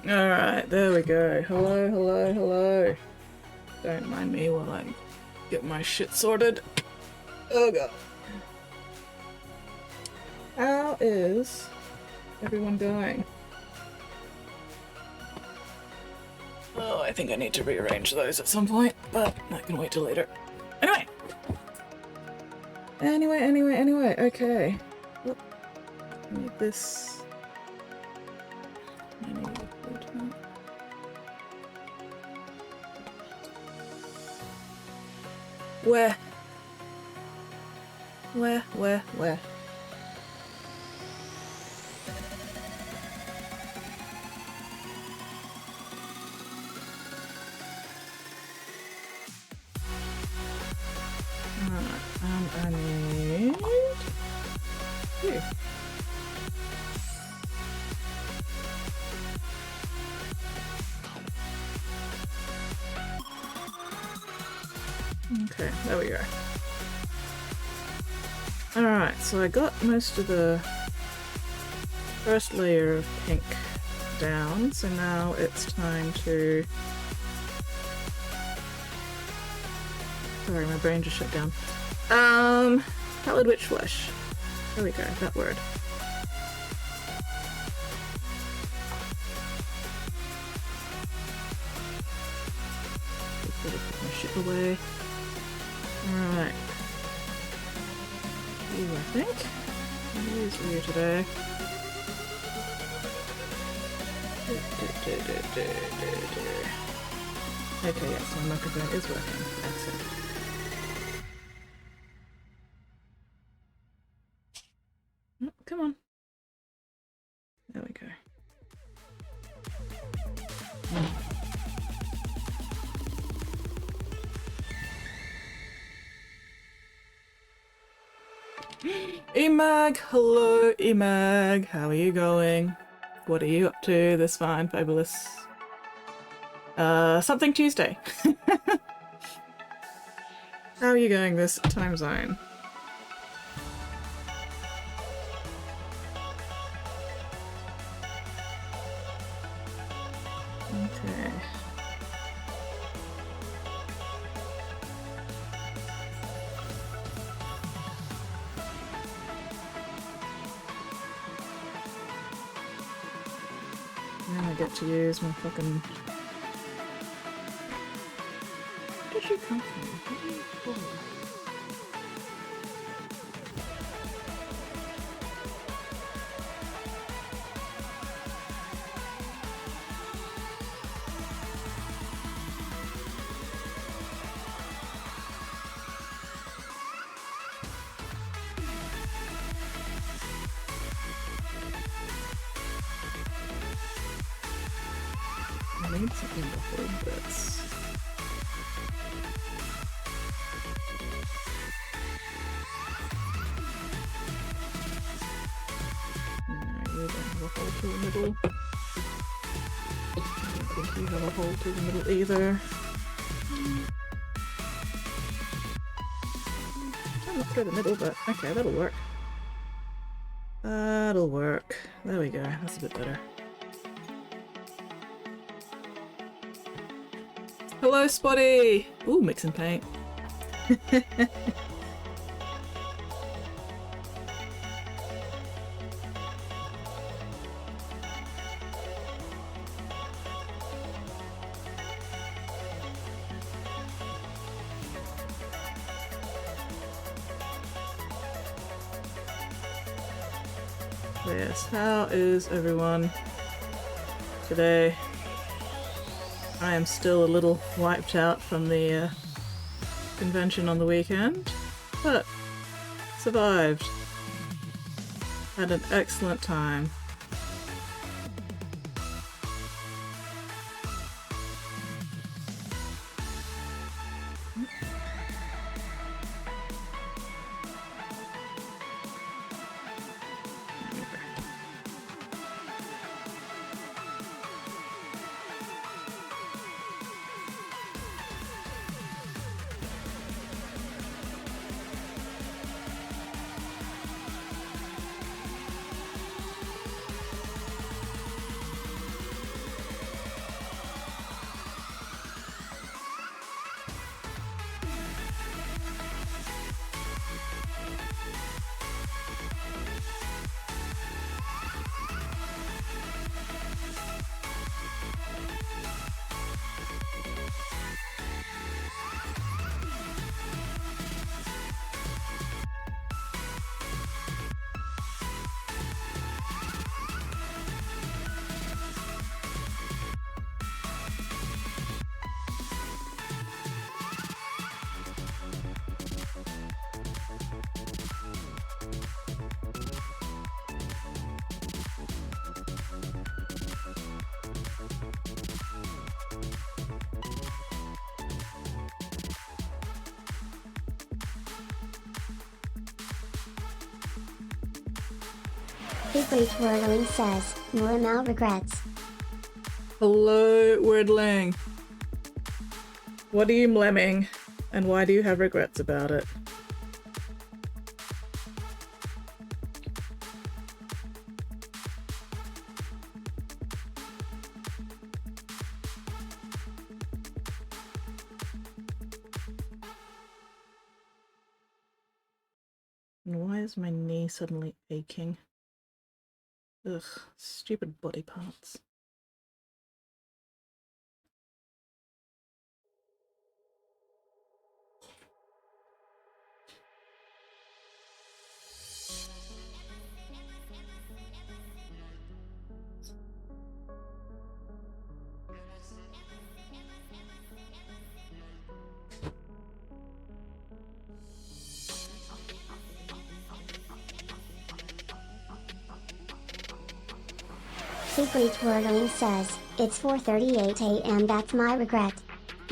Alright, there we go. Hello, hello, hello. Don't mind me while I get my shit sorted. Oh god. How is everyone going? Oh, I think I need to rearrange those at some point, but that can wait till later. Anyway, okay. Oh, I need this. I need Where? I need you. Okay, there we go. Alright, so I got most of the first layer of pink down, so now it's time to... Sorry, my brain just shut down. Pallid witch flesh. There we go, that word. Just gotta put my shit away. Alright. You, I think. I'll use you today. Okay, yes, my microphone is working. Excellent. Oh, come on. There we go. Emag! Hello, Emag! How are you going? What are you up to this fine, fabulous? Something Tuesday. How are you going this time zone? Okay. Now I get to use my fucking... Where did you come from? Where did you go? I need something to hold this. No, you don't have a hole to the middle. I don't think you have a hole to the middle either. Not through the middle, but okay, that'll work. That'll work. There we go, that's a bit better. Hello, Spotty! Ooh, mixing paint. Yes, how is everyone today? I am still a little wiped out from the convention on the weekend, but survived. Had an excellent time. Secret Wordling says, Normal regrets. Hello, Wordling. What are you mlemming, and why do you have regrets about it? And why is my knee suddenly aching? Ugh, stupid body parts. Secret Wordling says, it's 4:38 a.m. That's my regret.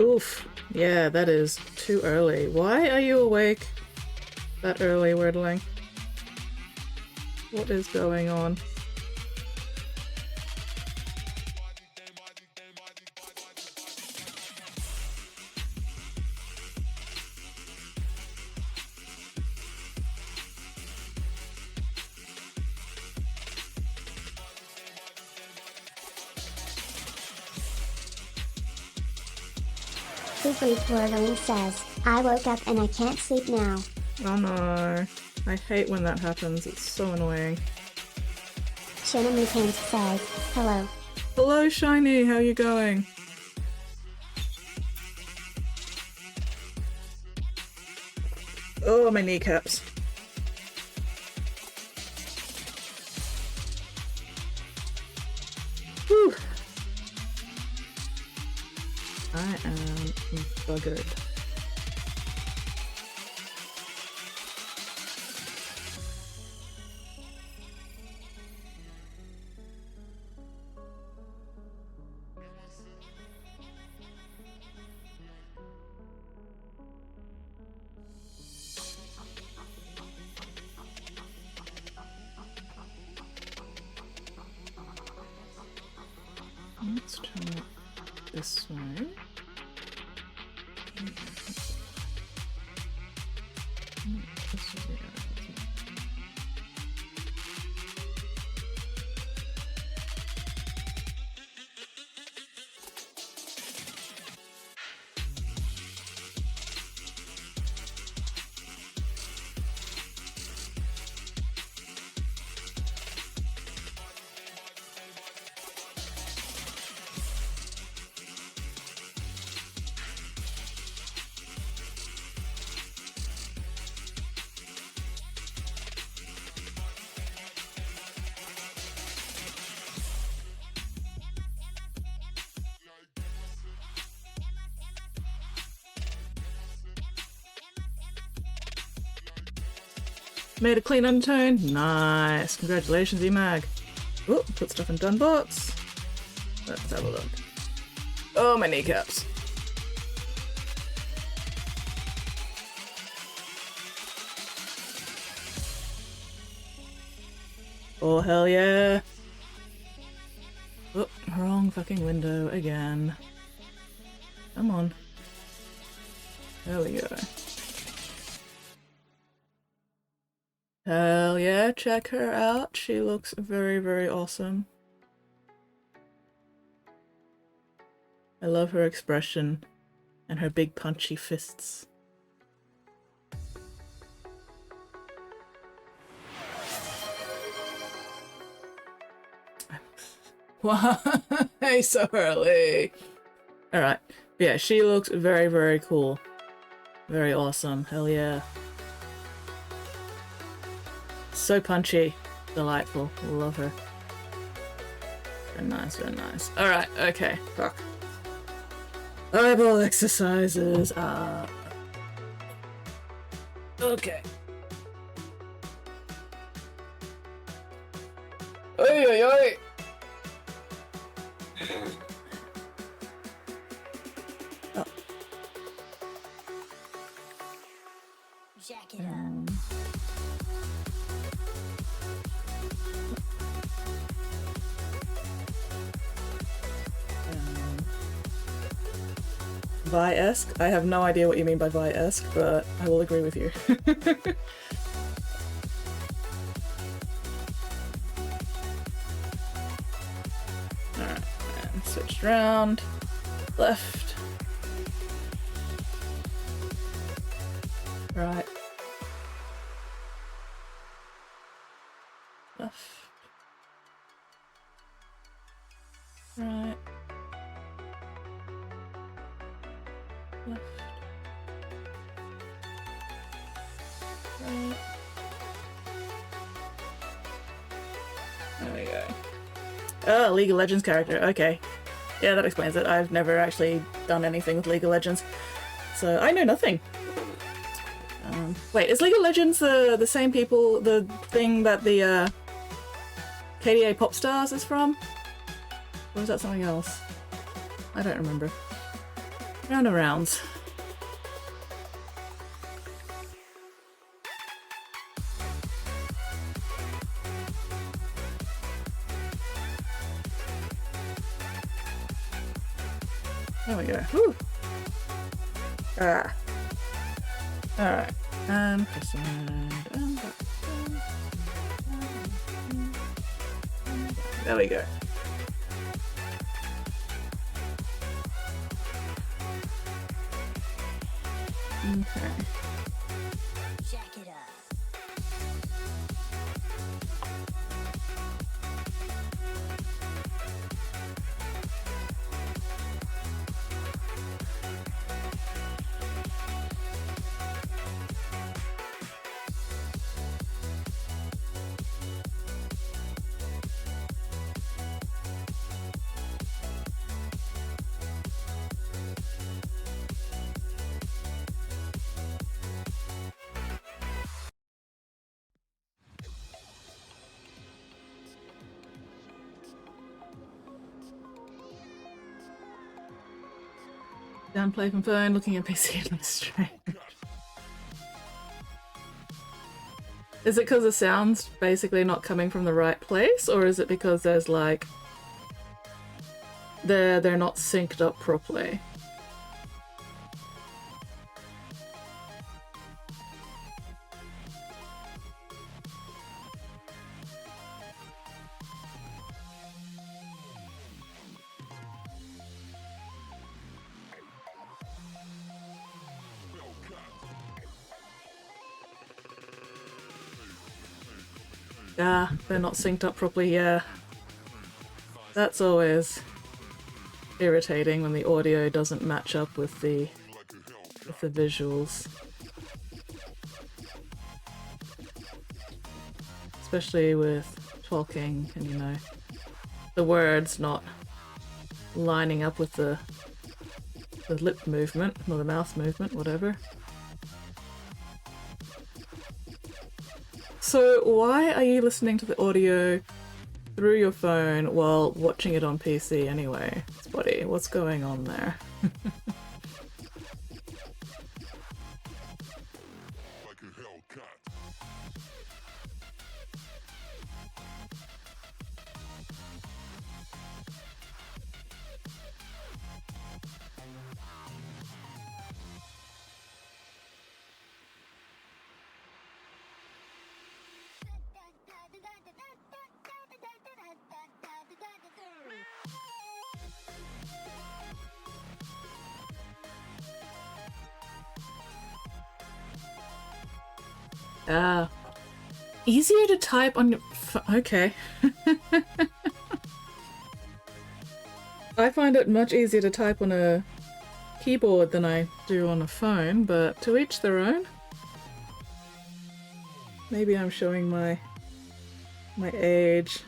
Oof. Yeah, that is too early. Why are you awake that early, Wordling? What is going on? Secret Wordling says, I woke up and I can't sleep now. Oh no. I hate when that happens. It's so annoying. Shinami Pink says, hello. Hello, Shiny. How you going? Oh, my kneecaps. Whew. I am buggered. Let's turn it this way. Made a clean undertone. Nice. Congratulations, Emag. Oh, put stuff in done box. Let's have a look. Oh, my kneecaps. Oh, hell yeah. Oh, wrong fucking window again. Come on. There we go. Hell yeah, check her out. She looks very, very awesome. I love her expression and her big punchy fists. Why so early? Alright. Yeah, she looks very, very cool. Very awesome. Hell yeah. So punchy. Delightful. Love her. Very nice, very nice. Alright, okay. Fuck. Eyeball exercises. Okay. Oi, oi, oi! Oh. Jack it up. Vi-esque. I have no idea what you mean by Vi-esque, but I will agree with you. Alright, and switched around. Left. Right. Left. Right. Left. Right. There we go. Oh, League of Legends character. Okay. Yeah, that explains it. I've never actually done anything with League of Legends, so I know nothing. Wait, is League of Legends the same people, the thing that the KDA Pop Stars is from? Or is that something else? I don't remember. Round and rounds. There we go. Whew. Ah. Alright. And press and back. There we go. Okay. Jack it up. Downplay from phone, looking at PC administrator. Is it because the sound's basically not coming from the right place, or is it because there's like they're not synced up properly? Ah, they're not synced up properly, yeah. That's always irritating when the audio doesn't match up with the visuals. Especially with talking and, you know, the words not lining up with the lip movement, or the mouth movement, whatever. So why are you listening to the audio through your phone while watching it on PC anyway? Spotty, what's going on there? Easier to type on your okay. I find it much easier to type on a keyboard than I do on a phone, but to each their own. Maybe I'm showing my age.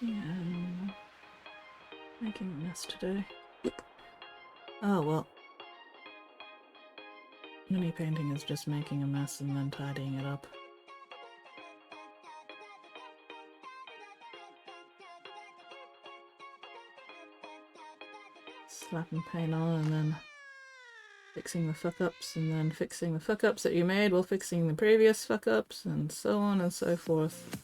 Yeah. Making a mess today. Oh well. Mini painting is just making a mess and then tidying it up. Slapping paint on and then fixing the fuck-ups and then fixing the fuck-ups that you made while fixing the previous fuck-ups and so on and so forth.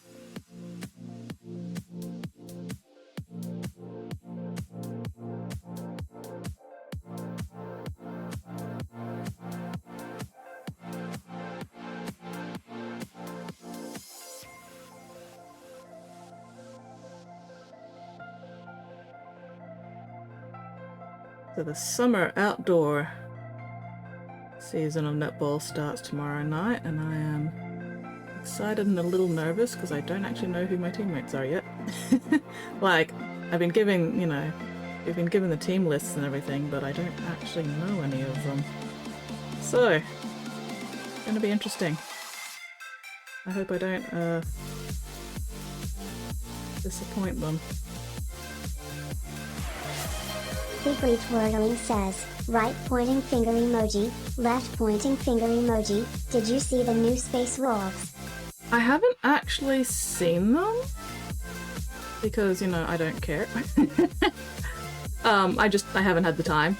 So the summer outdoor season of netball starts tomorrow night, and I am excited and a little nervous because I don't actually know who my teammates are yet. Like, I've been given, you know, we've been given the team lists and everything, but I don't actually know any of them. So, it's gonna be interesting. I hope I don't disappoint them. Secret Twirling says, right pointing finger emoji, left pointing finger emoji, did you see the new Space Wolves? I haven't actually seen them because, you know, I don't care. I haven't had the time.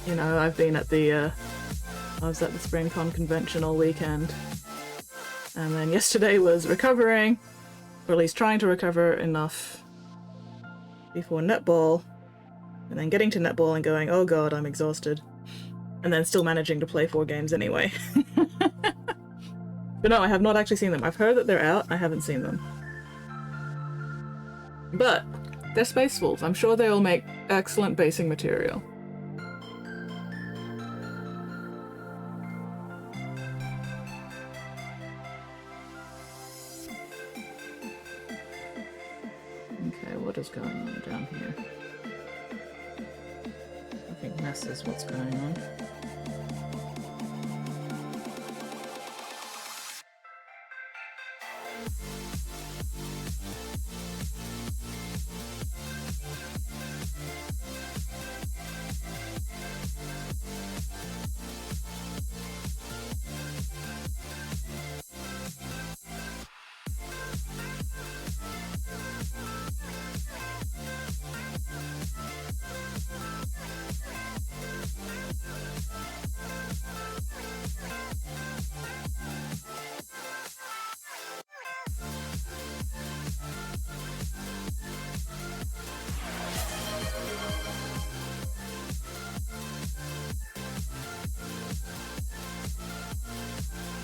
You know, I've been at the I was at the SpringCon convention all weekend, and then yesterday was recovering, or at least trying to recover enough before netball, and then getting to netball and going, oh god, I'm exhausted, and then still managing to play 4 games anyway. But no, I have not actually seen them. I've heard that they're out, I haven't seen them. But they're Space Wolves. I'm sure they'll make excellent basing material. Okay, what is going on down here? I think mess is what's going on.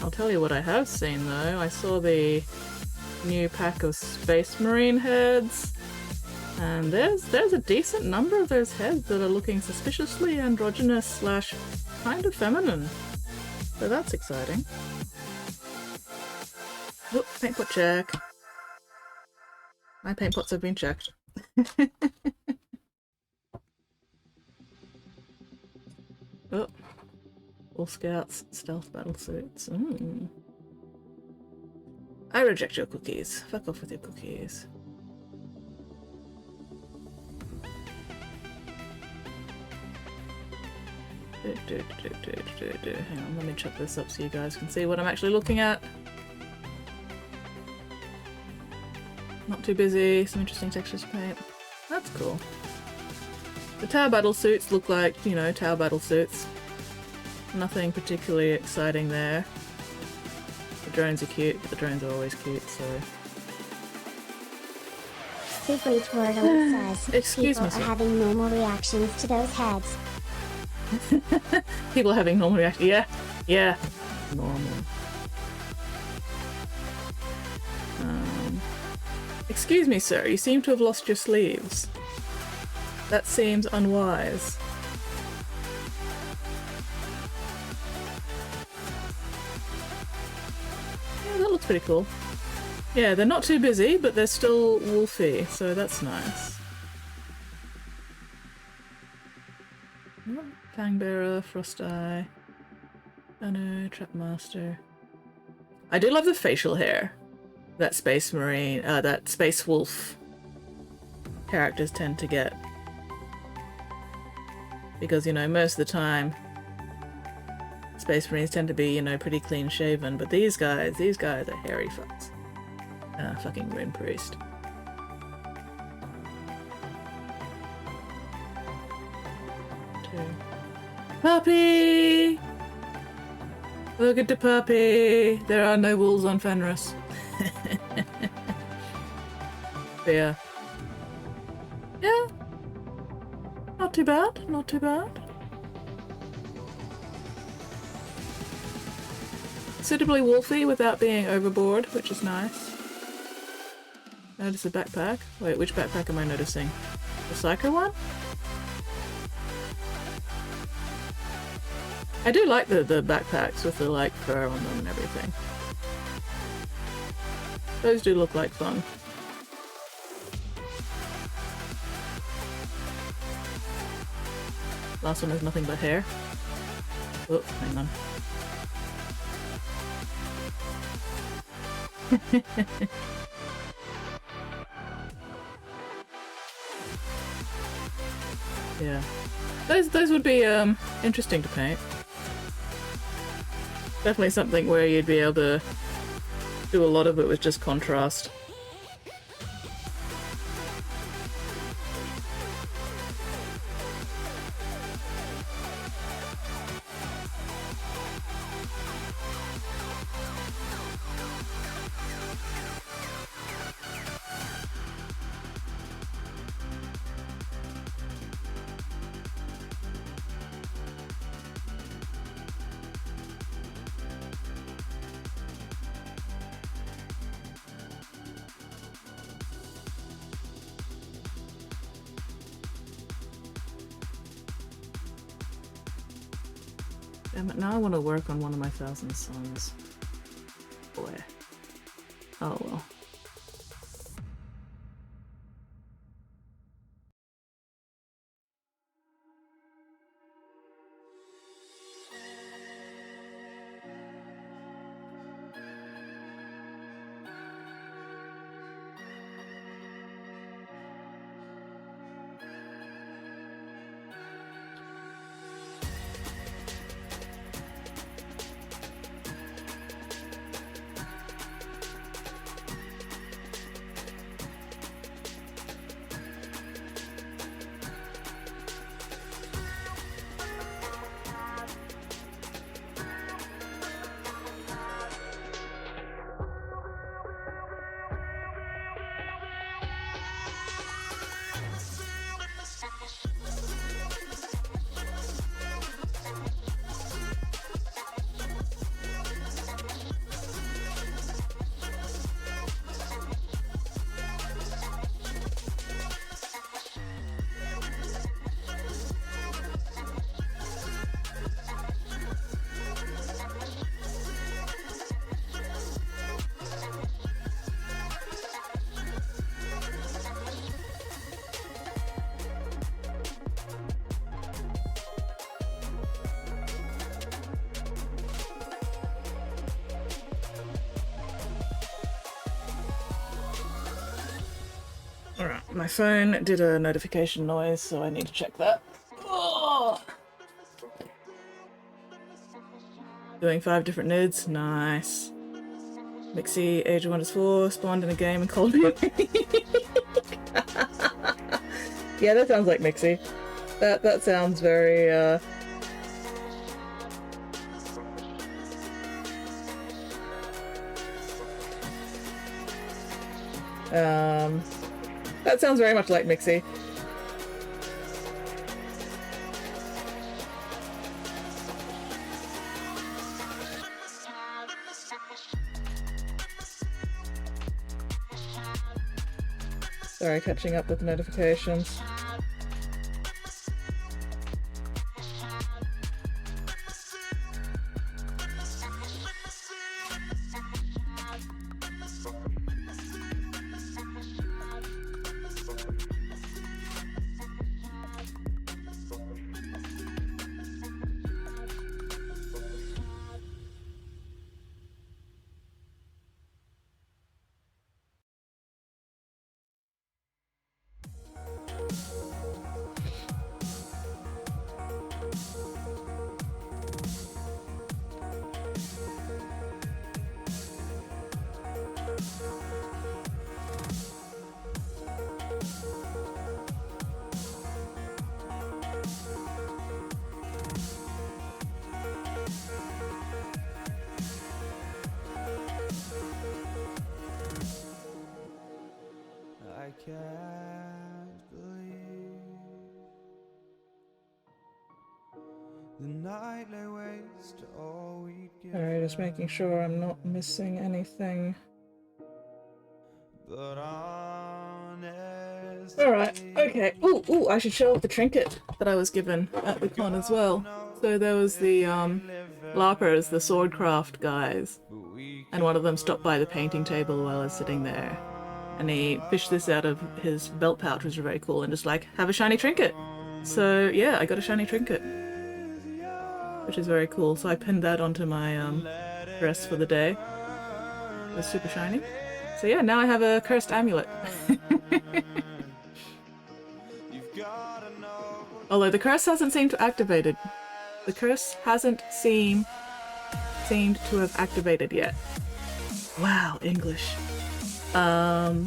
I'll tell you what I have seen though. I saw the new pack of Space Marine heads, and there's a decent number of those heads that are looking suspiciously androgynous slash kind of feminine. So that's exciting. Oop, paint pot check. My paint pots have been checked. Oh. All Scouts, stealth battle suits. I reject your cookies. Fuck off with your cookies. Hang on, let me chop this up so you guys can see what I'm actually looking at. Not too busy, some interesting textures to paint. That's cool. The Tower battle suits look like, you know, Tower battle suits. Nothing particularly exciting there. The drones are cute, but the drones are always cute, so... Secret Twirling says, Excuse me, people sir. are having normal reactions to those heads. People having normal reaction. Yeah, yeah. Normal. Excuse me, sir. You seem to have lost your sleeves. That seems unwise. Yeah, that looks pretty cool. Yeah, they're not too busy, but they're still wolfy, so that's nice. Fangbearer, Frost Eye, Banner, Trapmaster. I do love the facial hair that Space Marine, that Space Wolf characters tend to get. Because, you know, most of the time Space Marines tend to be, you know, pretty clean shaven, but these guys are hairy fucks. Fucking Rune Priest. Puppy! Look at the puppy! There are no wolves on Fenris. But yeah. Yeah. Not too bad, not too bad. Suitably wolfy without being overboard, which is nice. Notice a backpack. Wait, which backpack am I noticing? The Psycho one? I do like the backpacks with the like fur on them and everything. Those do look like fun. Last one has nothing but hair. Oh, hang on. Yeah. Those would be interesting to paint. Definitely something where you'd be able to do a lot of it with just contrast. Damn it, now I want to work on one of my 1,000 songs. Boy. Oh well. Alright, my phone did a notification noise, so I need to check that. Oh! Doing 5 different nudes, nice. Mixie, age of Wonders 4, spawned in a game and called me. Yeah, that sounds like Mixie. That sounds very, that sounds very much like Mixie. Sorry, catching up with notifications. Alright, just making sure I'm not missing anything. Alright, okay. Ooh, I should show off the trinket that I was given at the con as well. So there was the, LARPers, the swordcraft guys, and one of them stopped by the painting table while I was sitting there. And he fished this out of his belt pouch, which was very cool, and just like, have a shiny trinket! So yeah, I got a shiny trinket. Which is very cool, so I pinned that onto my dress for the day. It was super shiny. So yeah, now I have a cursed amulet. Although the curse hasn't seemed to activated. The curse hasn't seemed to have activated yet. Wow, English. So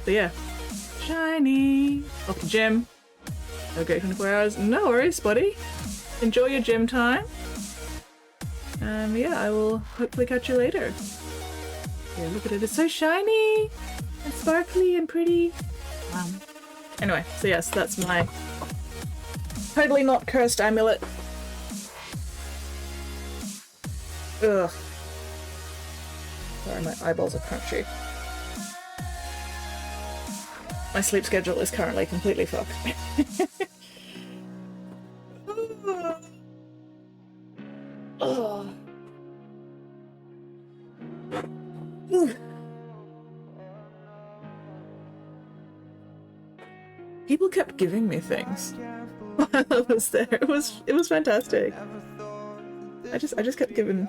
yeah. Shiny! Off to gym. Okay, 24 hours. No worries, buddy. Enjoy your gym time. Yeah, I will hopefully catch you later. Yeah, look at it. It's so shiny and sparkly and pretty. Anyway, so yes, that's my totally not cursed amulet. Ugh. Sorry, my eyeballs are crunchy. My sleep schedule is currently completely fucked. Oh. People kept giving me things while I was there. It was fantastic. I just kept getting,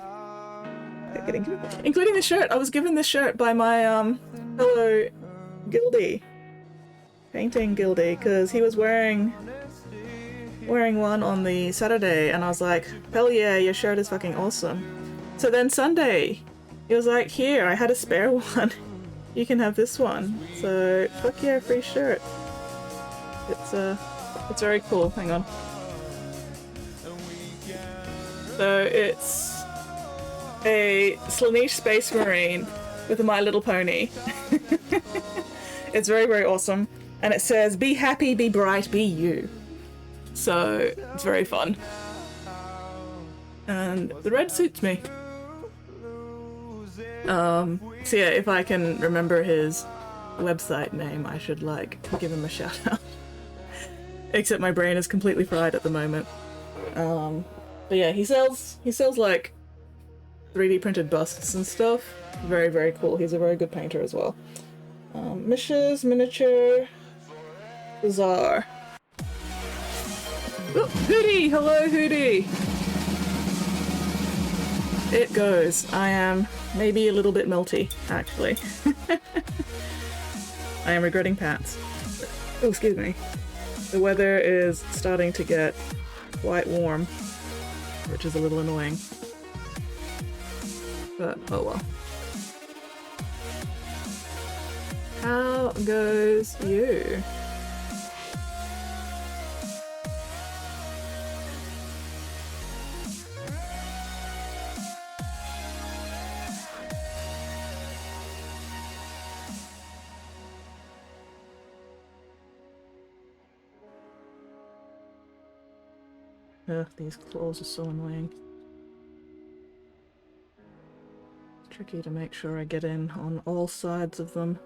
including the shirt. I was given this shirt by my fellow guildie, painting guildie, because he was wearing one on the Saturday, and I was like, hell yeah, your shirt is fucking awesome. So then Sunday, he was like, here, I had a spare one. You can have this one. So fuck yeah, free shirt. It's very cool. Hang on. So it's a Slaanesh Space Marine with a My Little Pony. It's very, very awesome. And it says, be happy, be bright, be you. So it's very fun. And the red suits me. So yeah, if I can remember his website name, I should like give him a shout out. Except my brain is completely fried at the moment. But yeah, he sells like 3D printed busts and stuff. Very, very cool. He's a very good painter as well. Mish's Miniature Bazaar. Oh, Hootie! Hello, Hootie! It goes. I am maybe a little bit melty, actually. I am regretting pants. Oh, excuse me. The weather is starting to get quite warm, which is a little annoying. But, oh well. How goes you? Ugh, these claws are so annoying. It's tricky to make sure I get in on all sides of them.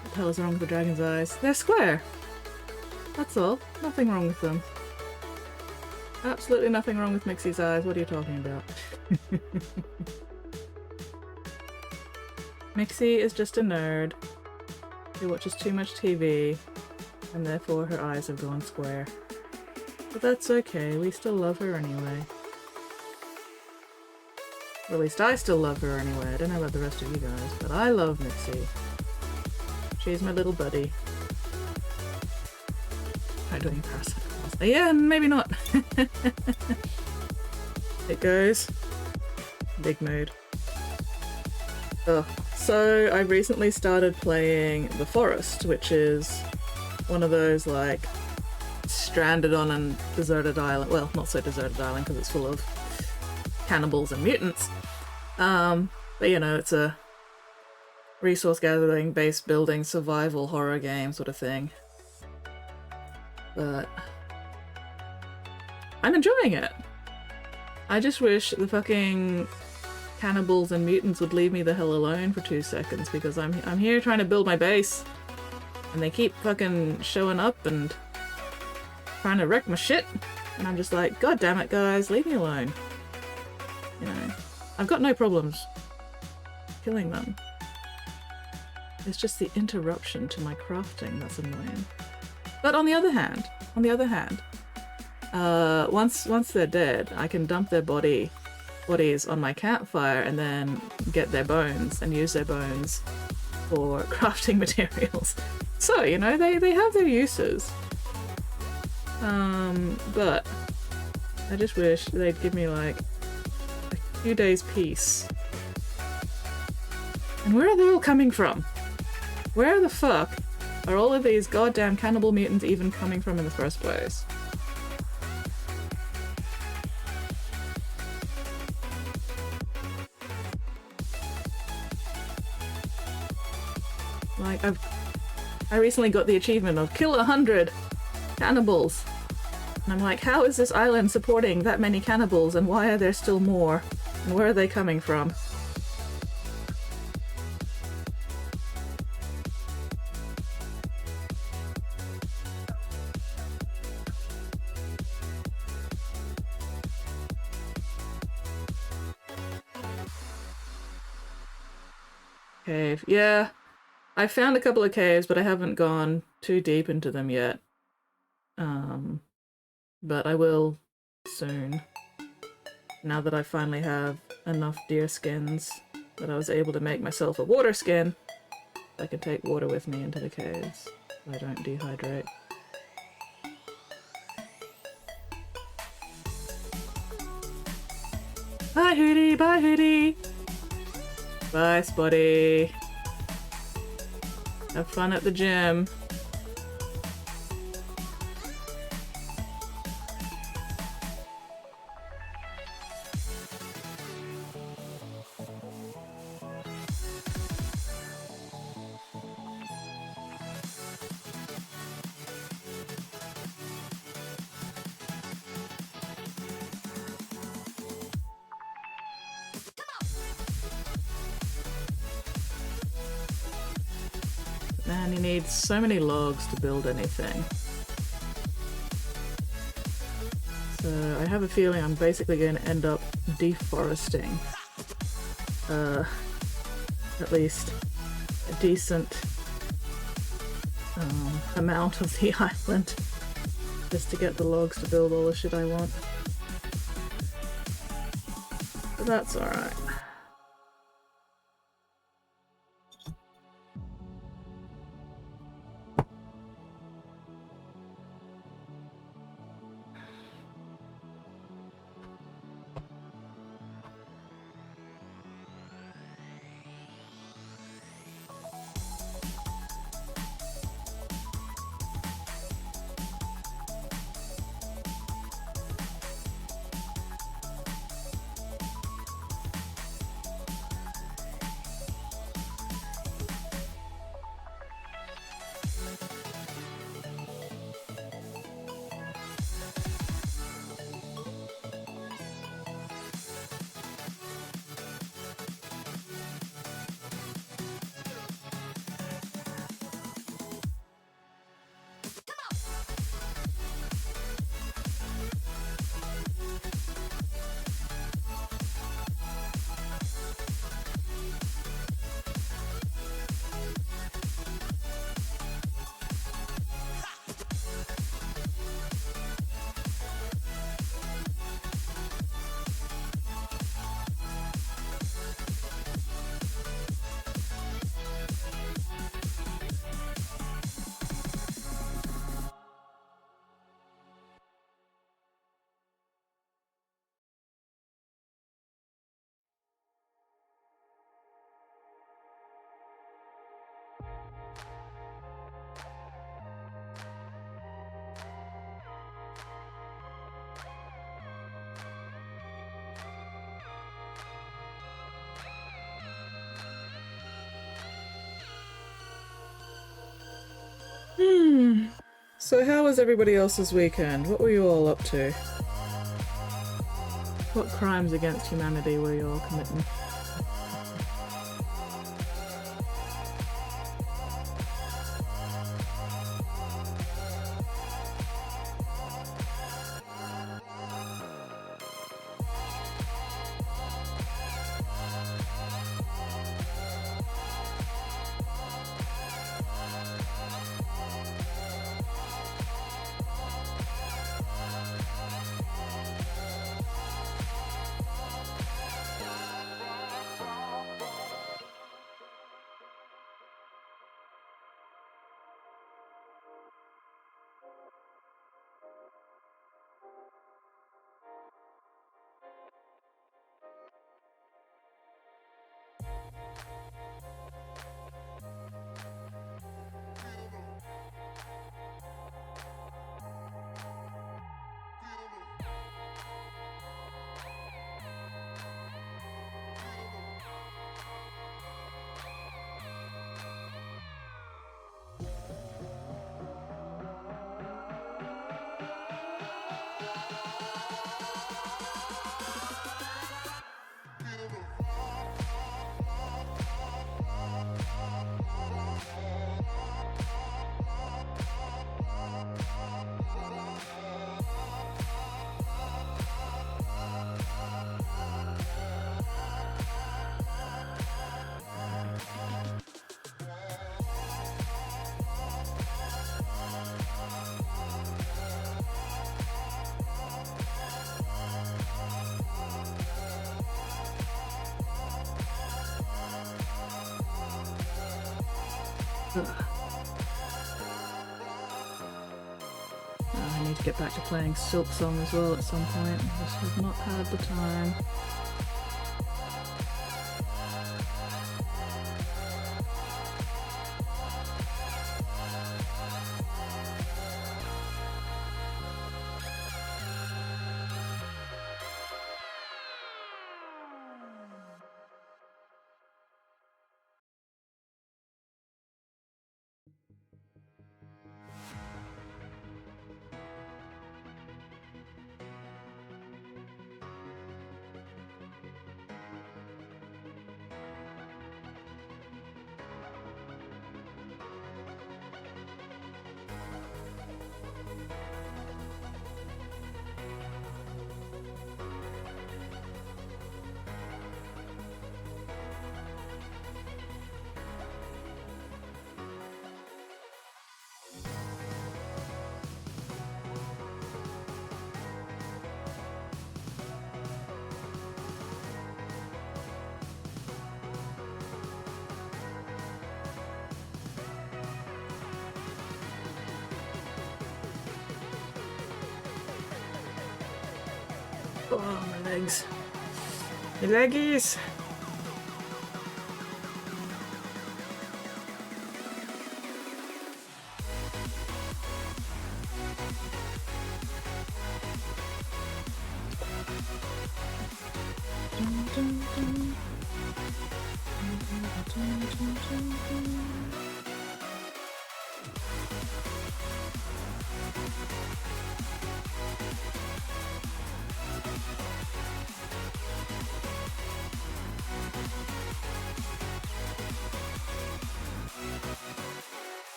What the hell is wrong with the dragon's eyes? They're square! That's all. Nothing wrong with them. Absolutely nothing wrong with Mixie's eyes. What are you talking about? Mixie is just a nerd who watches too much TV, and therefore her eyes have gone square. But that's okay, we still love her anyway. Or at least I still love her anyway. I don't know about the rest of you guys, but I love Mixie. She's my little buddy. Try doing parasite. Yeah, maybe not. It goes. Big mood. Oh, so I recently started playing The Forest, which is one of those like stranded on a deserted island. Well, not so deserted island because it's full of cannibals and mutants. But you know, it's a resource gathering, base building, survival horror game sort of thing. But I'm enjoying it. I just wish the fucking cannibals and mutants would leave me the hell alone for 2 seconds, because I'm here trying to build my base and they keep fucking showing up and trying to wreck my shit, and I'm just like, god damn it guys, leave me alone. You know, I've got no problems killing them. It's just the interruption to my crafting that's annoying. But on the other hand, once they're dead, I can dump their bodies on my campfire and then get their bones and use their bones for crafting materials. So, you know, they have their uses. But I just wish they'd give me like a few days peace. And where are they all coming from? Where the fuck are all of these goddamn cannibal mutants even coming from in the first place? Like, I recently got the achievement of kill 100 cannibals. And I'm like, how is this island supporting that many cannibals, and why are there still more? And where are they coming from? Cave. Yeah, I found a couple of caves, but I haven't gone too deep into them yet. But I will soon. Now that I finally have enough deer skins that I was able to make myself a water skin, I can take water with me into the caves so I don't dehydrate. Bye Hootie, bye Hootie! Bye Spotty! Have fun at the gym. Man, you need so many logs to build anything. So I have a feeling I'm basically going to end up deforesting at least a decent amount of the island just to get the logs to build all the shit I want. But that's alright. So how was everybody else's weekend? What were you all up to? What crimes against humanity were you all committing? I need to get back to playing Silk Song as well at some point. I just have not had the time. Oh, my legs. My leggies!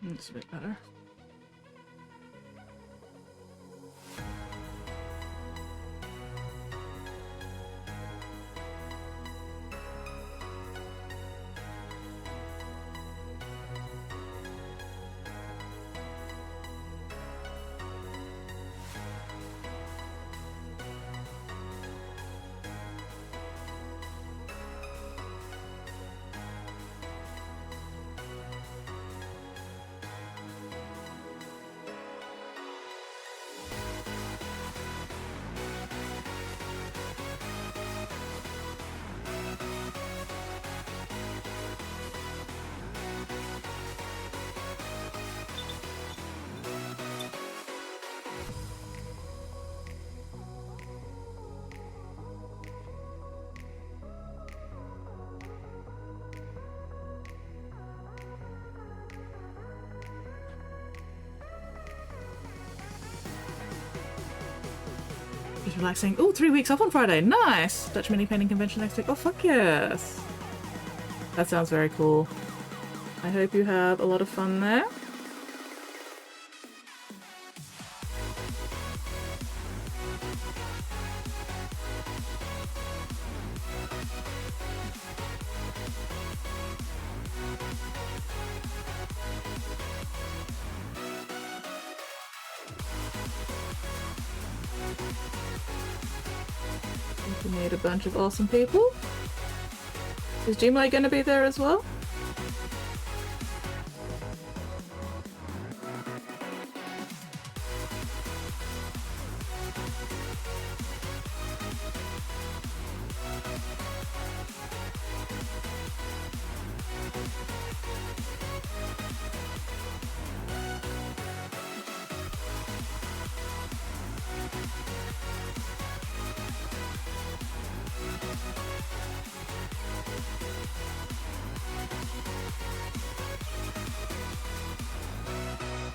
That's a bit better. Just relaxing. Ooh, 3 weeks off on Friday. Nice! Dutch mini painting convention next week. Oh, fuck yes! That sounds very cool. I hope you have a lot of fun there. We made a bunch of awesome people. Is Gmail going to be there as well?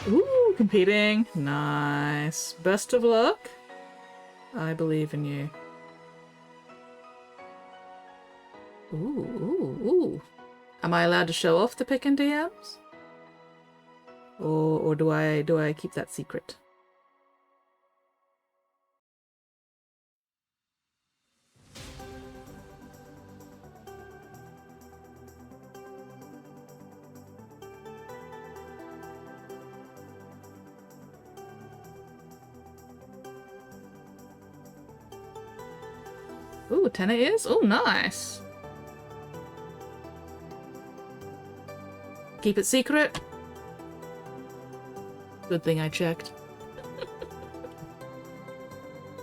Ooh, competing. Nice. Best of luck. I believe in you. Ooh. Am I allowed to show off the pick and DMs? Or do I keep that secret? Ooh, 10 it is? Oh, nice. Keep it secret. Good thing I checked.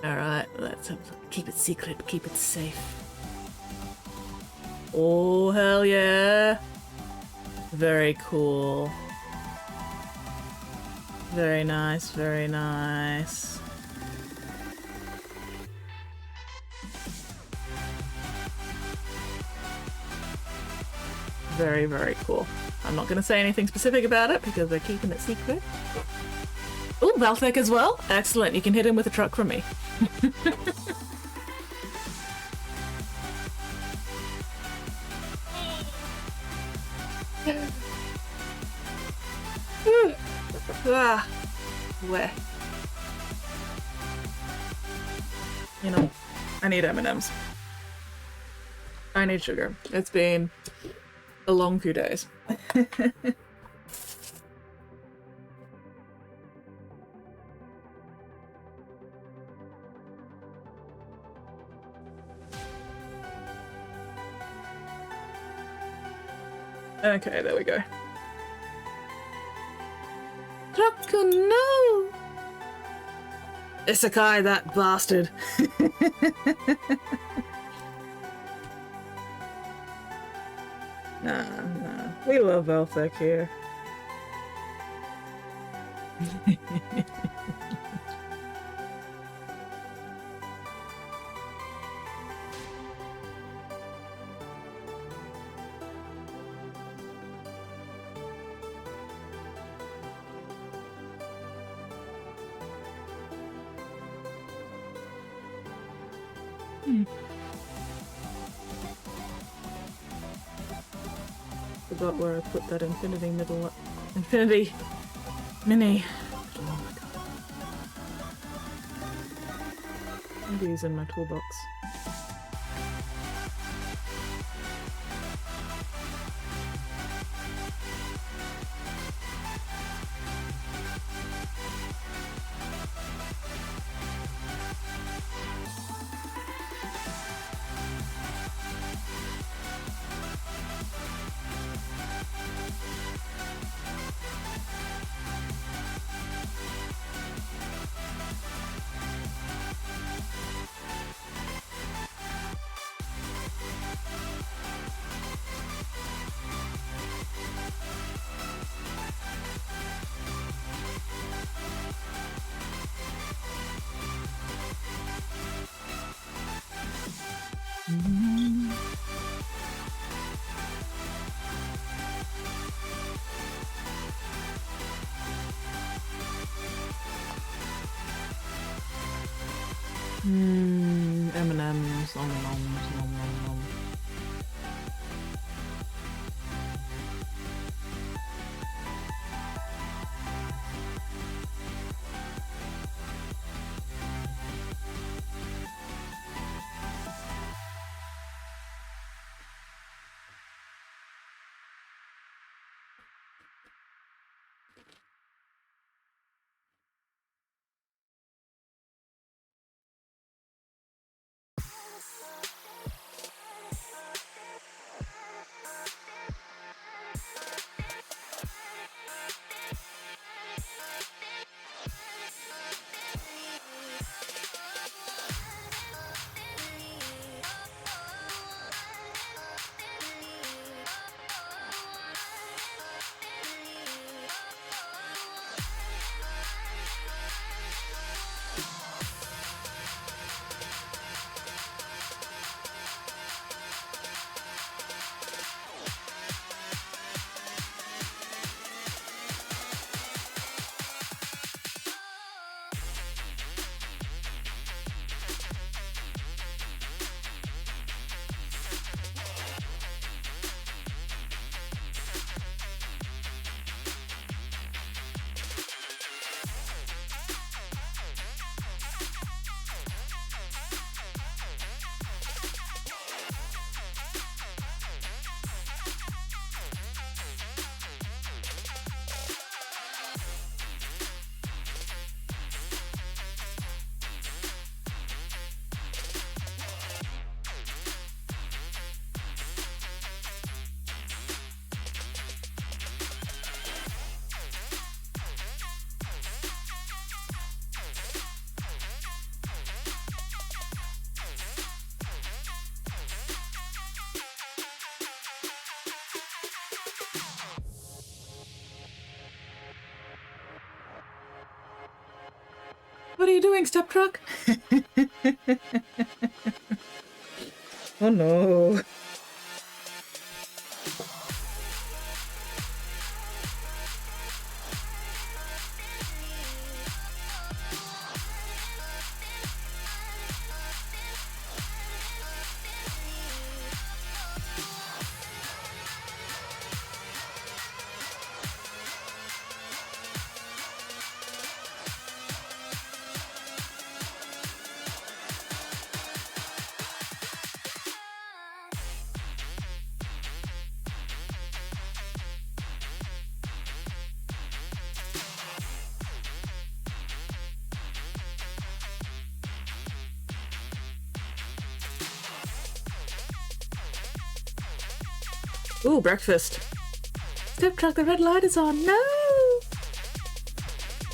Alright, let's keep it secret, keep it safe. Oh, hell yeah. Very cool. Very nice, very nice. Very, very cool. I'm not going to say anything specific about it because we're keeping it secret. Oh, Valthek as well. Excellent. You can hit him with a truck from me. Where? You know, I need M&Ms. I need sugar. It's been a long few days. Okay, there we go. Rocco, no! Isekai, that bastard. Nah. We love Valthek here. Forgot where I put that infinity mini. Oh my god. Maybe he's in my toolbox. M&M's. Nom, nom, nom, nom, nom. What are you doing, step truck? Oh no. Ooh, breakfast. Step truck, the red light is on. No!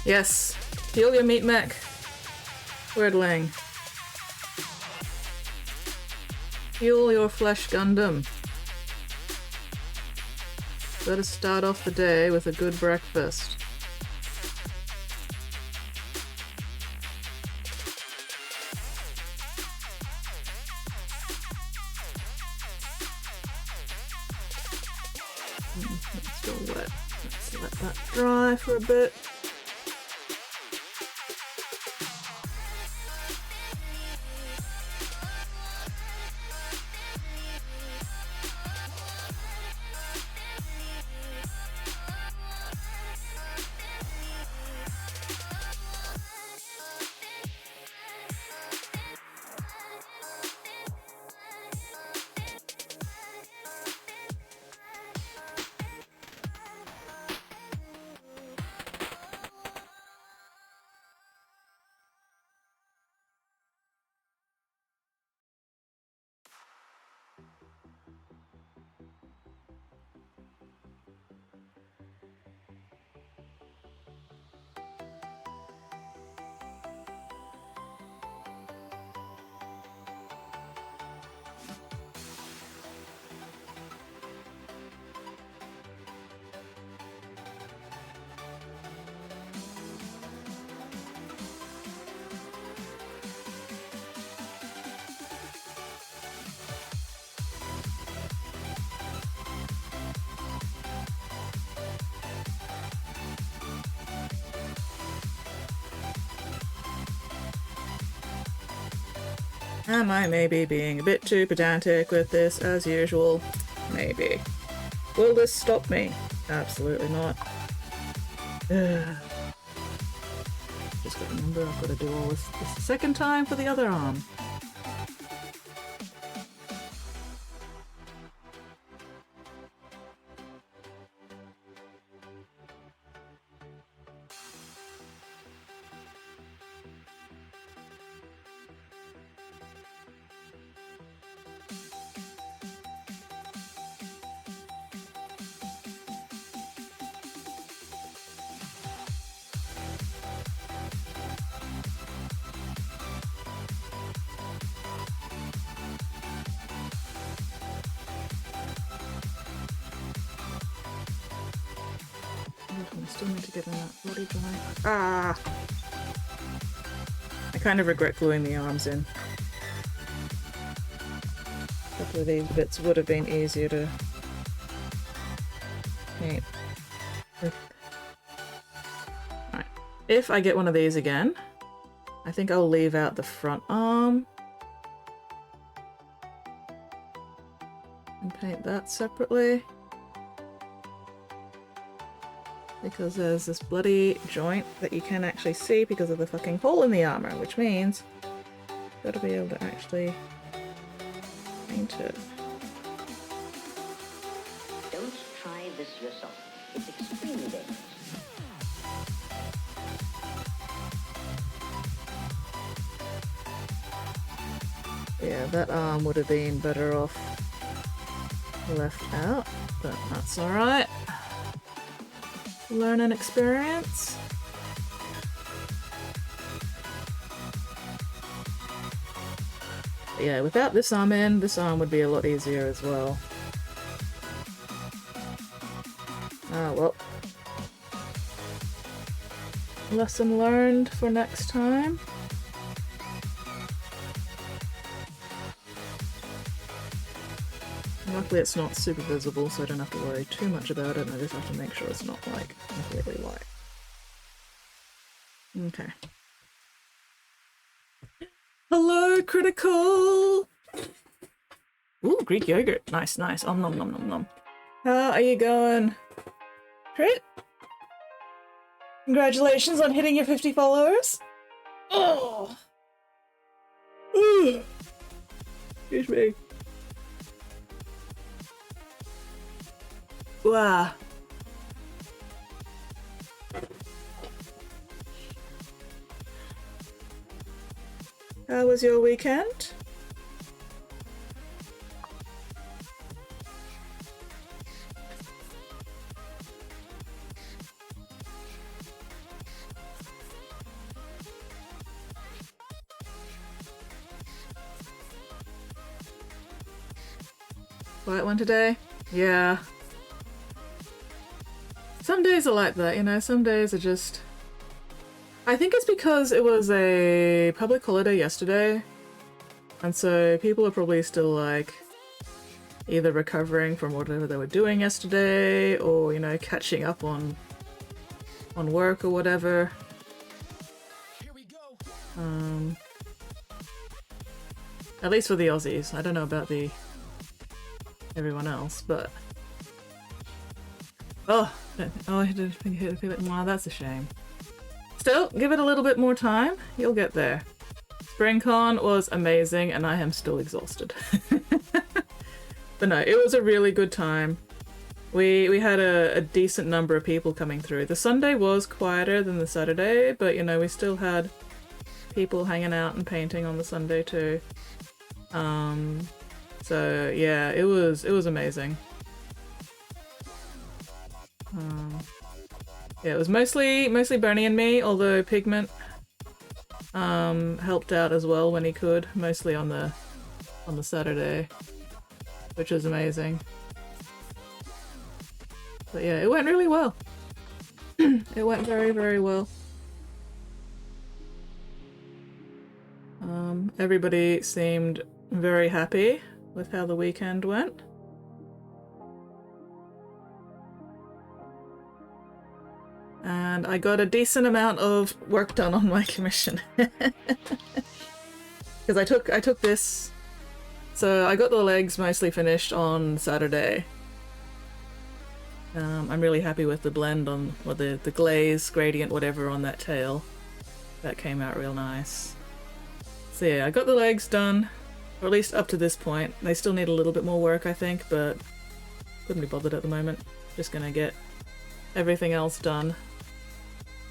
Yes. Fuel your meat mech. Wordling. Fuel your flesh Gundam. Let us start off the day with a good breakfast. It's still wet. Let's let that dry for a bit. Am I maybe being a bit too pedantic with this as usual? Maybe. Will this stop me? Absolutely not. Ugh. Just gotta remember I've got to do all this the second time for the other arm. I still need to get in that body joint. Ah! I kind of regret gluing the arms in. A couple of these bits would have been easier to paint. Right. If I get one of these again, I think I'll leave out the front arm and paint that separately. Because there's this bloody joint that you can actually see because of the fucking hole in the armor, which means you've got to be able to actually paint it. Don't try this yourself. It's extremely dangerous. Yeah, that arm would have been better off left out, but that's alright. Learning experience. But yeah, without this arm in, this arm would be a lot easier as well. Ah, well. Lesson learned for next time. Luckily it's not super visible, so I don't have to worry too much about it, and I just have to make sure it's not, like, completely white. Okay. Hello, Critical! Ooh, Greek yogurt. Nice, nice. Nom nom nom nom nom. How are you going? Crit? Congratulations on hitting your 50 followers! Oh! Ooh. Excuse me. Wow. How was your weekend? Quiet one today? Yeah. Some days are like that, you know, some days are just... I think it's because it was a public holiday yesterday, and so people are probably still, like, either recovering from whatever they were doing yesterday, or, you know, catching up on work or whatever. At least for the Aussies. I don't know about everyone else, but... Oh, I didn't feel it. Wow, that's a shame. Still, give it a little bit more time. You'll get there. SpringCon was amazing, and I am still exhausted. But no, it was a really good time. We had a decent number of people coming through. The Sunday was quieter than the Saturday, but you know, we still had people hanging out and painting on the Sunday too. So yeah, it was amazing. Yeah, it was mostly Bernie and me, although Pigment helped out as well when he could, mostly on the Saturday, which was amazing. But yeah, it went really well. It went very, very well. Everybody seemed very happy with how the weekend went. And I got a decent amount of work done on my commission. because I took this. So I got the legs mostly finished on Saturday. I'm really happy with the blend on, or the glaze, gradient, whatever on that tail. That came out real nice. So yeah, I got the legs done, or at least up to this point. They still need a little bit more work, I think, but couldn't be bothered at the moment. Just gonna get everything else done,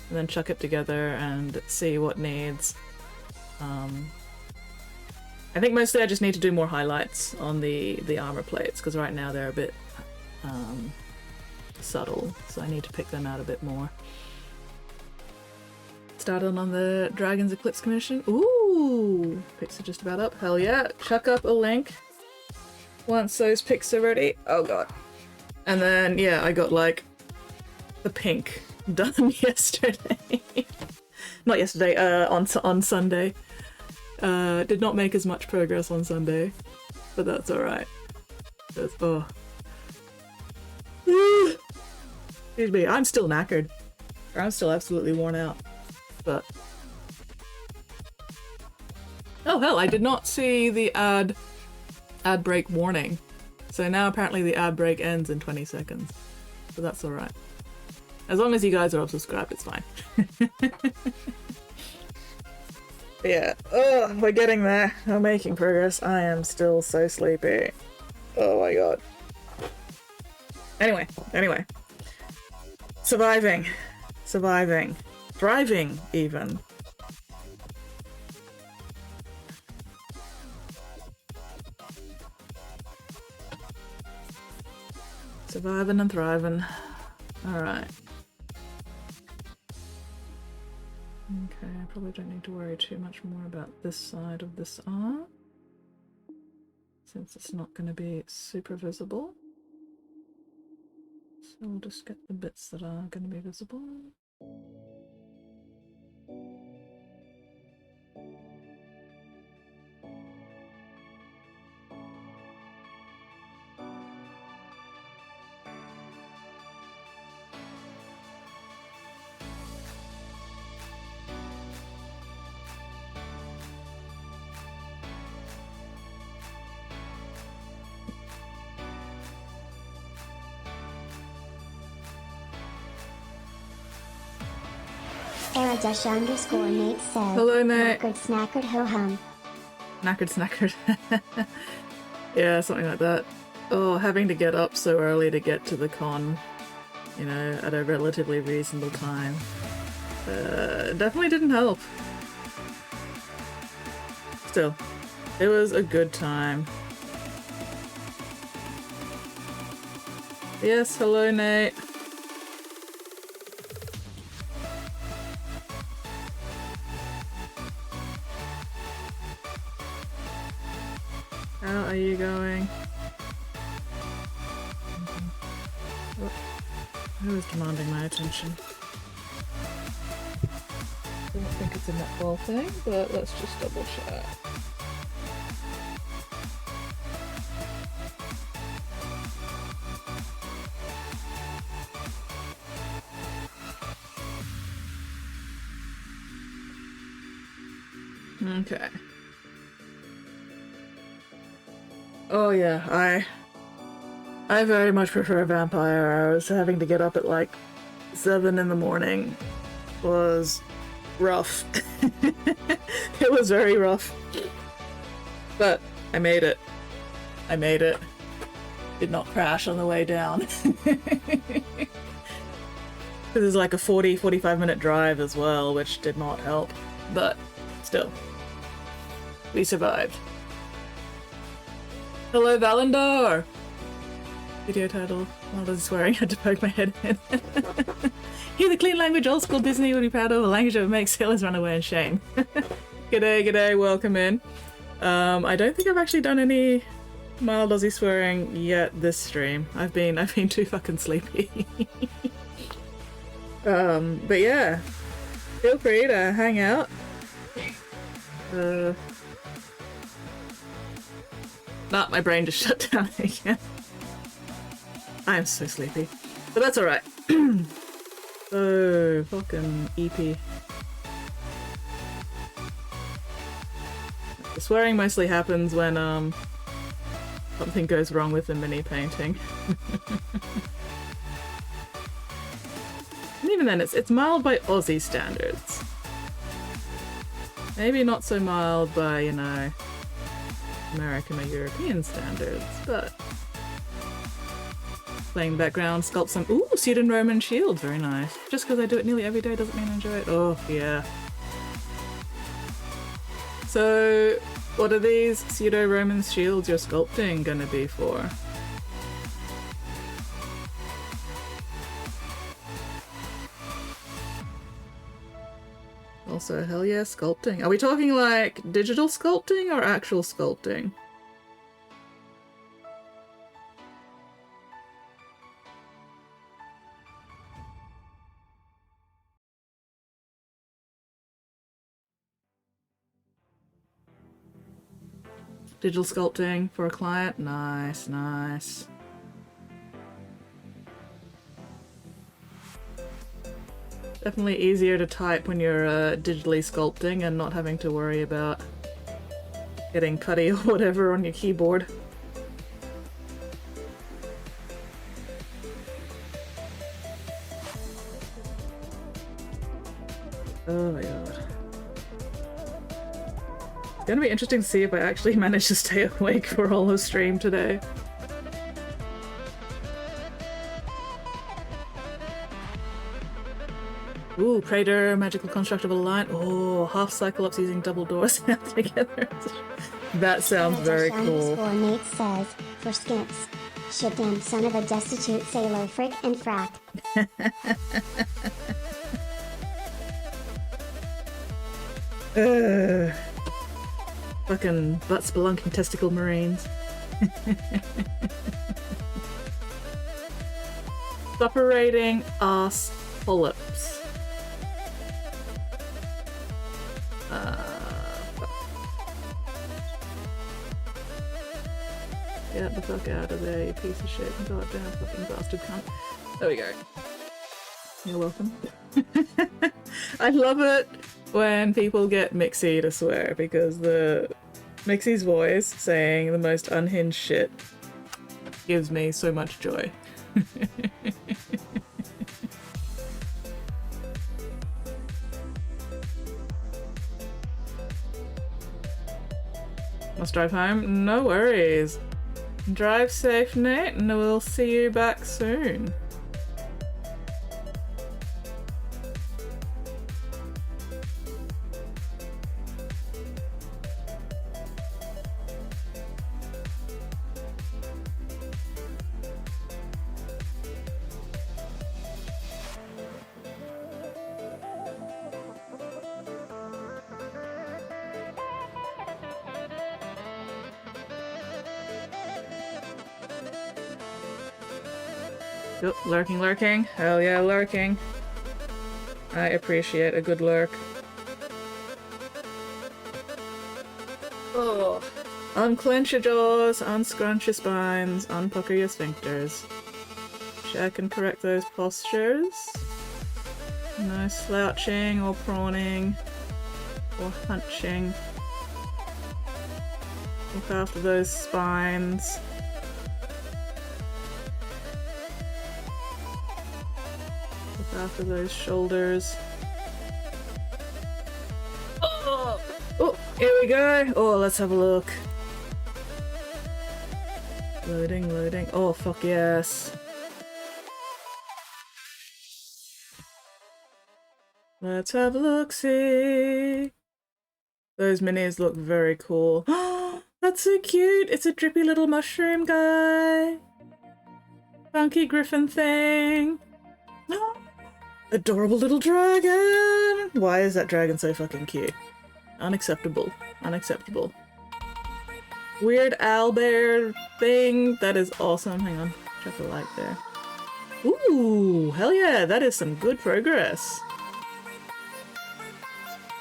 and then chuck it together and see what needs. I think mostly I just need to do more highlights on the armor plates, because right now they're a bit subtle, so I need to pick them out a bit more. Started on the Dragon's Eclipse commission. Ooh! Pics are just about up. Hell yeah! Chuck up a link once those pics are ready. Oh god. And then, yeah, I got like the pink done yesterday. Not yesterday, on Sunday. Did not make as much progress on Sunday, but that's alright. Oh. Excuse me, I'm still knackered. Or I'm still absolutely worn out. But... oh hell, I did not see the ad break warning. So now apparently the ad break ends in 20 seconds. So that's alright. As long as you guys are all subscribed, it's fine. Yeah, oh, we're getting there. We're making progress. I am still so sleepy. Oh my god. Anyway. Surviving. Thriving, even. Surviving and thriving. Alright. Okay, I probably don't need to worry too much more about this side of this arm, since it's not going to be super visible. So we'll just get the bits that are going to be visible. Era_Nate says, hello, Nate. Knackered ho hum. Knackered. Yeah, something like that. Oh, having to get up so early to get to the con, you know, at a relatively reasonable time. Definitely didn't help. Still, it was a good time. Yes, hello, Nate. How are you going? Oh, who is demanding my attention? I don't think it's a netball thing, but let's just double check. Okay. Oh yeah, I very much prefer Vampire. I was having to get up at like 7 in the morning. Was rough. It was very rough. But I made it. Did not crash on the way down. This is like a 40-45 minute drive as well, which did not help. But still, we survived. Hello, Valendar! Video title. While I was swearing, I had to poke my head in. Hear the clean language old school Disney would be proud of, a language that would make sailors run away in shame. G'day, welcome in. I don't think I've actually done any mild Aussie swearing yet this stream. I've been too fucking sleepy. But yeah. Feel free to hang out. Nah, my brain just shut down again. I am so sleepy. But that's alright. Oh, fucking EP. The swearing mostly happens when something goes wrong with the mini painting. And even then, it's mild by Aussie standards. Maybe not so mild by, you know, American or European standards, but playing background, sculpt some pseudo-Roman shields, very nice. Just because I do it nearly every day doesn't mean I enjoy it. Oh, yeah. So, what are these pseudo-Roman shields you're sculpting gonna be for? Also, hell yeah, sculpting. Are we talking like digital sculpting or actual sculpting? Digital sculpting for a client? Nice, nice. Definitely easier to type when you're digitally sculpting and not having to worry about getting putty or whatever on your keyboard. Oh my god. It's gonna be interesting to see if I actually manage to stay awake for all the stream today. Ooh, Praetor, magical construct of a line. Oh, half Cyclops using double doors together. That sounds very cool. Nate says, for skits. Shit damn son of a destitute sailor frick and frack. Fucking butt spelunking testicle marines. Separating ass polyps. Get the fuck out of there, you piece of shit. Goddamn fucking bastard cunt. There we go. You're welcome. I love it when people get Mixie to swear, because the Mixie's voice saying the most unhinged shit gives me so much joy. Must drive home? No worries. Drive safe, Nate, and we'll see you back soon. Oh, lurking, lurking. Hell yeah, lurking. I appreciate a good lurk. Oh. Unclench your jaws, unscrunch your spines, unpucker your sphincters. Check and correct those postures. No slouching or prawning or hunching. Look after those spines. After those shoulders. Oh, here we go. Oh, let's have a look. Loading, loading. Oh, fuck yes. Let's have a look-see. Those minis look very cool. That's so cute. It's a drippy little mushroom guy. Funky griffin thing. Adorable little dragon! Why is that dragon so fucking cute? Unacceptable. Unacceptable. Weird owlbear thing. That is awesome. Hang on. Check the light there. Ooh! Hell yeah! That is some good progress.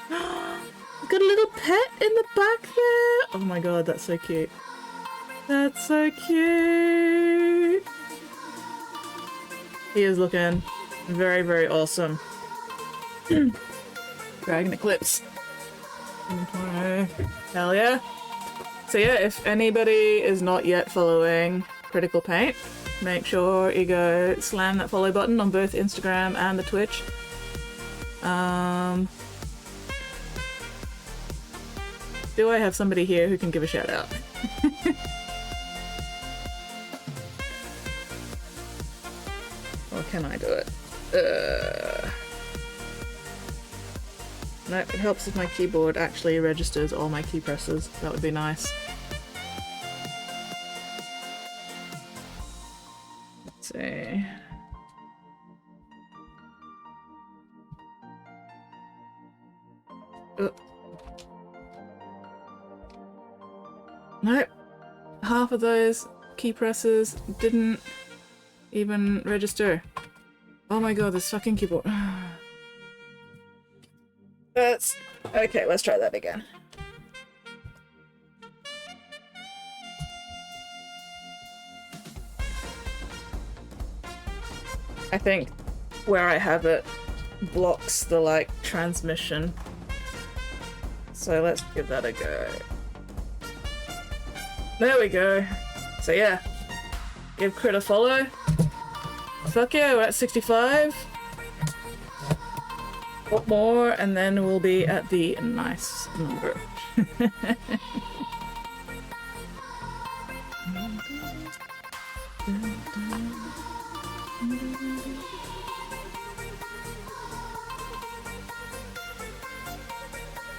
Got a little pet in the back there! Oh my god, that's so cute. That's so cute! He is looking very, very awesome. Dragon Eclipse. 2020. Hell yeah. So yeah, if anybody is not yet following Critical Paint, make sure you go slam that follow button on both Instagram and the Twitch. Do I have somebody here who can give a shout out? Or can I do it? No, it helps if my keyboard actually registers all my key presses. That would be nice. Let's see. Nope. Half of those key presses didn't even register. Oh my god, this fucking keyboard. That's... Okay, let's try that again. I think where I have it blocks the, like, transmission. So let's give that a go. There we go. So yeah, give Crit a follow. Fuck yeah, we're at 65. What more, and then we'll be at the nice number.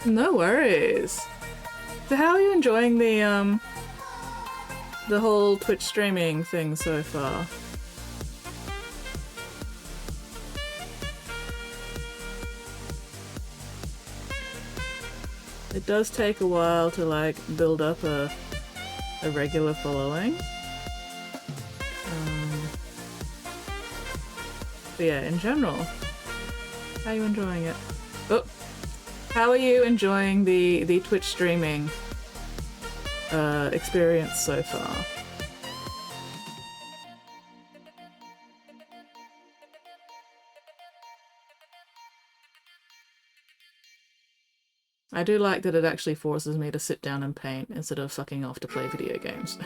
No worries. So how are you enjoying the whole Twitch streaming thing so far? It does take a while to like build up a regular following. But yeah, in general, how are you enjoying it? Oh, how are you enjoying the Twitch streaming experience so far? I do like that it actually forces me to sit down and paint instead of fucking off to play video games.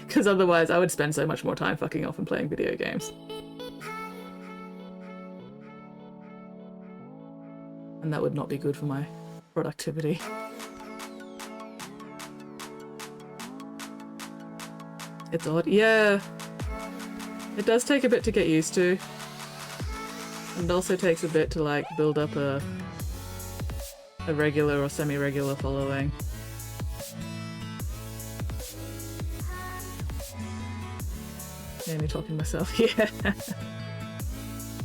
Because otherwise I would spend so much more time fucking off and playing video games. And that would not be good for my productivity. It's odd. Yeah. It does take a bit to get used to. And it also takes a bit to like build up a regular or semi-regular following. Yeah, me talking to myself. Yeah.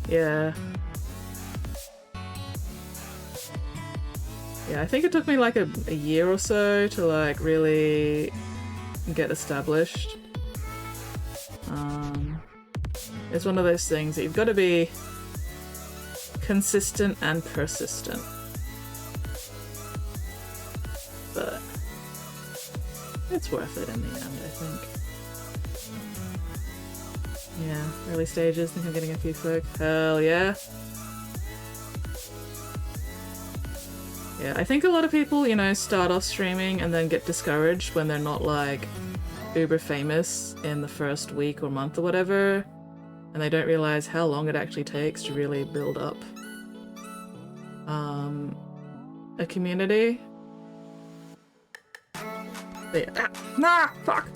Yeah. Yeah, I think it took me like a year or so to like really get established. It's one of those things that you've got to be consistent and persistent. But it's worth it in the end, I think. Yeah, early stages, think I'm getting a few folk. Hell yeah. Yeah, I think a lot of people, you know, start off streaming and then get discouraged when they're not like uber famous in the first week or month or whatever, and they don't realize how long it actually takes to really build up a community. But yeah, nah, fuck!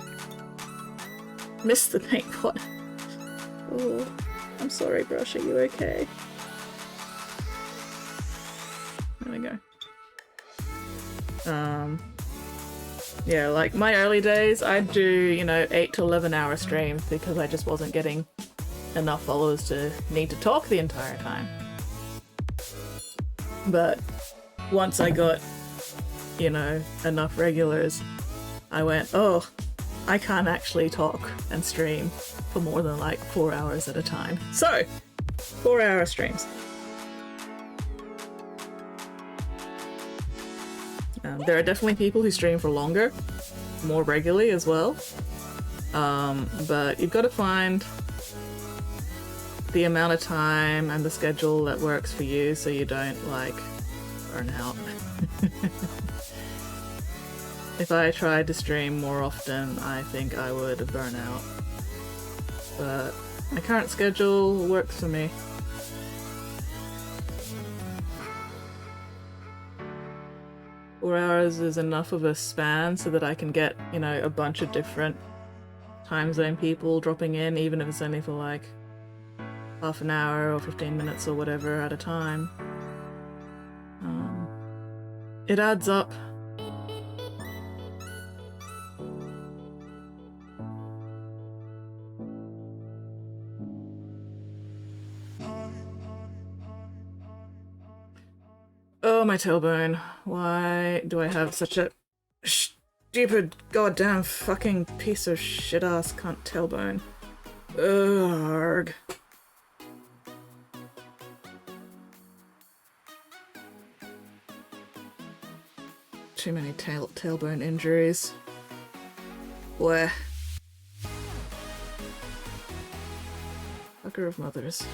Missed the paint pot. Oh, I'm sorry, Brush, are you okay? There we go. Yeah, like my early days, I'd do, you know, 8 to 11 hour streams because I just wasn't getting enough followers to need to talk the entire time. But once I got, you know, enough regulars, I went, oh, I can't actually talk and stream for more than like 4 hours at a time. So, 4 hour streams. There are definitely people who stream for longer, more regularly as well. But you've got to find the amount of time and the schedule that works for you so you don't like burn out. If I tried to stream more often, I think I would burn out. But my current schedule works for me. 4 hours is enough of a span so that I can get, you know, a bunch of different time zone people dropping in, even if it's only for like half an hour or 15 minutes or whatever at a time. It adds up. Oh, my tailbone. Why do I have such a stupid goddamn fucking piece of shit-ass cunt tailbone? Ugh. Too many tailbone injuries. Boy. Fucker of mothers.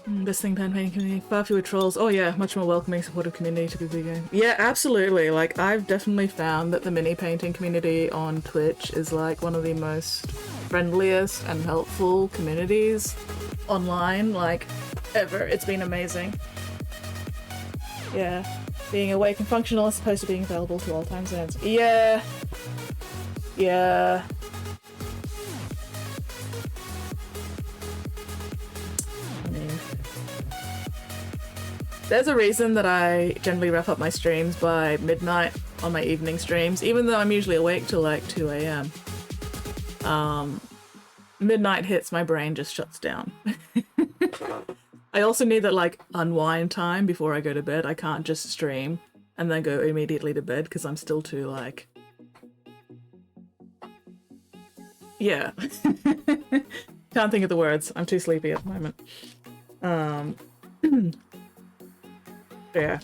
Best thing pen painting community, far fewer trolls. Oh yeah, much more welcoming, supportive community to be vegan. Yeah, absolutely. Like, I've definitely found that the mini painting community on Twitch is like one of the most friendliest and helpful communities online, like, ever. It's been amazing. Yeah. Being awake and functional as opposed to being available to all time zones. Yeah. Yeah. There's a reason that I generally wrap up my streams by midnight on my evening streams, even though I'm usually awake till like 2 a.m. Midnight hits, my brain just shuts down. I also need that like unwind time before I go to bed. I can't just stream and then go immediately to bed because I'm still too like... Yeah. Can't think of the words. I'm too sleepy at the moment. Yeah.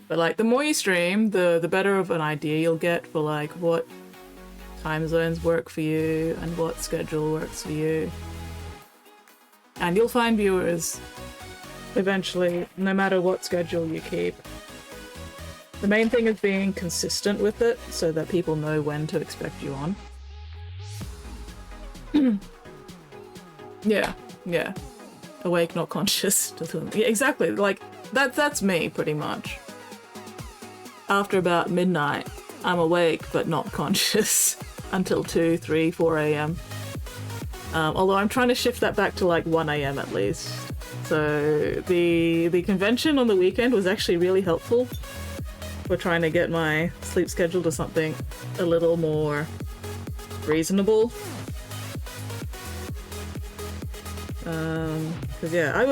But like, the more you stream, the better of an idea you'll get for like what time zones work for you and what schedule works for you. And you'll find viewers eventually, no matter what schedule you keep. The main thing is being consistent with it so that people know when to expect you on. Yeah, yeah. Awake, not conscious. Yeah, exactly. Like, that's me, pretty much. After about midnight, I'm awake but not conscious until 2, 3, 4 a.m. Although I'm trying to shift that back to like 1 a.m. at least. So the convention on the weekend was actually really helpful for trying to get my sleep schedule to something a little more reasonable. Because yeah, I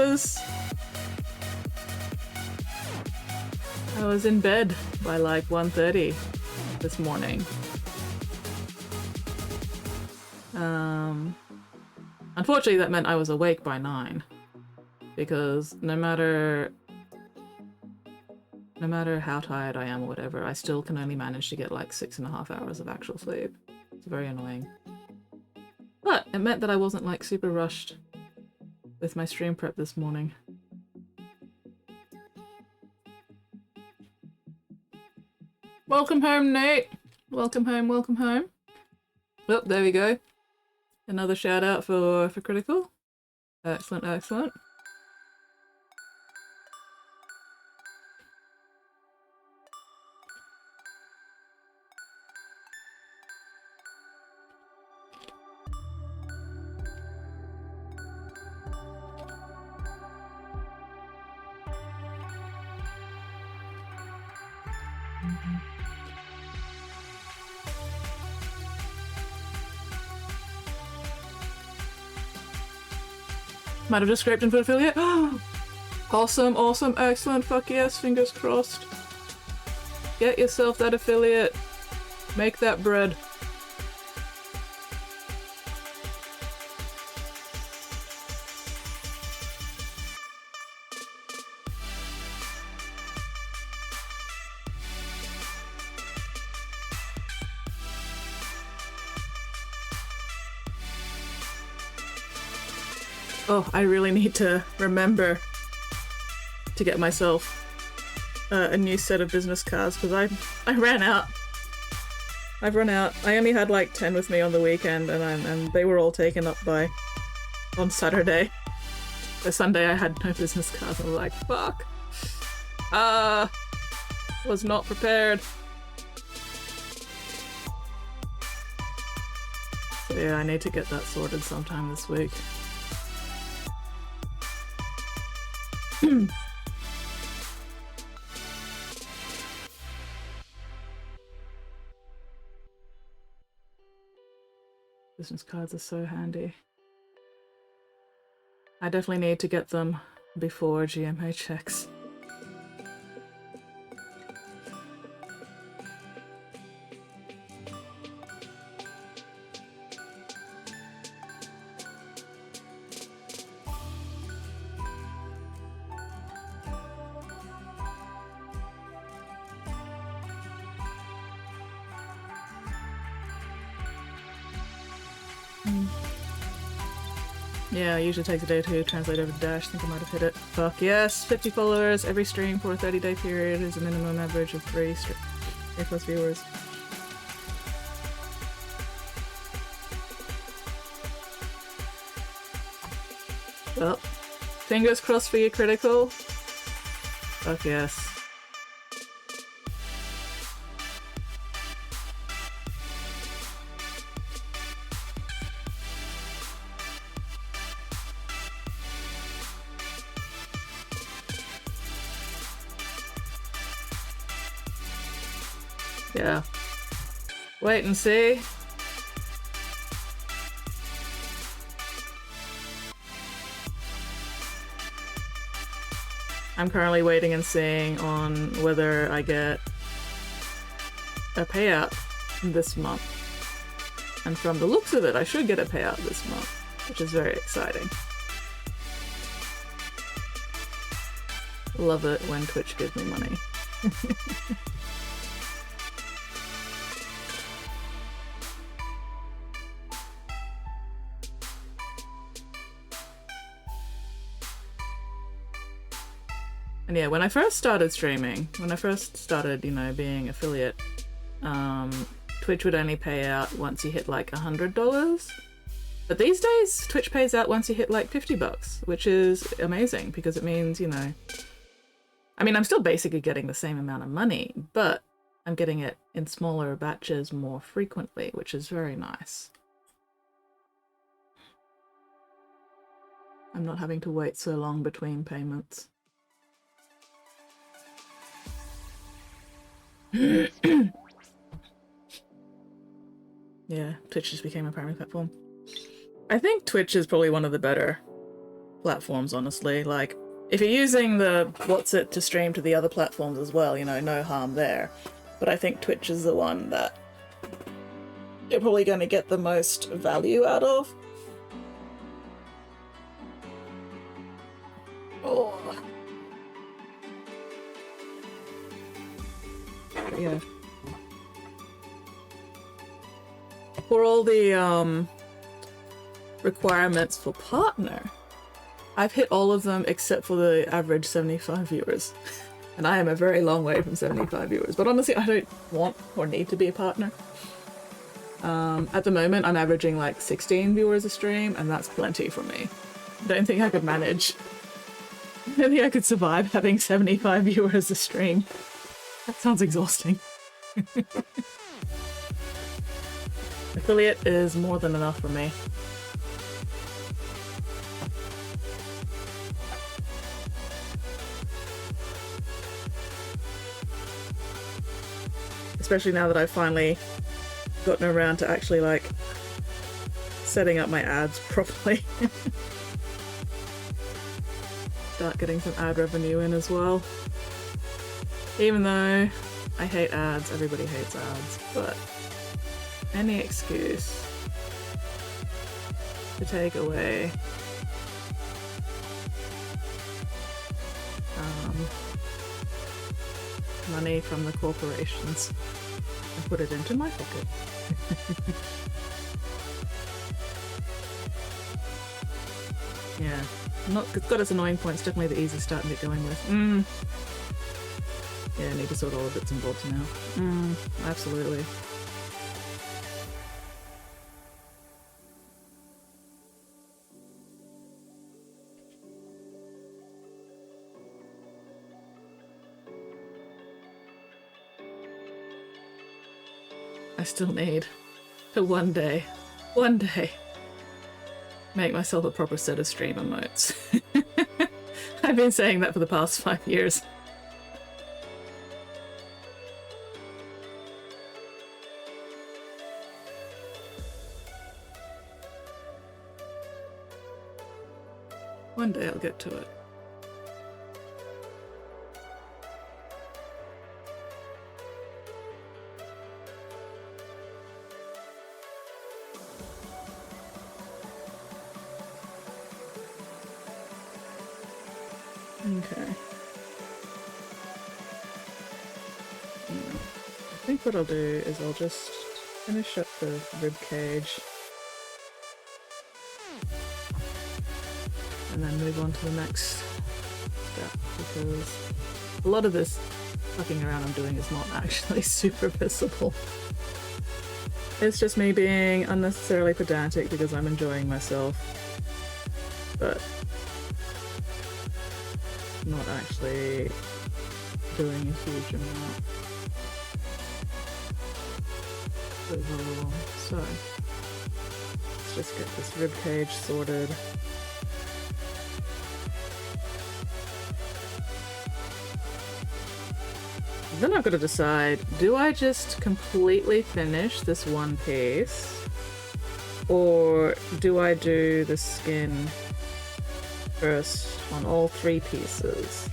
was in bed by like 1:30 this morning. Unfortunately that meant I was awake by 9, because no matter how tired I am or whatever, I still can only manage to get like 6.5 hours of actual sleep. It's very annoying. But it meant that I wasn't like super rushed with my stream prep this morning. Welcome home, Nate! Welcome home, welcome home. Oh, there we go. Another shout out for Critical. Excellent, excellent. Might have just scraped in for affiliate. Awesome, awesome, excellent, fuck yes, fingers crossed. Get yourself that affiliate. Make that bread. Oh, I really need to remember to get myself a new set of business cards because I ran out. I've run out. I only had like 10 with me on the weekend, and they were all taken up by on Saturday. The Sunday I had no business cards. I was like, fuck. Was not prepared. So yeah, I need to get that sorted sometime this week. Business cards are so handy. I definitely need to get them before GMA checks. Yeah, it usually takes a day to translate over to Dash. I think I might have hit it. Fuck yes! 50 followers every stream for a 30-day period is a minimum average of 3 plus viewers. Well, fingers crossed for your critical. Fuck yes. Yeah. Wait and see. I'm currently waiting and seeing on whether I get a payout this month. And from the looks of it, I should get a payout this month, which is very exciting. Love it when Twitch gives me money. And yeah, when I first started streaming, when I first started, you know, being affiliate, Twitch would only pay out once you hit like $100. But these days, Twitch pays out once you hit like $50, which is amazing because it means, you know, I mean, I'm still basically getting the same amount of money, but I'm getting it in smaller batches more frequently, which is very nice. I'm not having to wait so long between payments. Yeah, Twitch just became a primary platform. I think Twitch is probably one of the better platforms, honestly. Like, if you're using the what's it to stream to the other platforms as well, you know, no harm there. But I think Twitch is the one that you're probably going to get the most value out of. Oh. Yeah. For all the requirements for partner, I've hit all of them except for the average 75 viewers. And I am a very long way from 75 viewers. But honestly, I don't want or need to be a partner. At the moment, I'm averaging like 16 viewers a stream, and that's plenty for me. I don't think I could manage. I don't think I could survive having 75 viewers a stream. That sounds exhausting. Affiliate is more than enough for me. Especially now that I've finally gotten around to actually like setting up my ads properly. Start getting some ad revenue in as well. Even though I hate ads, everybody hates ads, but any excuse to take away money from the corporations and put it into my pocket. Yeah. Not, it's got its annoying points, definitely the easiest start to get going with. Yeah, I need to sort all the bits and bobs now. Absolutely. I still need to one day, make myself a proper set of stream emotes. I've been saying that for the past 5 years. One day I'll get to it. Okay. I think what I'll do is I'll just finish up the rib cage and then move on to the next step, because a lot of this fucking around I'm doing is not actually super visible. It's just me being unnecessarily pedantic because I'm enjoying myself, but not actually doing a huge amount overall. So let's just get this rib cage sorted. Then I've got to decide, do I just completely finish this one piece, or do I do the skin first on all 3 pieces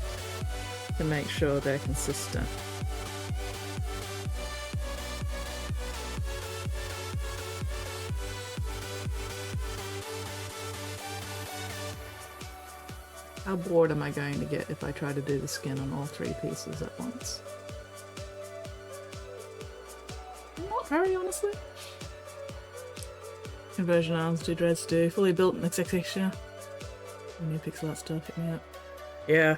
to make sure they're consistent? How bored am I going to get if I try to do the skin on all 3 pieces at once? Not very, honestly. Conversion arms, do dreads, do fully built and execution. New pixel art stuff, hit me up. Yeah,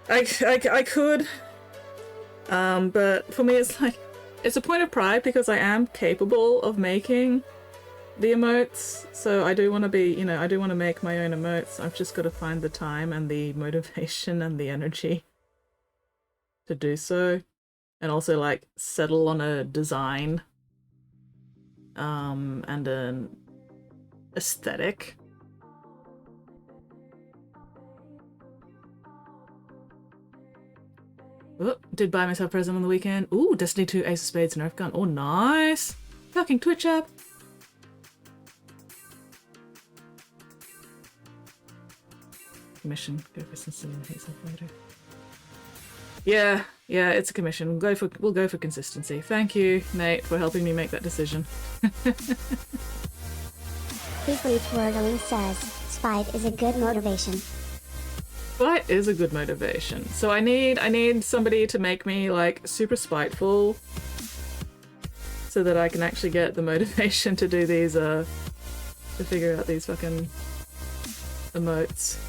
I could, but for me it's like, it's a point of pride because I am capable of making the emotes, so I do want to be, you know, I do want to make my own emotes. I've just got to find the time and the motivation and the energy to do so, and also like settle on a design and an aesthetic. Oh, did buy myself a present on the weekend. Ooh, Destiny 2, Ace of Spades, and Nerf gun. Oh, nice! Fucking Twitch app. Commission. Go for Cincinnati and hate stuff later. Yeah, it's a commission. We'll go for consistency. Thank you, Nate, for helping me make that decision. Quickly Twirling says, spite is a good motivation. Spite is a good motivation. So I need somebody to make me like super spiteful so that I can actually get the motivation to do these to figure out these fucking emotes.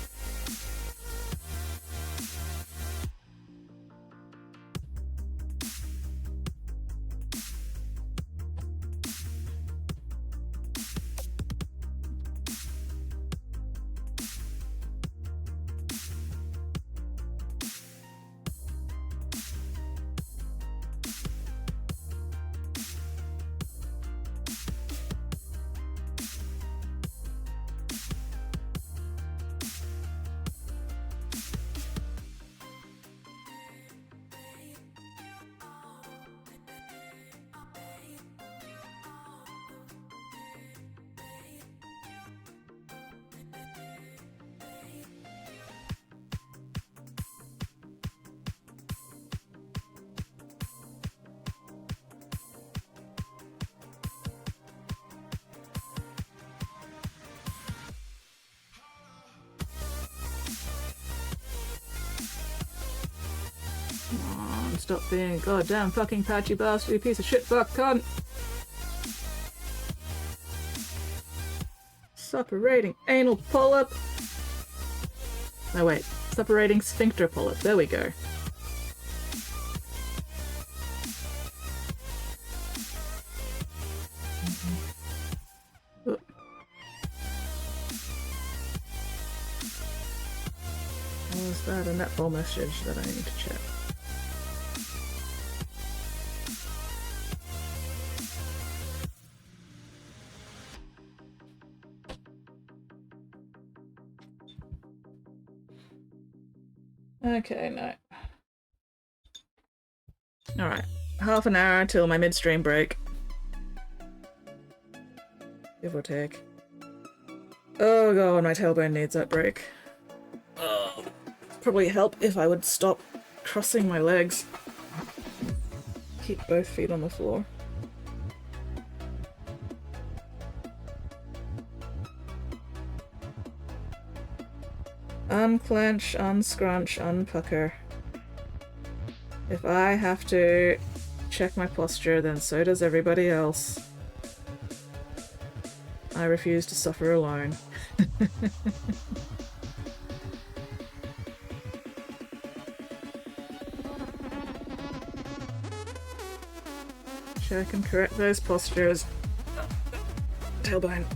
Stop being a goddamn fucking patchy bastard, you piece of shit fuck cunt. Separating anal pull-up. No, wait. Separating sphincter polyp. There we go. Oh. Was that a netball message that I need to check? Okay, no. Alright. Half an hour till my midstream break. Give or take. Oh god, my tailbone needs that break. Oh. Probably help if I would stop crossing my legs. Keep both feet on the floor. Unclench, unscrunch, unpucker. If I have to check my posture, then so does everybody else. I refuse to suffer alone. Check and correct those postures. Tailbone.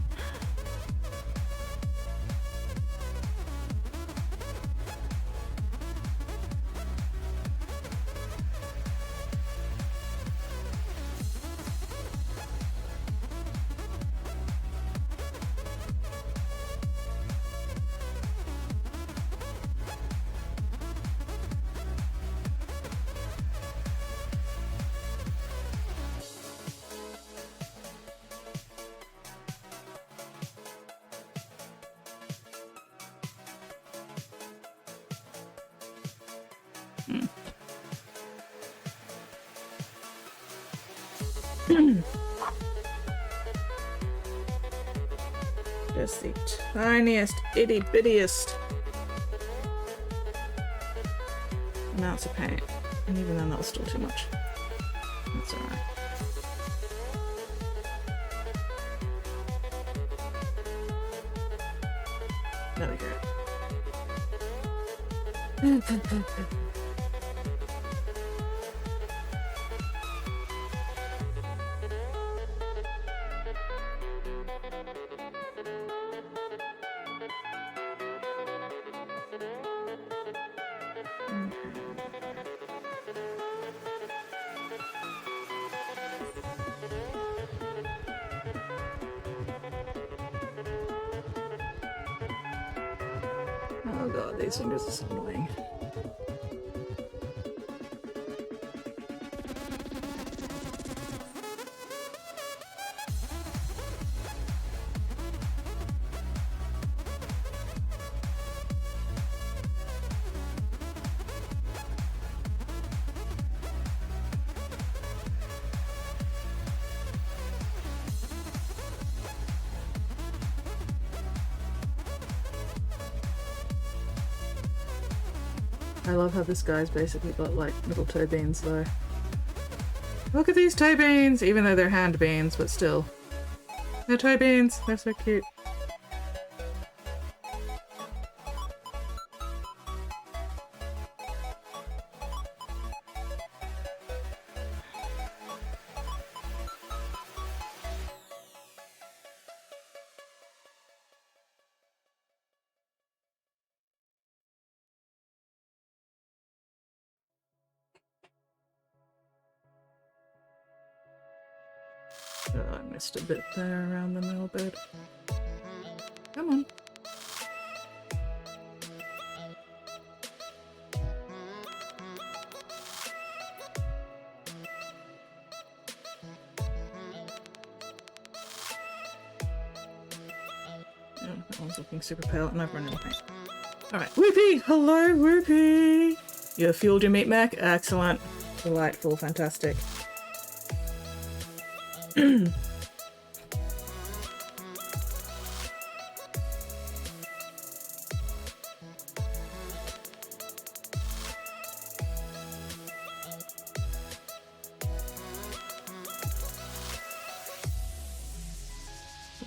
Just the tiniest, itty bittiest amounts of pain. And even then that was still too much. That's alright. There we go. Oh god, these fingers are so annoying. I love how this guy's basically got like little toe beans though. Look at these toe beans! Even though they're hand beans, but still. They're toe beans! They're so cute. Oh, I missed a bit there around the middle bit. Come on. Oh, that one's looking super pale and I've run out of paint. Alright, Whoopie! Hello, Whoopie! You have fueled your meat Mac? Excellent. Delightful, fantastic.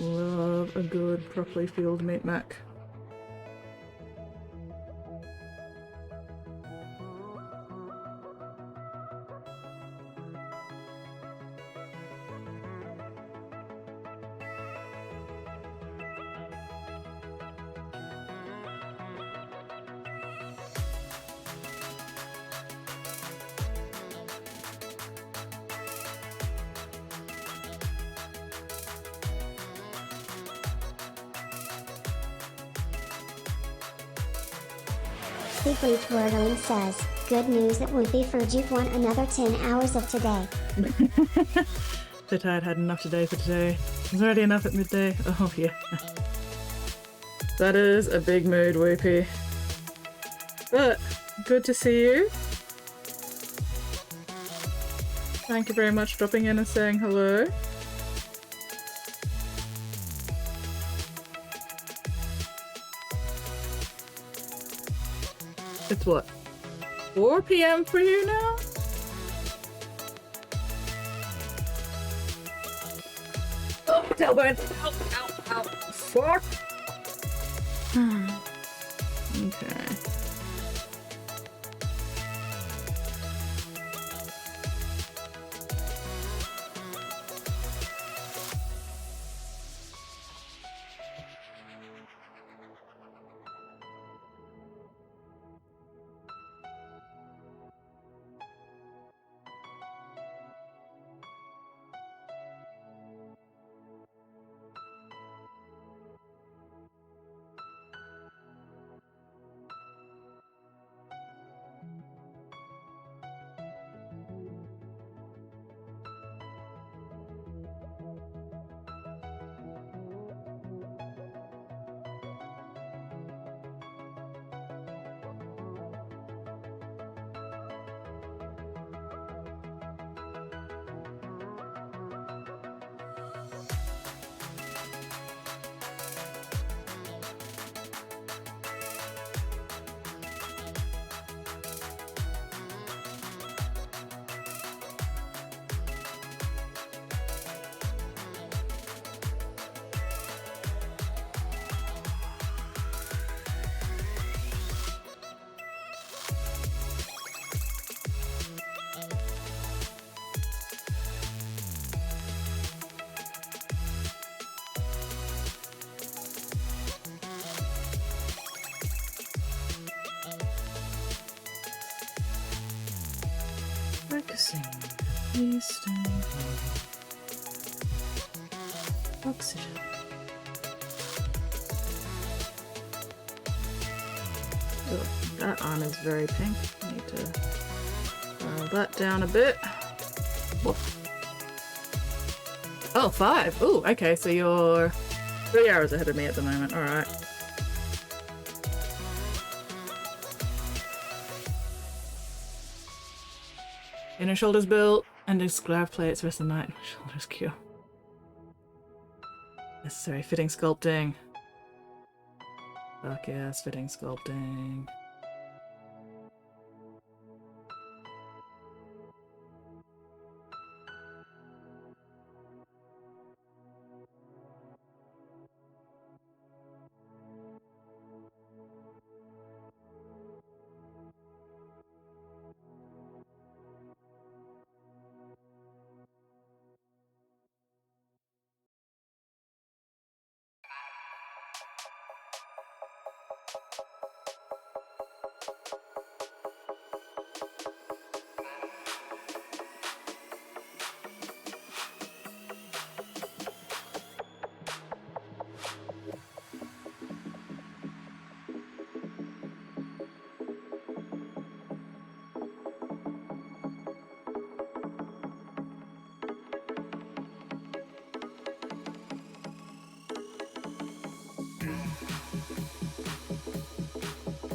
Love a good, properly fueled meat Mac. Deeply Twirling says, good news that Whoopi Frujuk won another 10 hours of today. But I'd had enough today for today. There's already enough at midday. Oh yeah. That is a big mood, Whoopi. But, good to see you. Thank you very much for dropping in and saying hello. It's what? 4 PM for you now? Oh, tailbone! Ow, ow, ow. Fuck! Okay. Focusing. Eastern oxygen. Oh, that arm is very pink. I need to dial that down a bit. Whoop. Oh, 5. Ooh, okay, so you're 3 hours ahead of me at the moment. Alright. Inner shoulders built, and just grav plates rest of the night. Shoulders cure. Necessary fitting sculpting. Fuck yes, fitting sculpting.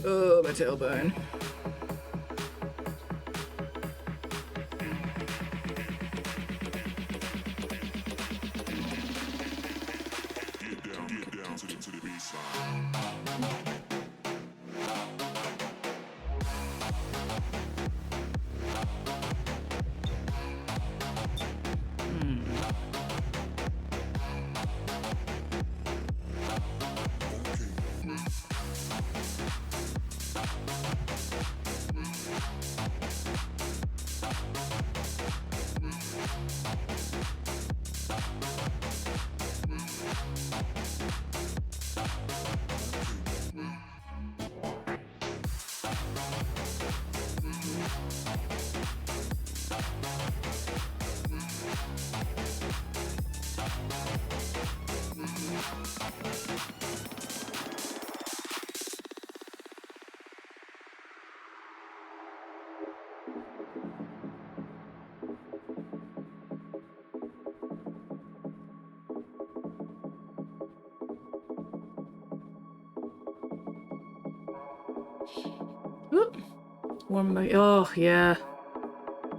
Oh, my tailbone. Get down to the baseline. Oh, yeah.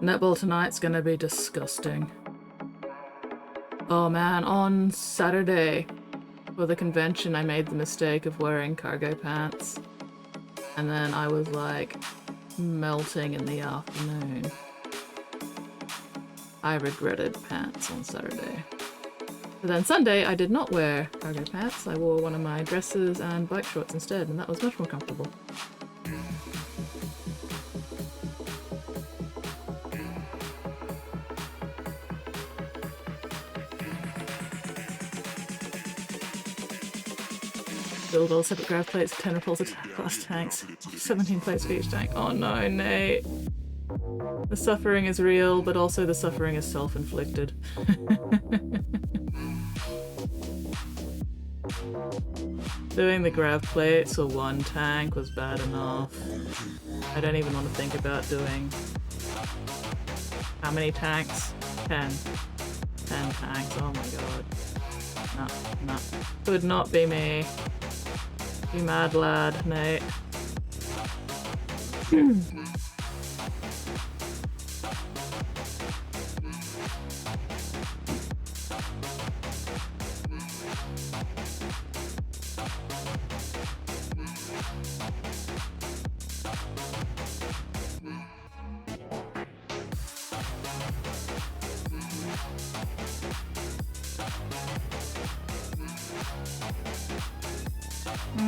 Netball tonight's gonna be disgusting. Oh man, on Saturday for the convention I made the mistake of wearing cargo pants. And then I was like melting in the afternoon. I regretted pants on Saturday. But then Sunday I did not wear cargo pants. I wore one of my dresses and bike shorts instead, and that was much more comfortable. Build all separate grav plates for 10 repulsor class tanks. 17 plates for each tank. Oh no, Nate. The suffering is real, but also the suffering is self-inflicted. Doing the grav plates for one tank was bad enough. I don't even want to think about doing... How many tanks? 10. 10 tanks, oh my god. No. Could not be me. You mad lad, Nate.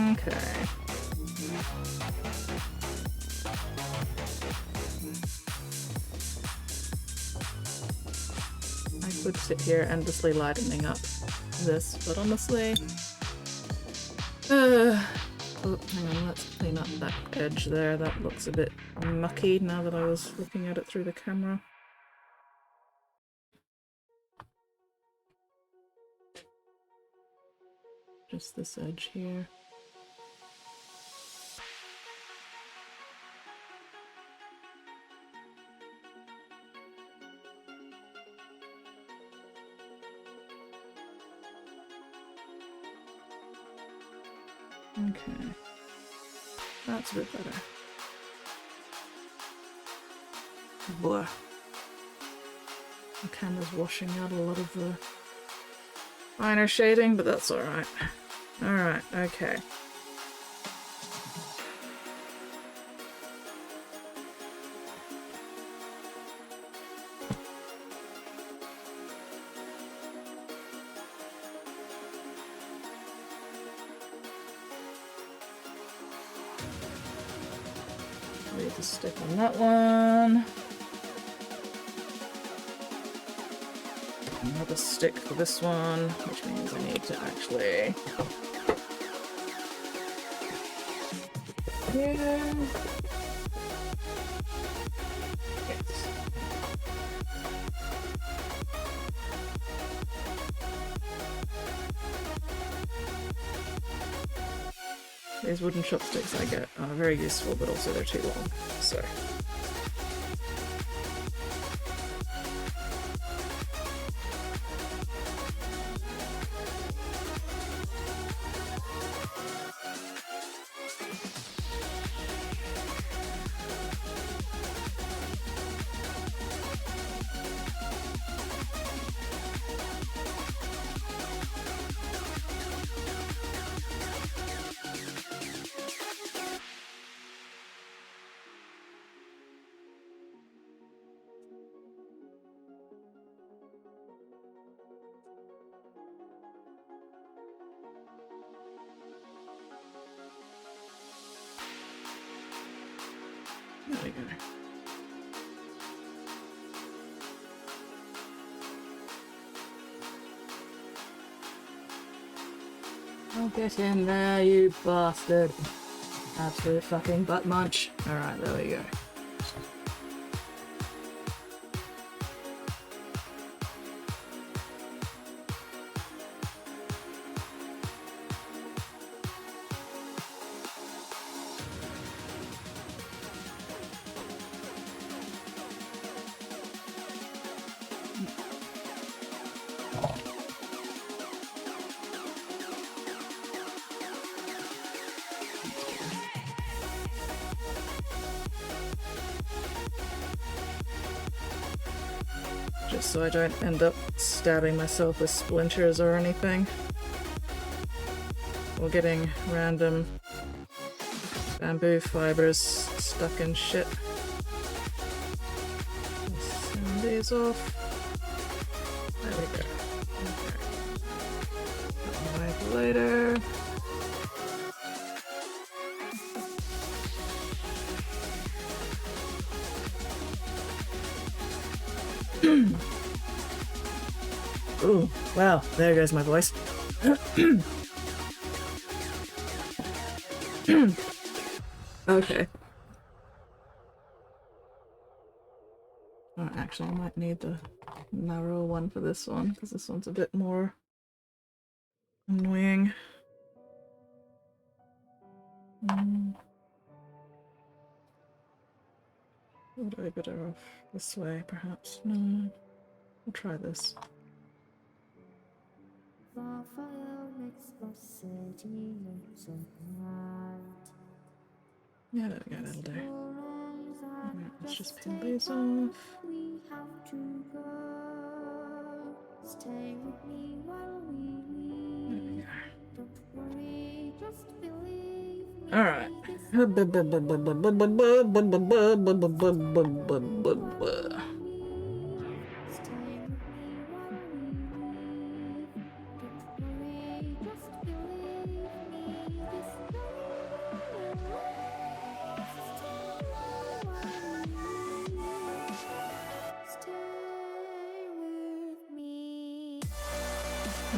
Okay. I could sit here endlessly lightening up this, but honestly... oh, hang on, let's clean up that edge there. That looks a bit mucky now that I was looking at it through the camera. Just this edge here. Okay, that's a bit better. Boy, the camera's washing out a lot of the finer shading, but that's alright. Alright, okay. Leave the stick on that one. Another stick for this one, which means I need to actually... Here. Yes. These wooden chopsticks I get are very useful, but also they're too long, so... There we go. Oh, get in there, you bastard. Absolute fucking butt munch. Alright, there we go. Just so I don't end up stabbing myself with splinters or anything. Or getting random bamboo fibers stuck in shit. Send these off. There we go. Okay. Wipe later. Ooh, wow, there goes my voice. Okay. Oh, actually, I might need the narrow one for this one, because this one's a bit more annoying. Would I better off this way, perhaps? No. We'll try this. Yeah, there we go, that'll do. Alright, let's just peel these off. There we go. Alright.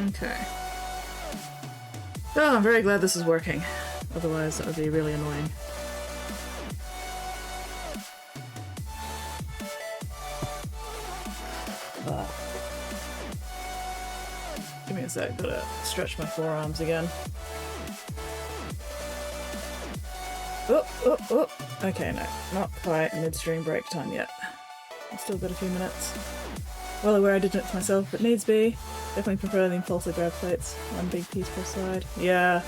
Okay. Oh, I'm very glad this is working. Otherwise, that would be really annoying. Give me a sec, gotta stretch my forearms again. Oh, oh, oh! Okay, no, not quite midstream break time yet. I've still got a few minutes. Well aware I did it to myself, but needs be. Definitely prefer the impulsive grab plates. One big piece per side. Yeah.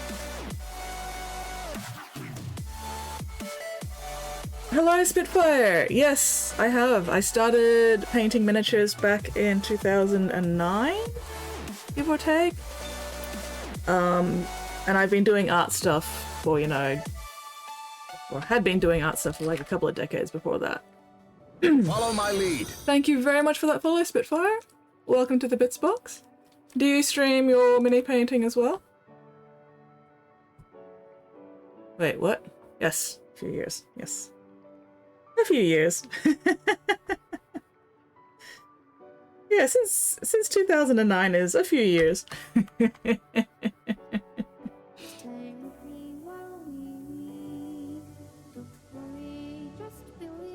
Hello, Spitfire! Yes, I have. I started painting miniatures back in 2009, give or take. And I've been doing art stuff for, you know, or had been doing art stuff for like a couple of decades before that. Follow my lead. Thank you very much for that follow, Spitfire. Welcome to the Bits Box. Do you stream your mini painting as well? Wait, what? Yes, a few years. Yes. A few years. Yeah, since 2009 is a few years.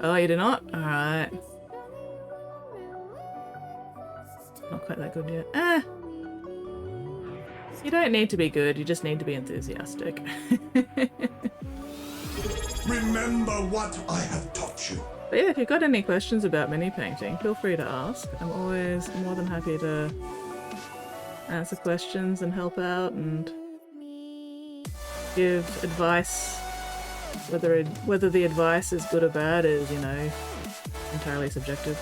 Oh, you did not? Alright. Not quite that good yet. Ah! You don't need to be good, you just need to be enthusiastic. Remember what I have taught you. But yeah, if you've got any questions about mini painting, feel free to ask. I'm always more than happy to answer questions and help out and give advice. Whether the advice is good or bad is, you know, entirely subjective.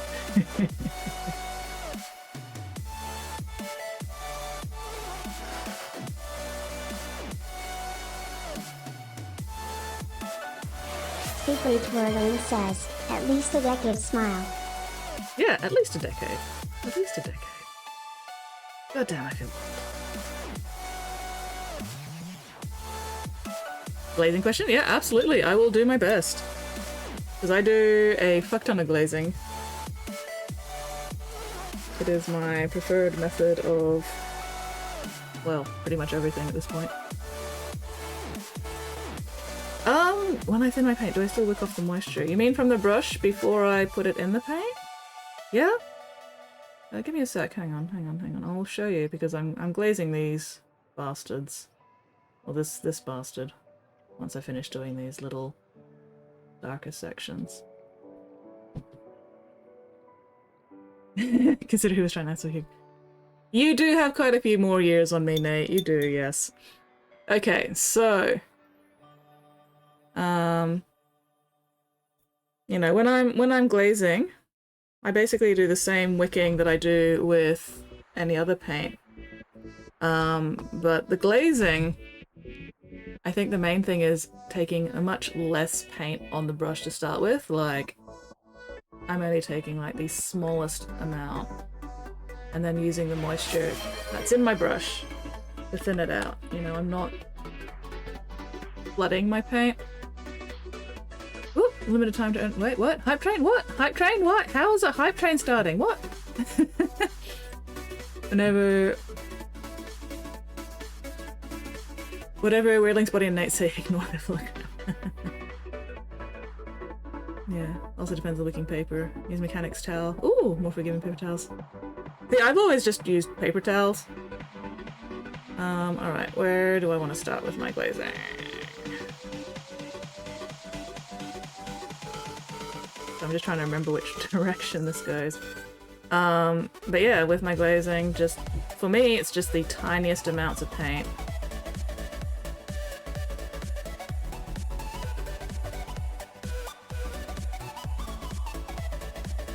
Secret Twirling says, at least a decade smile. Yeah, at least a decade. At least a decade. God damn, I feel old. Glazing question? Yeah, absolutely. I will do my best. Because I do a fuck ton of glazing. It is my preferred method of, well, pretty much everything at this point. When I thin my paint, do I still wick off the moisture? You mean from the brush before I put it in the paint? Yeah? Give me a sec. Hang on. I'll show you because I'm glazing these bastards. Well, this bastard. Once I finish doing these little darker sections. Consider who was trying to answer you. You do have quite a few more years on me, Nate. You do, yes. Okay, so you know, when I'm glazing, I basically do the same wicking that I do with any other paint. But the glazing, I think the main thing is taking a much less paint on the brush to start with. Like, I'm only taking like the smallest amount and then using the moisture that's in my brush to thin it out. You know, I'm not flooding my paint. Ooh, limited time to earn. Wait, what? Hype train? What? Hype train? What? How is a hype train starting? What? Whatever Weirdling's body and Nate say, ignore the look. Yeah, also depends on the wicking paper. Use mechanics towel. Ooh, more forgiving paper towels. See, I've always just used paper towels. Alright, where do I want to start with my glazing? So I'm just trying to remember which direction this goes. But yeah, with my glazing, just, for me, it's just the tiniest amounts of paint.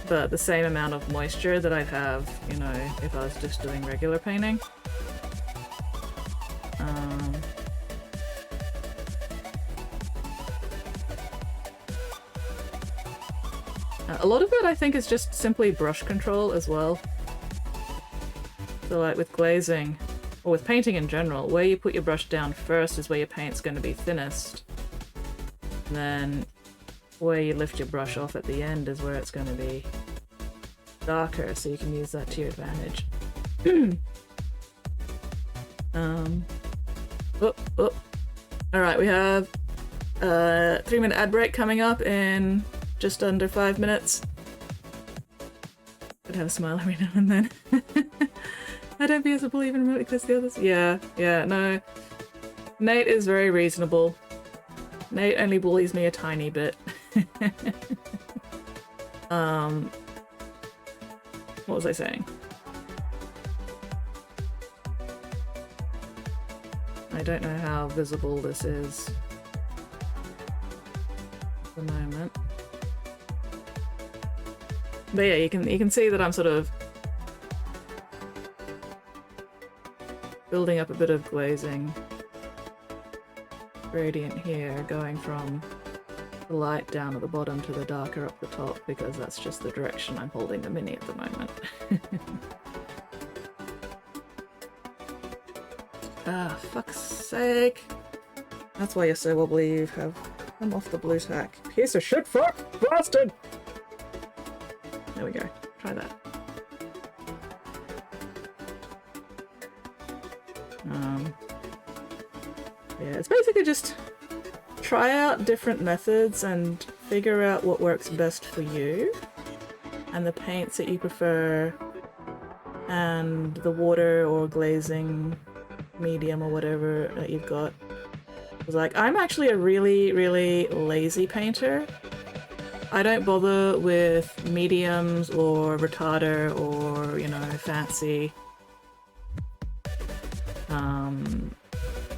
But the same amount of moisture that I'd have, you know, if I was just doing regular painting. A lot of it, I think, is just simply brush control as well. So like with glazing, or with painting in general, where you put your brush down first is where your paint's going to be thinnest. And then where you lift your brush off at the end is where it's going to be darker, so you can use that to your advantage. Alright, we have a 3-minute ad break coming up in just under 5 minutes. Could have a smile every now and then. I don't be as a bully even remotely because the others. Yeah, no. Nate is very reasonable. Nate only bullies me a tiny bit. What was I saying? I don't know how visible this is at the moment. But yeah, you can see that I'm sort of building up a bit of glazing gradient here, going from the light down at the bottom to the darker up the top, because that's just the direction I'm holding the mini at the moment. Ah, fuck's sake. That's why you're so wobbly, you have come off the blue tack. Piece of shit, fuck! Bastard! There we go. Try that. Yeah, it's basically just try out different methods and figure out what works best for you and the paints that you prefer and the water or glazing medium or whatever that you've got. It's like, I'm actually a really, really lazy painter. I don't bother with mediums or retarder or, you know, fancy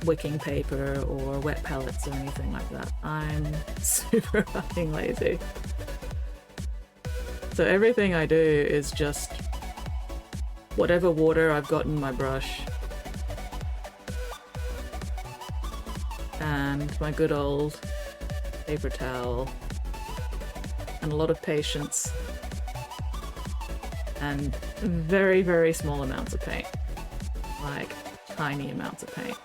wicking paper or wet pellets or anything like that. I'm super fucking lazy. So everything I do is just whatever water I've got in my brush and my good old paper towel and a lot of patience and very, very small amounts of paint. Like tiny amounts of paint.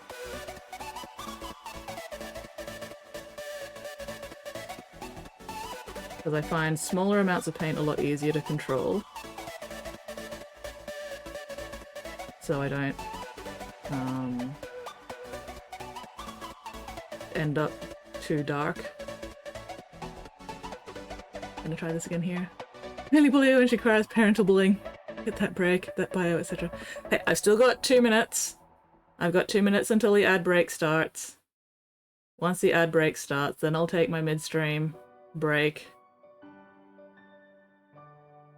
Because I find smaller amounts of paint a lot easier to control. So I don't end up too dark. Gonna try this again here. Nearly bully when she cries, parental bullying. Hit that break, that bio, etc. Hey, I've still got 2 minutes. I've got 2 minutes until the ad break starts. Once the ad break starts, then I'll take my midstream break.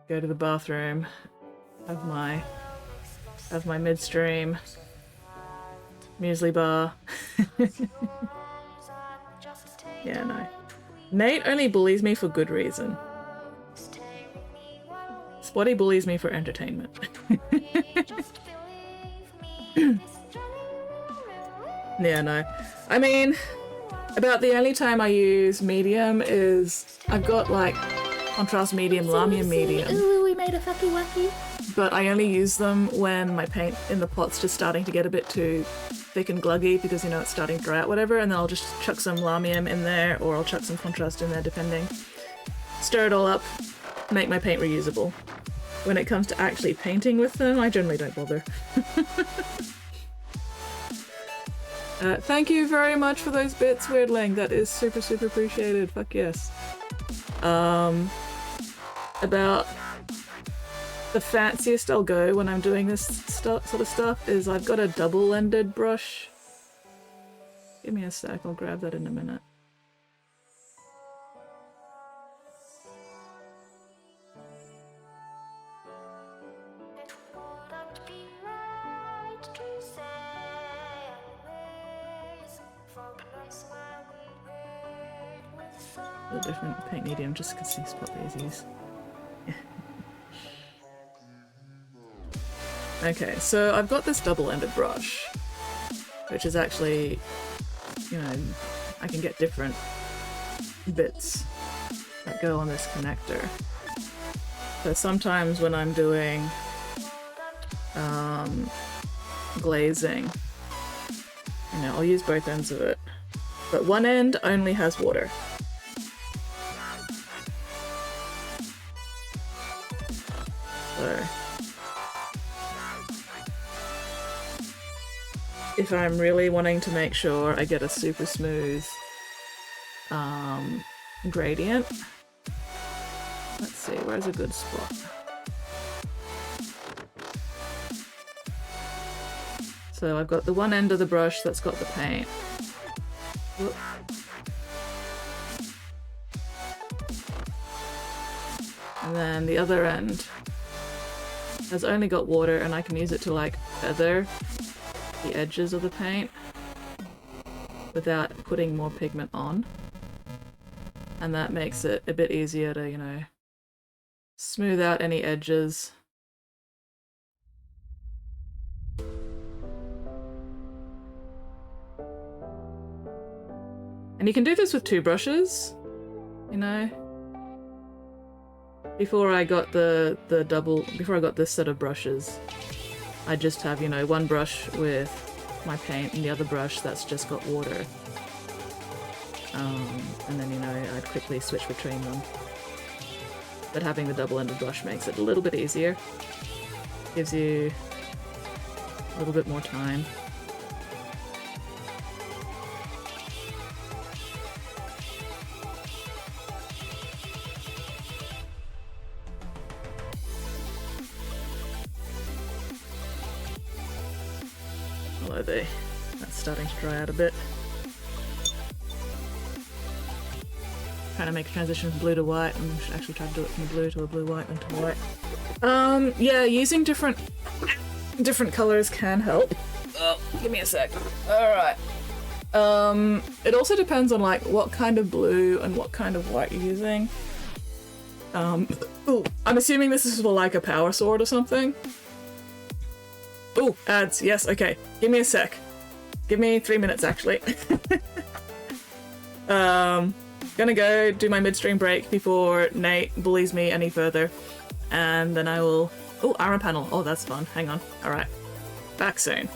Go to the bathroom. Have my midstream muesli bar. Yeah, no. Nate only bullies me for good reason. Spotty bullies me for entertainment. Yeah, no. I mean, about the only time I use medium is I've got like contrast medium, Lamia medium. Ooh, we made a fucky wacky. But I only use them when my paint in the pot's just starting to get a bit too thick and gluggy because, you know, it's starting to dry out, whatever, and then I'll just chuck some Lamium in there or I'll chuck some contrast in there depending. Stir it all up, make my paint reusable. When it comes to actually painting with them, I generally don't bother. Thank you very much for those bits, Weirdling. That is super, super appreciated. Fuck yes. About the fanciest I'll go when I'm doing this sort of stuff is I've got a double-ended brush. Give me a sec, I'll grab that in a minute. A different paint medium just because these spot daisies. Okay, so I've got this double-ended brush, which is actually, you know, I can get different bits that go on this connector. So sometimes when I'm doing glazing, you know, I'll use both ends of it, but one end only has water. So if I'm really wanting to make sure I get a super smooth gradient, let's see, where's a good spot? So I've got the one end of the brush that's got the paint. Whoop. And then the other end has only got water, and I can use it to like feather the edges of the paint without putting more pigment on. And that makes it a bit easier to, you know, smooth out any edges. And you can do this with two brushes, you know. Before I got before I got this set of brushes, I just have, you know, one brush with my paint and the other brush that's just got water. And then, you know, I'd quickly switch between them. But having the double-ended brush makes it a little bit easier. Gives you a little bit more time. Although that's starting to dry out a bit. Trying to make a transition from blue to white, and I should actually try to do it from blue to a blue-white and to white. Yeah, using different colors can help. Oh, give me a sec. Alright. It also depends on like what kind of blue and what kind of white you're using. Ooh, I'm assuming this is for like a power sword or something. Ooh, ads, yes, okay. Give me a sec. Give me 3 minutes, actually. Gonna go do my midstream break before Nate bullies me any further. And then I will... Oh, armor panel. Oh, that's fun. Hang on. Alright. Back soon.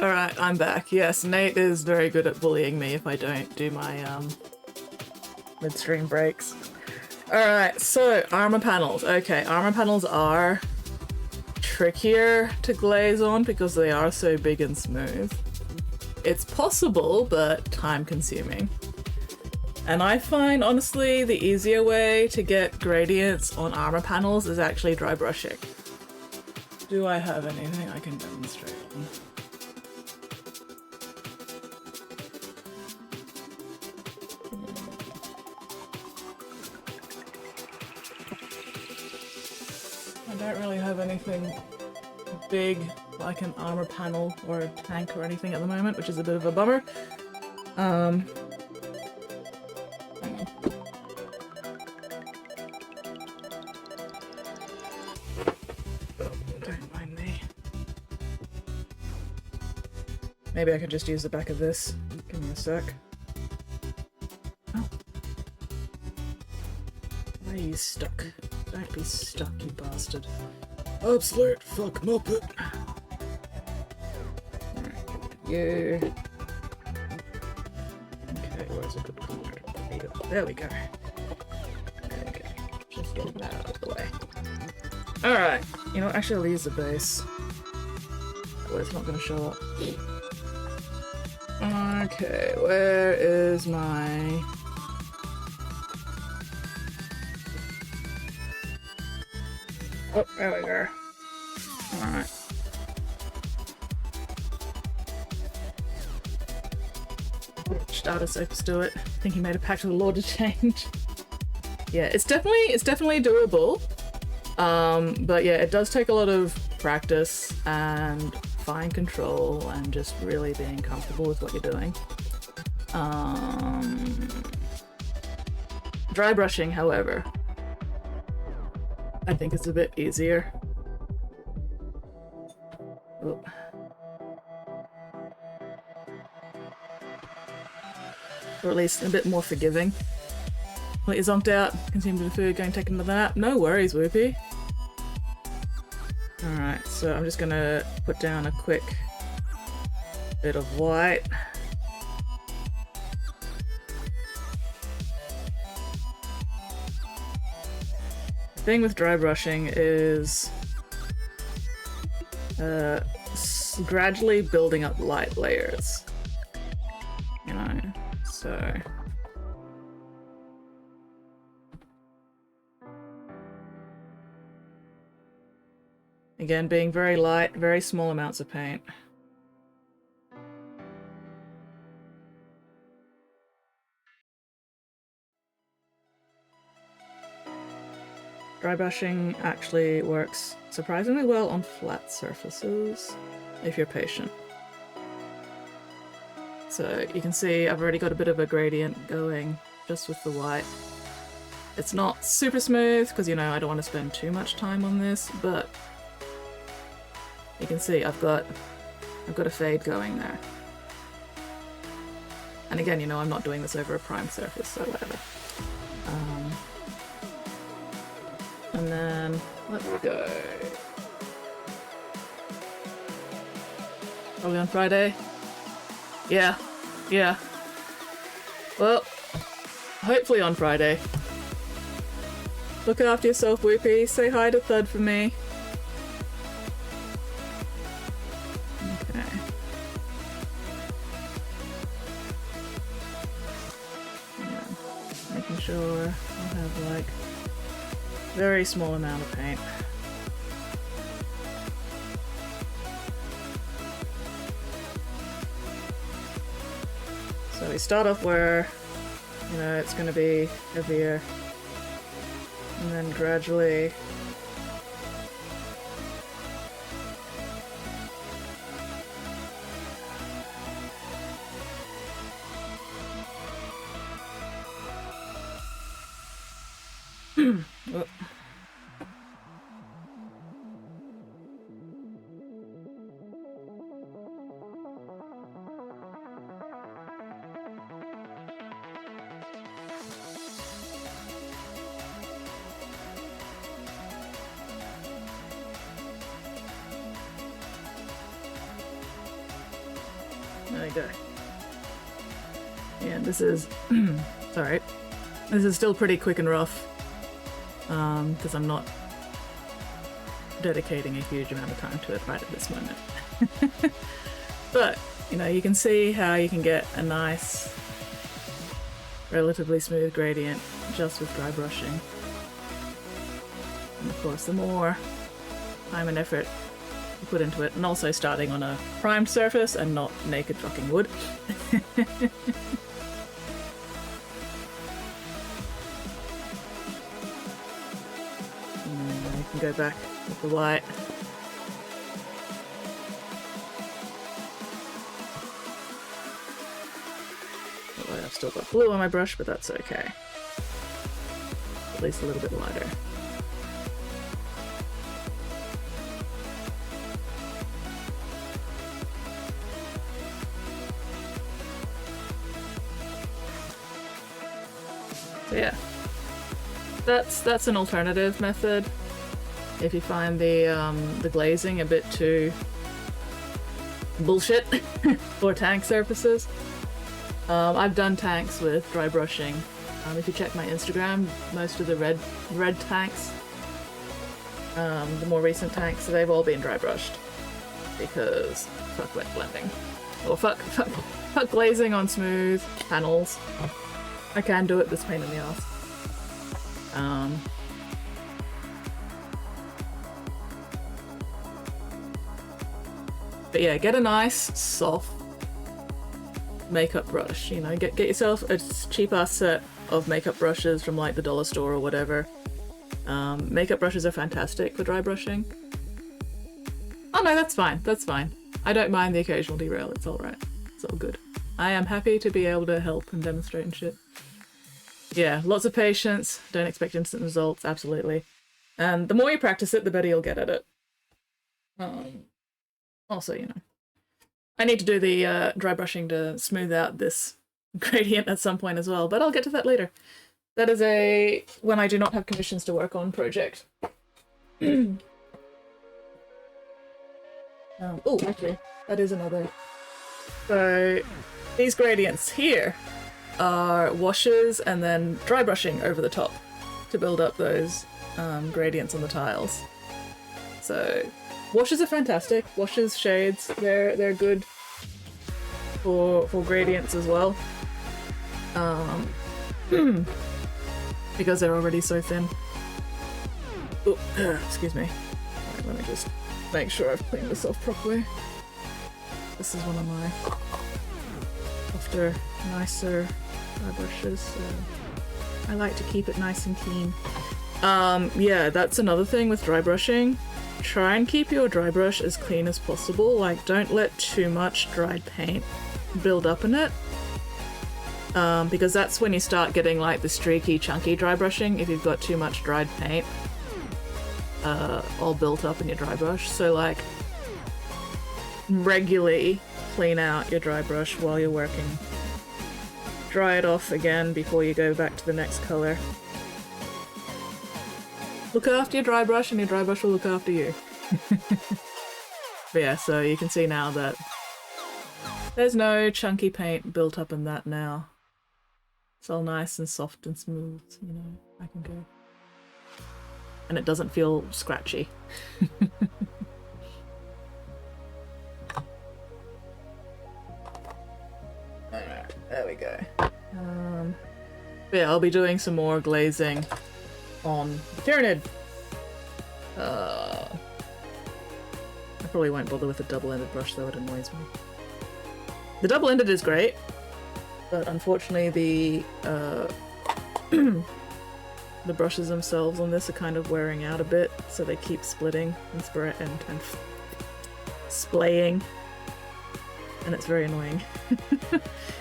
Alright, I'm back. Yes, Nate is very good at bullying me if I don't do my midstream breaks. Alright, so armor panels. Okay, armor panels are trickier to glaze on because they are so big and smooth. It's possible, but time consuming. And I find, honestly, the easier way to get gradients on armor panels is actually dry brushing. Do I have anything I can demonstrate on? I don't really have anything big like an armor panel or a tank or anything at the moment, which is a bit of a bummer. Hang on. Don't mind me. Maybe I could just use the back of this. Give me a sec. Oh. Why are you stuck? Don't be stuck, you bastard. Absolute fuck muppet. Yeah. Okay, where's a good corner? There we go. Okay, just get that out of the way. Alright, you know what? Actually, I'll use the base. Oh, it's not going to show up. Okay, where is my... Oh, there we go. Alright. Stardust Opus do it. I think he made a pact with the Lord to change. Yeah, it's definitely doable. But yeah, it does take a lot of practice and fine control and just really being comfortable with what you're doing. Dry brushing, however, I think it's a bit easier. Oh. Or at least a bit more forgiving. Well, you zonked out, consumed a bit of food, going to take another nap. No worries, Whoopie. Alright, so I'm just gonna put down a quick bit of white. The thing with dry brushing is gradually building up light layers. You know, so... Again, being very light, very small amounts of paint. Dry brushing actually works surprisingly well on flat surfaces, if you're patient. So you can see I've already got a bit of a gradient going just with the white. It's not super smooth because, you know, I don't want to spend too much time on this, but you can see I've got a fade going there. And again, you know, I'm not doing this over a prime surface, so whatever. And then let's go. Probably on Friday. Yeah. Well, hopefully on Friday. Look after yourself, Whoopie. Say hi to Thud for me. Okay. Yeah. Making sure I have like very small amount of paint. So we start off where, you know, it's going to be heavier, and then gradually oh. go. And this is, sorry, this is still pretty quick and rough, because I'm not dedicating a huge amount of time to it right at this moment. But, you know, you can see how you can get a nice, relatively smooth gradient just with dry brushing. And of course, the more time and effort you put into it, and also starting on a primed surface and not naked fucking wood. And you can go back with the white. I've still got blue on my brush, but that's okay. At least a little bit lighter. So yeah, that's an alternative method if you find the glazing a bit too bullshit for tank surfaces. I've done tanks with dry brushing. If you check my Instagram, most of the red tanks, the more recent tanks, they've all been dry brushed because fuck wet blending, or fuck glazing on smooth panels. I can do it, but it's a pain in the ass. But yeah, get a nice soft makeup brush, you know, get yourself a cheap ass set of makeup brushes from like the dollar store or whatever. Makeup brushes are fantastic for dry brushing. Oh no, that's fine, I don't mind the occasional derail, it's alright, it's all good. I am happy to be able to help and demonstrate and shit. Yeah, lots of patience, don't expect instant results, absolutely. And the more you practice it, the better you'll get at it. Also, you know, I need to do the dry brushing to smooth out this gradient at some point as well, but I'll get to that later. That is a when I do not have conditions to work on project. Oh, actually, that is another. So these gradients here are washes and then dry brushing over the top to build up those gradients on the tiles. So washes are fantastic. Washes, shades, they're good for gradients as well. Because they're already so thin. Oh, excuse me. Right, let me just make sure I've cleaned this off properly. This is one of my softer, nicer dry brushes. So I like to keep it nice and clean. Yeah, that's another thing with dry brushing. Try and keep your dry brush as clean as possible. Like, don't let too much dried paint build up in it. Because that's when you start getting like the streaky, chunky dry brushing if you've got too much dried paint all built up in your dry brush. So like, regularly clean out your dry brush while you're working. Dry it off again before you go back to the next color. Look after your dry brush and your dry brush will look after you. But yeah, so you can see now that there's no chunky paint built up in that now. It's all nice and soft and smooth, you know, I can go. And it doesn't feel scratchy. Alright, there we go. But yeah, I'll be doing some more glazing on the Tyranid. I probably won't bother with a double-ended brush though, it annoys me. The double-ended is great, but unfortunately the the brushes themselves on this are kind of wearing out a bit, so they keep splitting and splaying, and it's very annoying.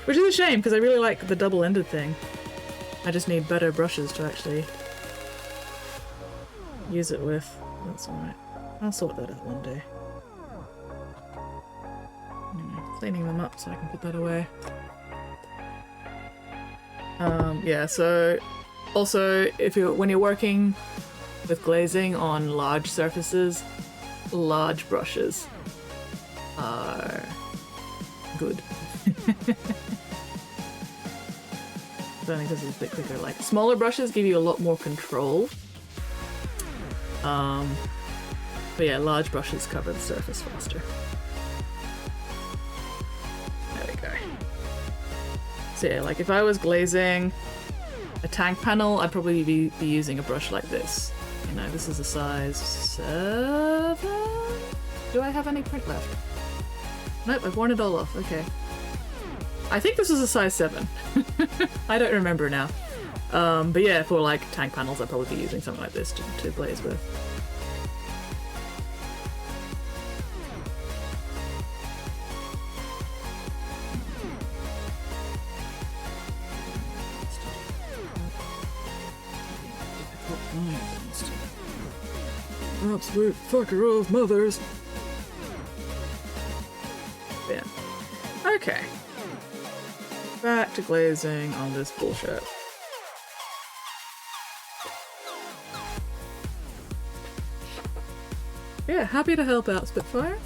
Which is a shame, because I really like the double-ended thing. I just need better brushes to actually use it with. That's alright. I'll sort that out one day. Anyway, cleaning them up so I can put that away. Yeah, so also when you're working with glazing on large surfaces, large brushes are good. It's only because it's a bit quicker. Like, smaller brushes give you a lot more control. But yeah, large brushes cover the surface faster. There we go. So yeah, like if I was glazing a tank panel, I'd probably be using a brush like this. You know, this is a size 7? Do I have any print left? Nope, I've worn it all off. Okay. I think this was a size 7. I don't remember now. But yeah, for like tank panels, I'd probably be using something like this to glaze with. Absolute fucker of mothers. Yeah. Okay. Back to glazing on this bullshit. Yeah, happy to help out, Spitfire.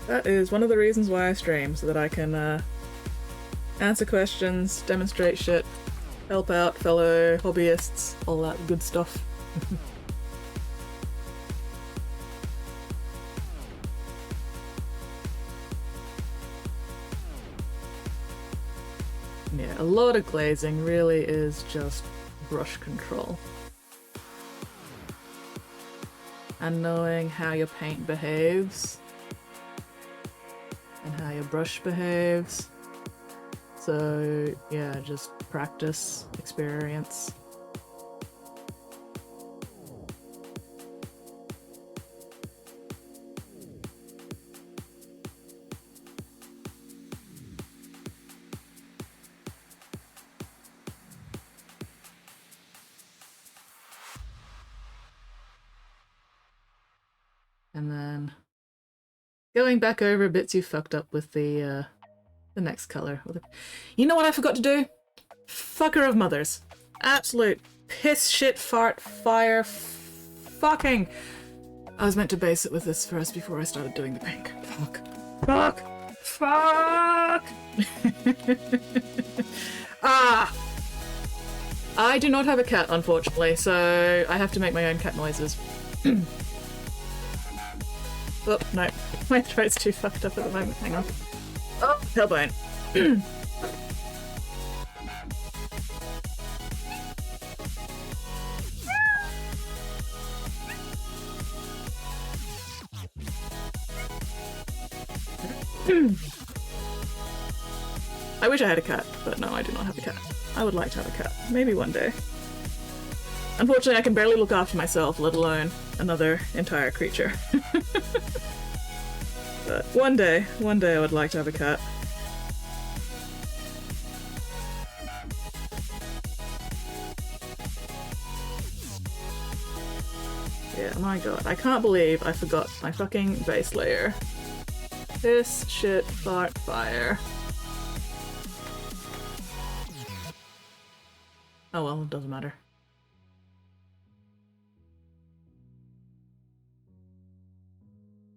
That is one of the reasons why I stream, so that I can answer questions, demonstrate shit, help out fellow hobbyists, all that good stuff. Yeah, a lot of glazing really is just brush control. And knowing how your paint behaves. And how your brush behaves. So yeah, just practice, experience. And then going back over bits you fucked up with the next color. You know what I forgot to do? Fucker of mothers. Absolute piss, shit, fart, fire, fucking. I was meant to base it with this first before I started doing the pink. Fuck. Fuck. Fuck. Ah. I do not have a cat, unfortunately, so I have to make my own cat noises. Oh, no. My throat's too fucked up at the moment. Hang on. Oh, tailbone. I wish I had a cat, but no, I do not have a cat. I would like to have a cat. Maybe one day. Unfortunately, I can barely look after myself, let alone another entire creature. But one day I would like to have a cat. Yeah, my god, I can't believe I forgot my fucking base layer. Piss, shit, fart, fire. Oh well, it doesn't matter.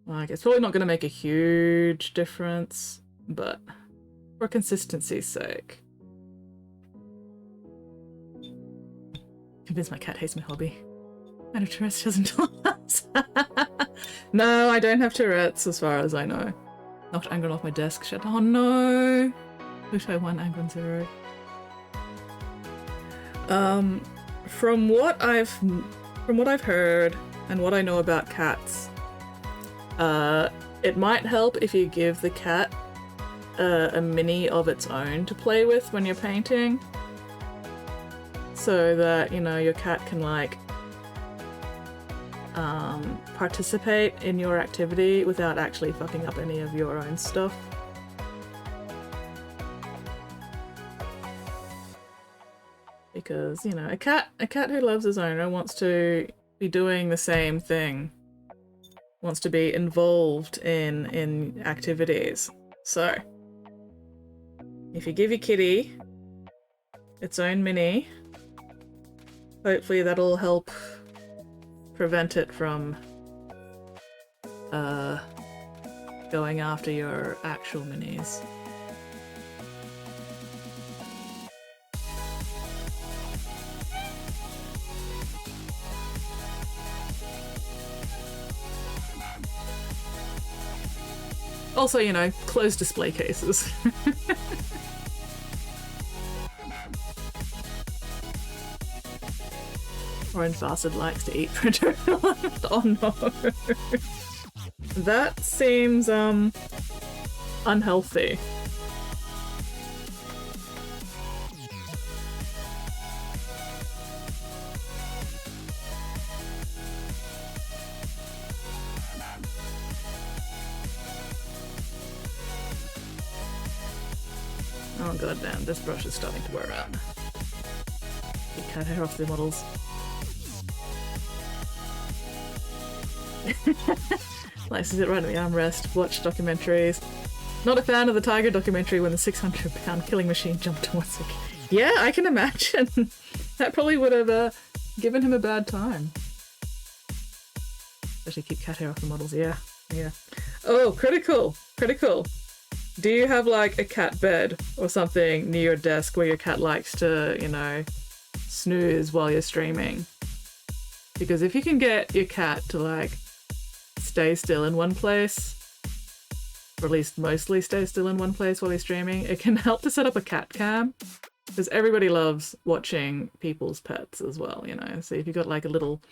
Like, it's probably not going to make a huge difference, but for consistency's sake. Convinced my cat hates my hobby. I know Tourette's doesn't tell us. No, I don't have Tourette's as far as I know. Knocked Angron off my desk. Shut. Oh no! Wish I won Angron 0. From what I've heard and what I know about cats, it might help if you give the cat a mini of its own to play with when you're painting, so that, you know, your cat can like participate in your activity without actually fucking up any of your own stuff. Because, you know, a cat who loves his owner wants to be doing the same thing. Wants to be involved in activities. So, if you give your kitty its own mini, hopefully that'll help prevent it from going after your actual minis. Also, you know, closed display cases. Orange bastard likes to eat printer filament. Oh no. That seems, unhealthy. Oh god damn, this brush is starting to wear out. You cut hair off the models. Likes to sit right at the armrest, watch documentaries. Not a fan of the tiger documentary when the 600-pound killing machine jumped towards him. Yeah, I can imagine. That probably would have given him a bad time. Especially keep cat hair off the models, yeah. Yeah. Oh, critical! Critical! Do you have like a cat bed or something near your desk where your cat likes to, you know, snooze while you're streaming? Because if you can get your cat to like stay still in one place, or at least mostly stay still in one place while you're streaming, it can help to set up a cat cam. Because everybody loves watching people's pets as well, you know. So if you've got like a little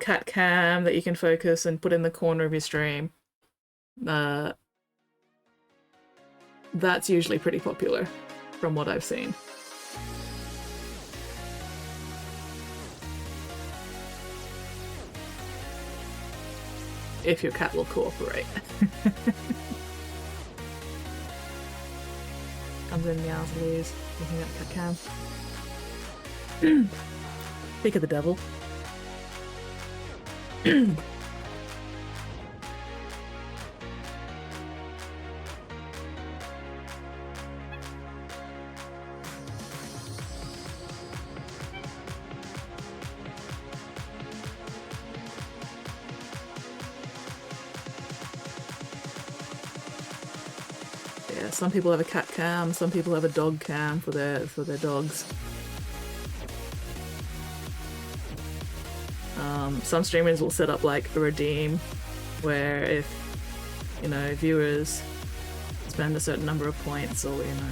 cat cam that you can focus and put in the corner of your stream, that's usually pretty popular from what I've seen. If your cat will cooperate. Comes in, meows, leaves, looking at cat cam. Speak of the devil. Yeah, some people have a cat cam, some people have a dog cam for their dogs. Some streamers will set up like a redeem where if, you know, viewers spend a certain number of points or, you know,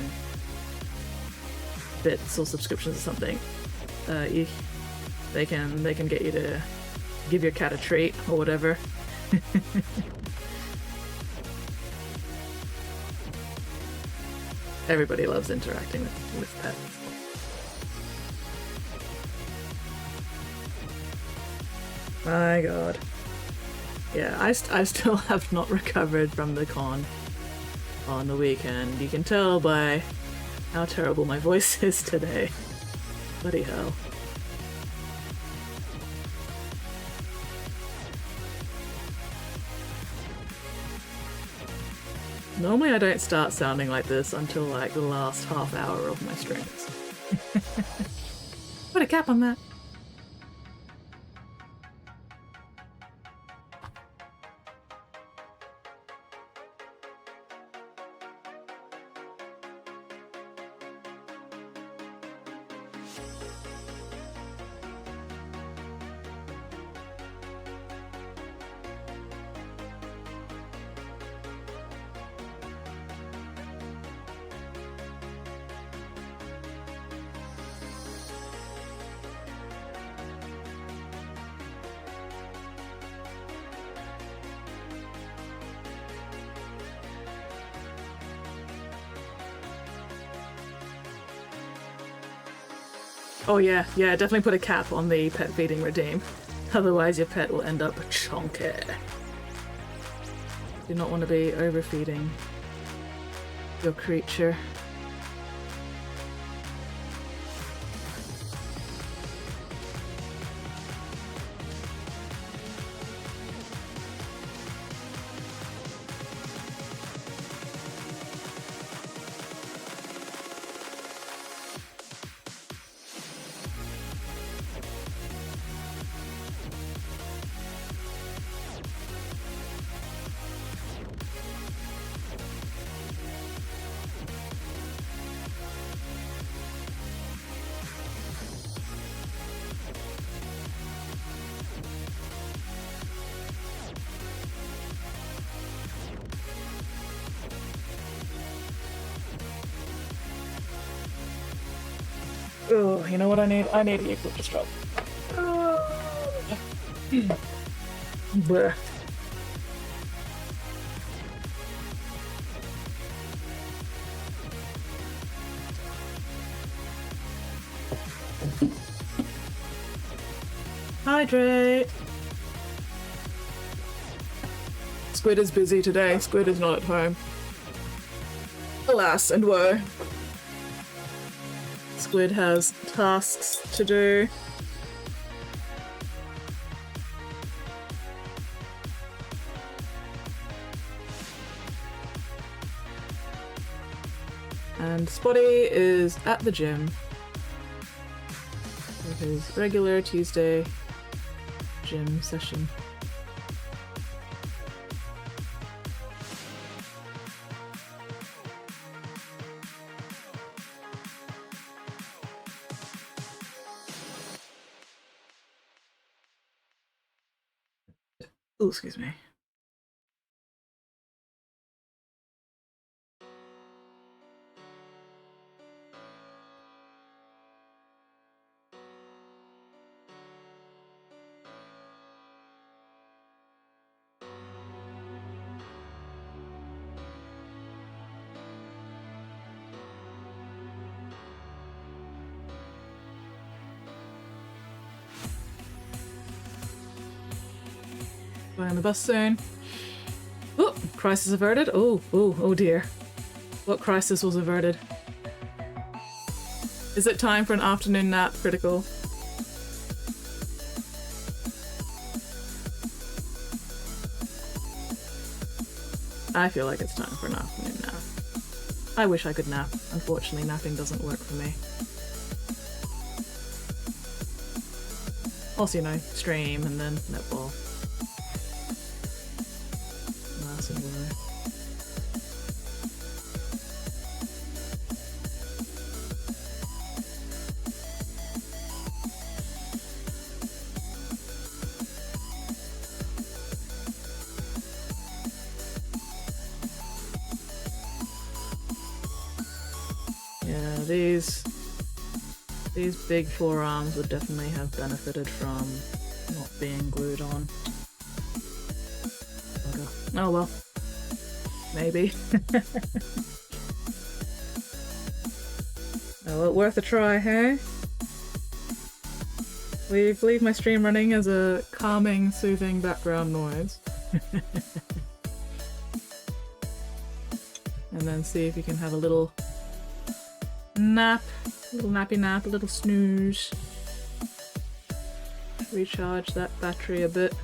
bits or subscriptions or something, they can get you to give your cat a treat or whatever. Everybody loves interacting with pets. My god. Yeah, I still have not recovered from the con on the weekend. You can tell by how terrible my voice is today. Bloody hell. Normally I don't start sounding like this until like the last half hour of my streams. Put a cap on that. Oh yeah, definitely put a cap on the pet feeding redeem. Otherwise your pet will end up chonky. Do not want to be overfeeding your creature. Oh, you know what I need? I need a eucalyptus drop. Bleh. Hydrate! Squid is busy today. Squid is not at home. Alas and woe. Squid has tasks to do. And Spotty is at the gym with his regular Tuesday gym session. Oh, excuse me. Going on the bus soon. Oh, crisis averted. Oh dear. What crisis was averted? Is it time for an afternoon nap, Critical? I feel like it's time for an afternoon nap. I wish I could nap. Unfortunately, napping doesn't work for me. Also, you know, stream and then netball. Yeah, these big forearms would definitely have benefited from not being glued on. Oh well. Maybe. Oh well, worth a try, hey? Leave my stream running as a calming, soothing background noise. And then see if you can have a little nap, a little nappy nap, a little snooze. Recharge that battery a bit.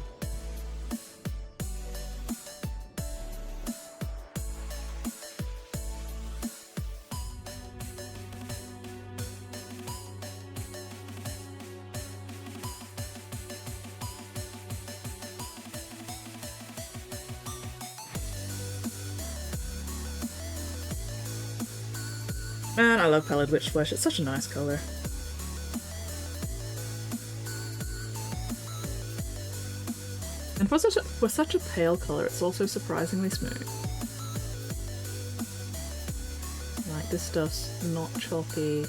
Man, I love Pallid Witch Flesh, it's such a nice colour. And for such a pale colour, it's also surprisingly smooth. Like, this stuff's not chalky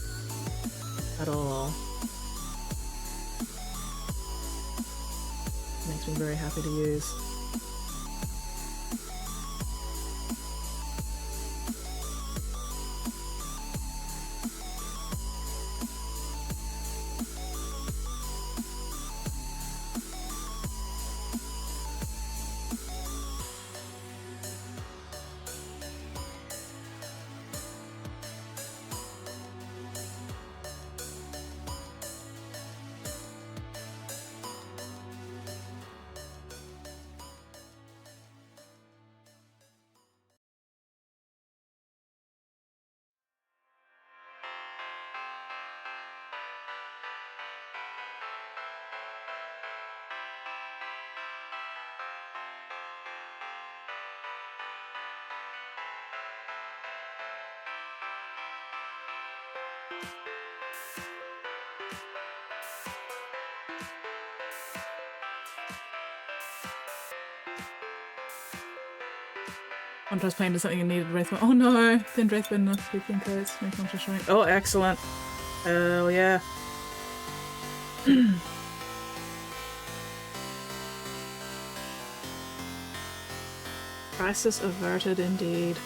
at all. Makes me very happy to use. Contrast paint is something you needed Wraithbone. Oh no! Thin Wraithbone enough sleeping coats. Make contrast showing. Oh, excellent! Oh, yeah. Crisis averted indeed.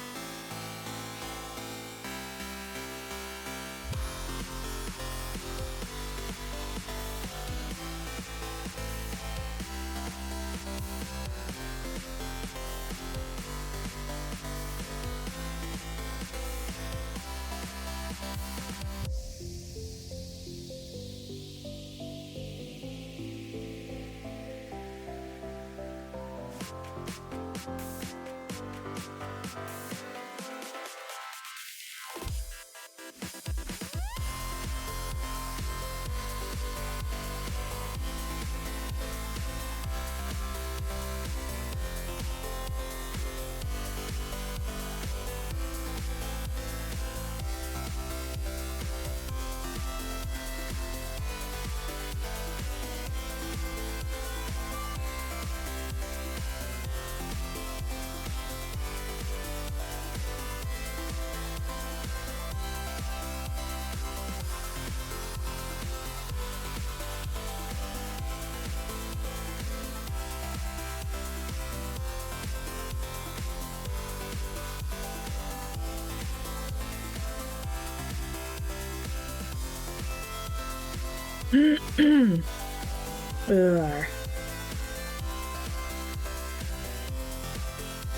Ugh.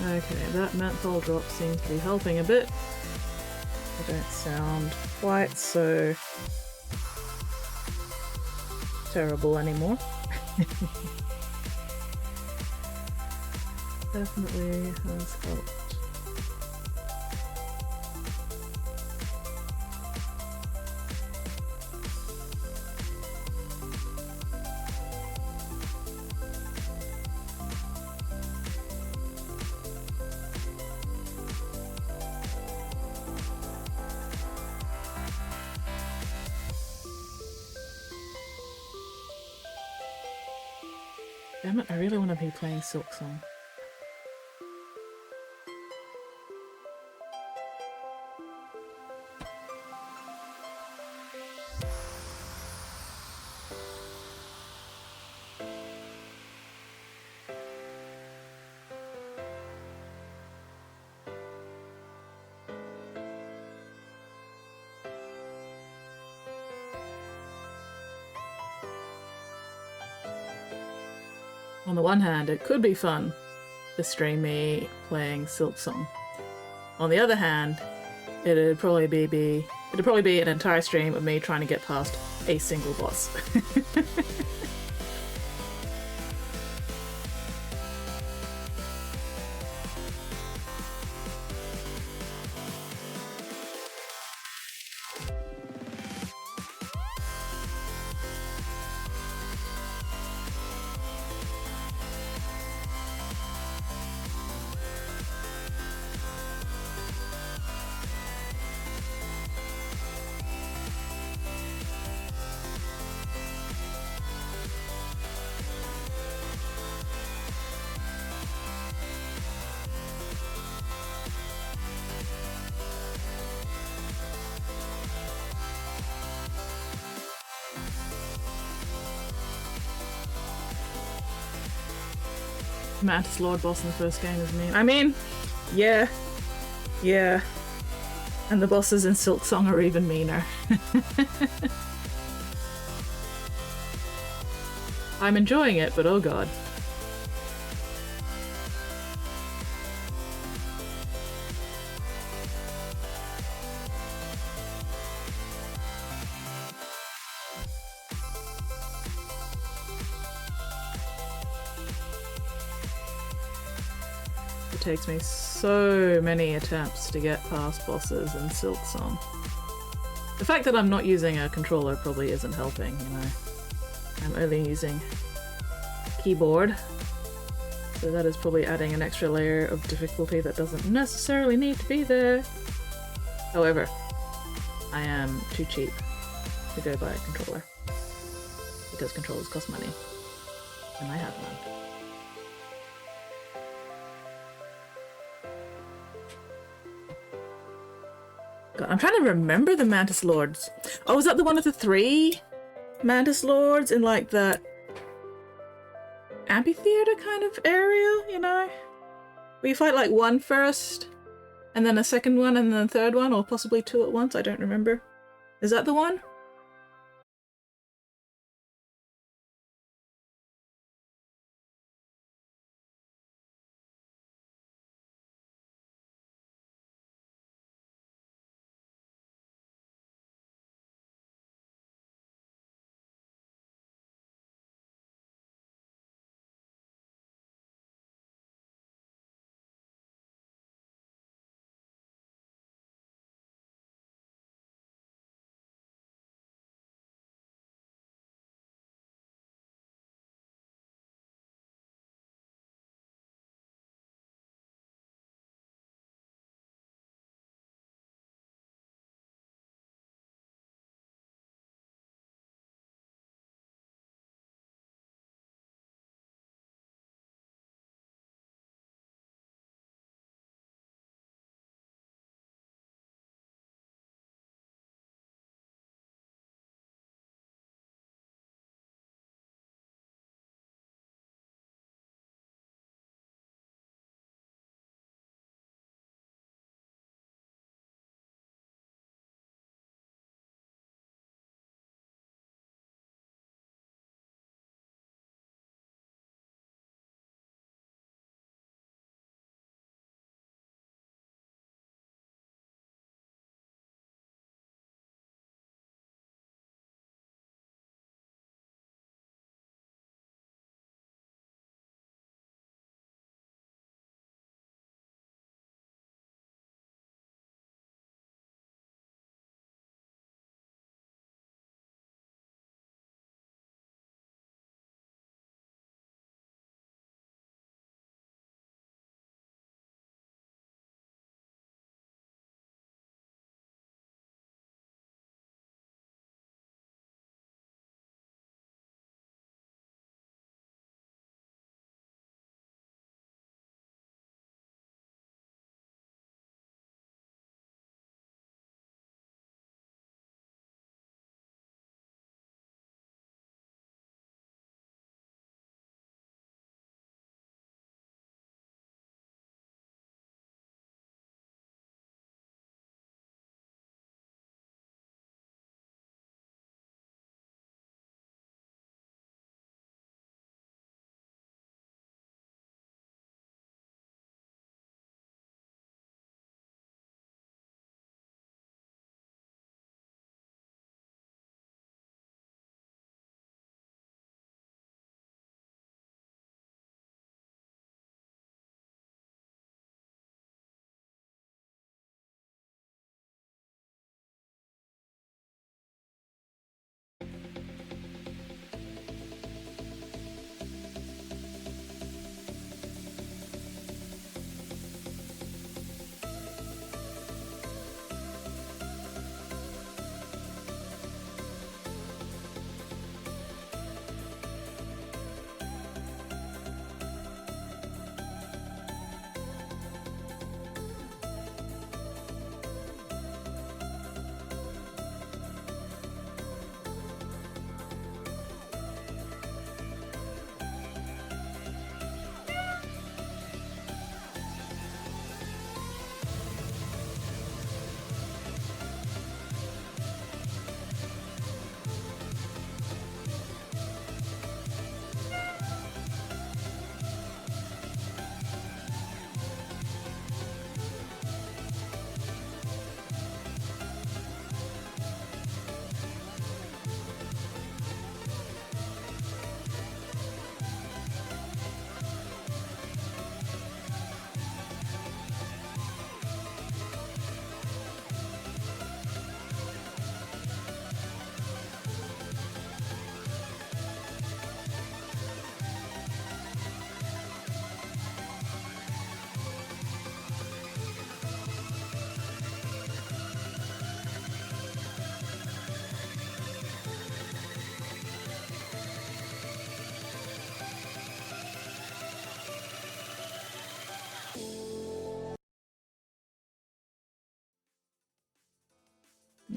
Okay, that menthol drop seems to be helping a bit. I don't sound quite so terrible anymore. Definitely has helped. Damn it, I really want to be playing Silk Song. On the one hand, it could be fun to stream me playing Silk Song. On the other hand, it'd probably be an entire stream of me trying to get past a single boss. Mantis Lord boss in the first game is mean. I mean, yeah. And the bosses in Silk Song are even meaner. I'm enjoying it, but oh god. It takes me so many attempts to get past bosses in Silk Song. The fact that I'm not using a controller probably isn't helping, you know. I'm only using keyboard, so that is probably adding an extra layer of difficulty that doesn't necessarily need to be there. However, I am too cheap to go buy a controller, because controllers cost money, and I have none. God, I'm trying to remember the Mantis Lords. Oh, was that the one of the 3 Mantis Lords in like the amphitheater kind of area, you know? Where you fight like one first, and then a second one, and then a third one, or possibly 2 at once, I don't remember. Is that the one?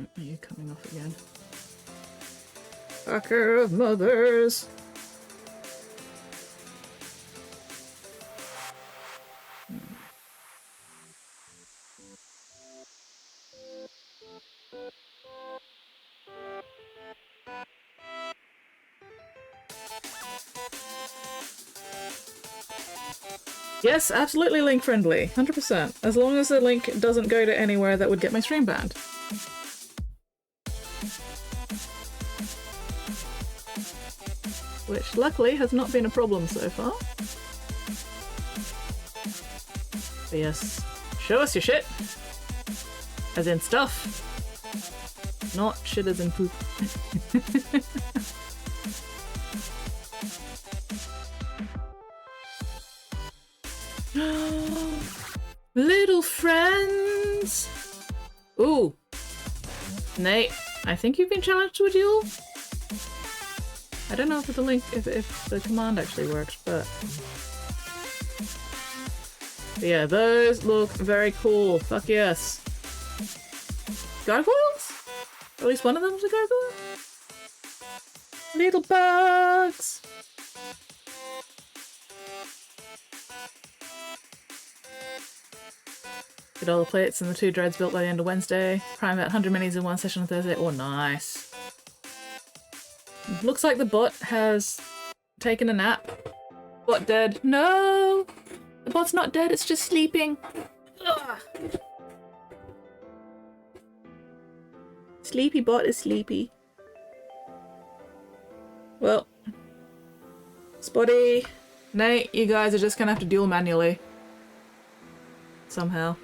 Are you coming off again? Fucker of mothers! Yes, absolutely link friendly. 100%. As long as the link doesn't go to anywhere that would get my stream banned. Which, luckily, has not been a problem so far. But yes, show us your shit! As in stuff. Not shit as in poop. Little friends! Ooh. Nate, I think you've been challenged to a duel? I don't know if the link, if the command actually works, but yeah, those look very cool. Fuck yes. Gargoyles? At least one of them's a gargoyle? Little bugs! Get all the plates and the 2 dreads built by the end of Wednesday. Prime at 100 minis in one session on Thursday. Oh, nice. Looks like the bot has taken a nap. Bot dead. No! The bot's not dead, it's just sleeping. Ugh. Sleepy bot is sleepy. Well. Spotty. Nate, you guys are just gonna have to duel manually. Somehow.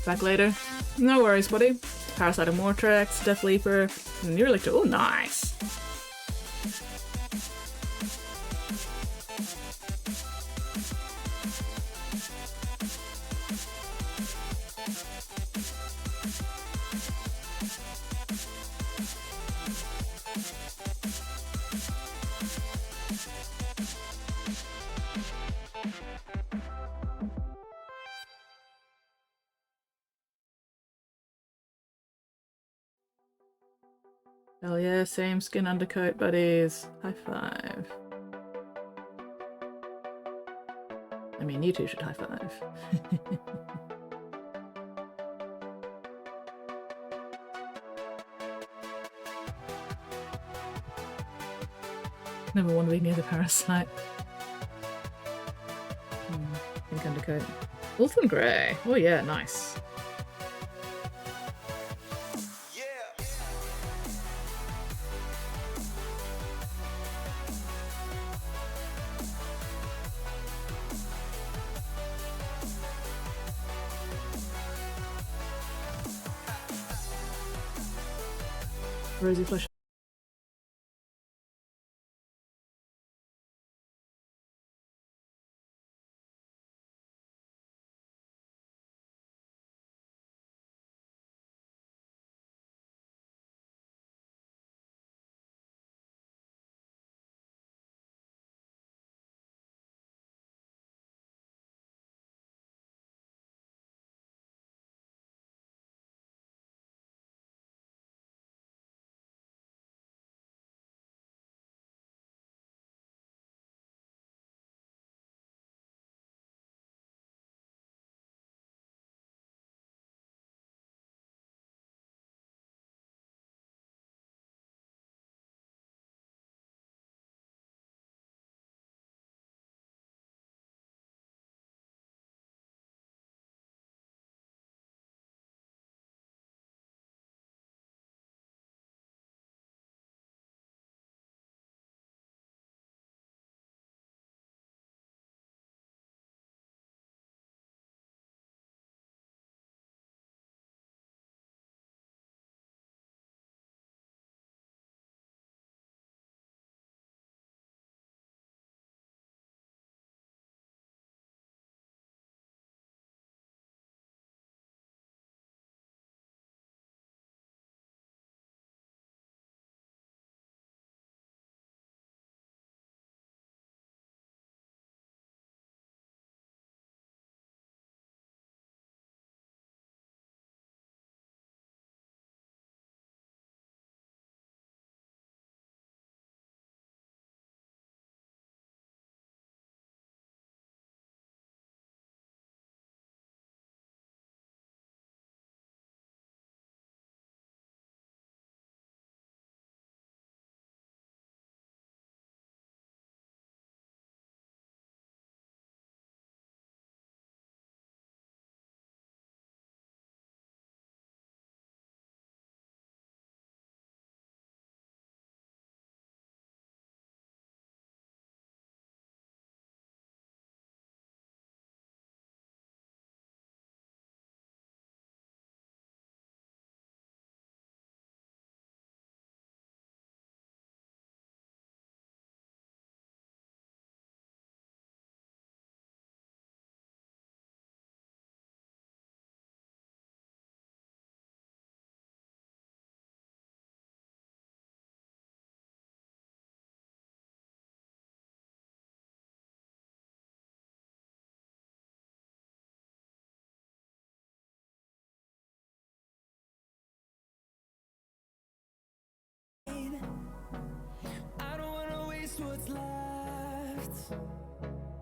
Back later. No worries, buddy. Parasite of Mortrex, Death Leaper, and you're like, oh, nice. Hell yeah, same skin undercoat buddies. High five. I mean, you two should high five. Never want to be near the parasite. Pink undercoat. Wolfen Grey. Oh yeah, nice. Rosy flush.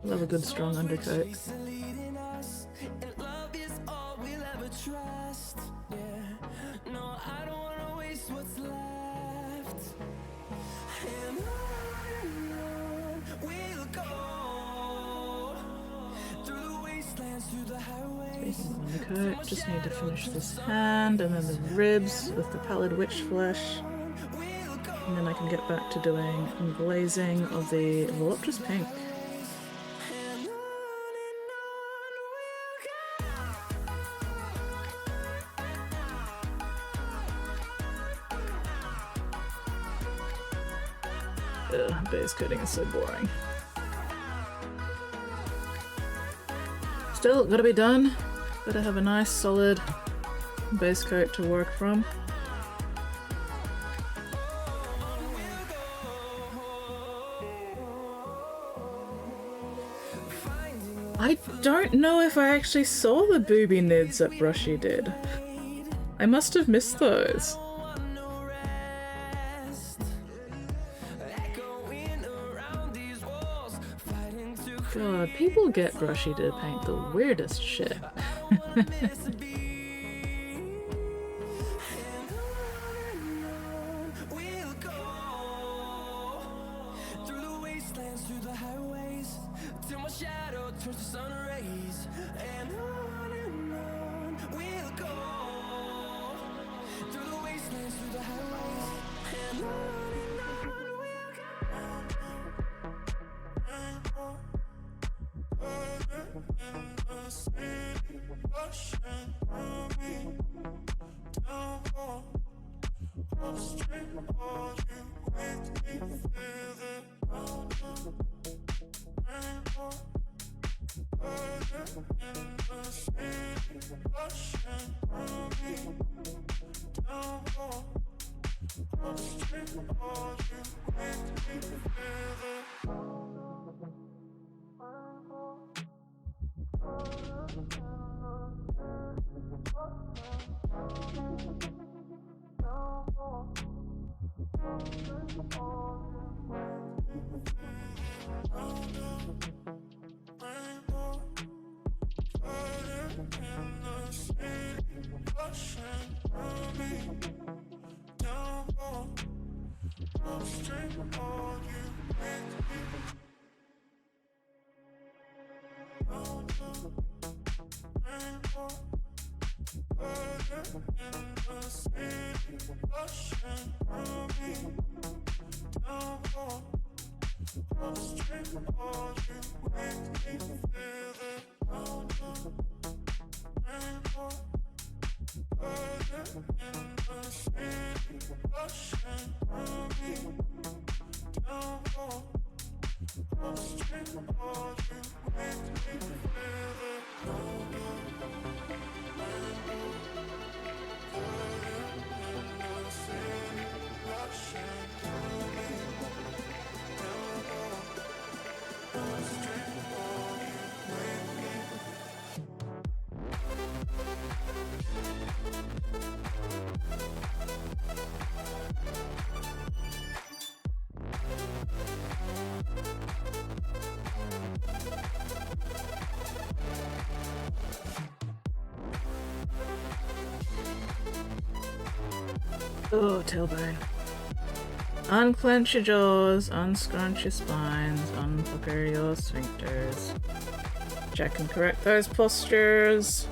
Love a good strong undercoat. Undercoat. Just need to finish this hand and then the ribs with the pallid witch flesh. And then I can get back to doing glazing of the voluptuous pink. Ugh, base coating is so boring. Still, gotta be done. Gotta have a nice solid base coat to work from. I don't know if I actually saw the booby nids that Brushy did. I must have missed those. God, people get Brushy to paint the weirdest shit. Oh, tailbone. Unclench your jaws, unscrunch your spines, unpucker your sphincters. Check and correct those postures.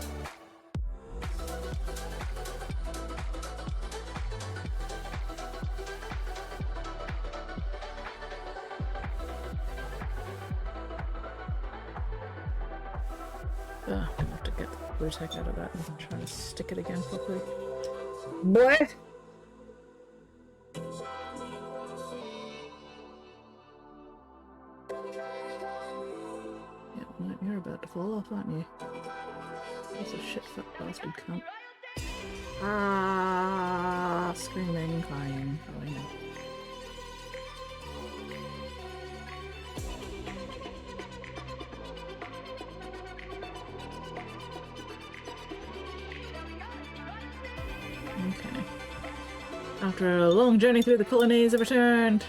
Oh, I'm gonna have to get the blue tack out of that and try to stick it again properly. Boy! You're about to fall off, aren't you? That's a shit-foot bastard cunt. Ah, screaming, crying, going. Okay. After a long journey through the colonies, I've returned.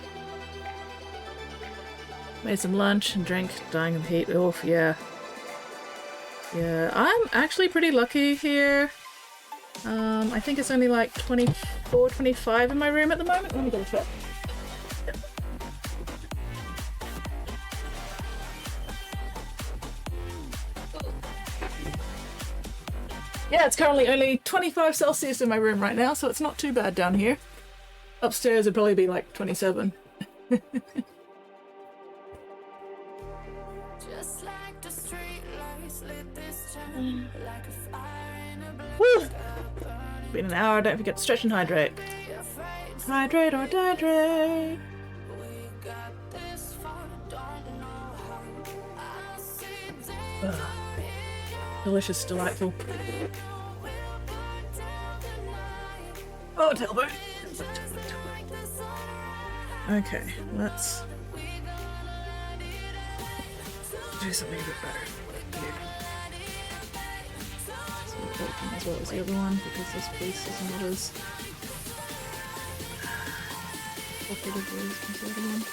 Made some lunch and drink, dying of heat. Oh, yeah. Yeah, I'm actually pretty lucky here. I think it's only like 24, 25 in my room at the moment. Let me double check. Yeah, it's currently only 25 Celsius in my room right now, so it's not too bad down here. Upstairs would probably be like 27. Woo! Been an hour, don't forget to stretch and hydrate. Hydrate or dihydrate. Ugh. Delicious, delightful. Oh, tailbone. Okay, let's do something a bit better here. So working as well as the other one because this piece is not as operative as the other one.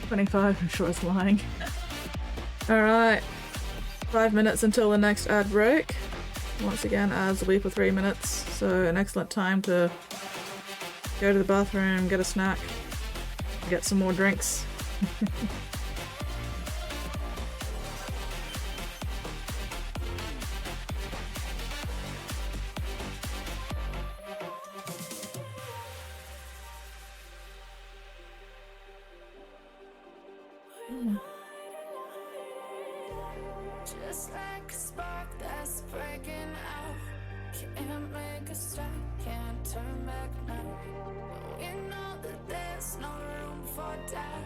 25, I'm sure it's lying. Alright, 5 minutes until the next ad break. Once again, ads will be for 3 minutes, so an excellent time to go to the bathroom, get a snack, get some more drinks. Just like a spark that's breaking out. Can't make a stop, can't turn back now. We know that there's no room for doubt.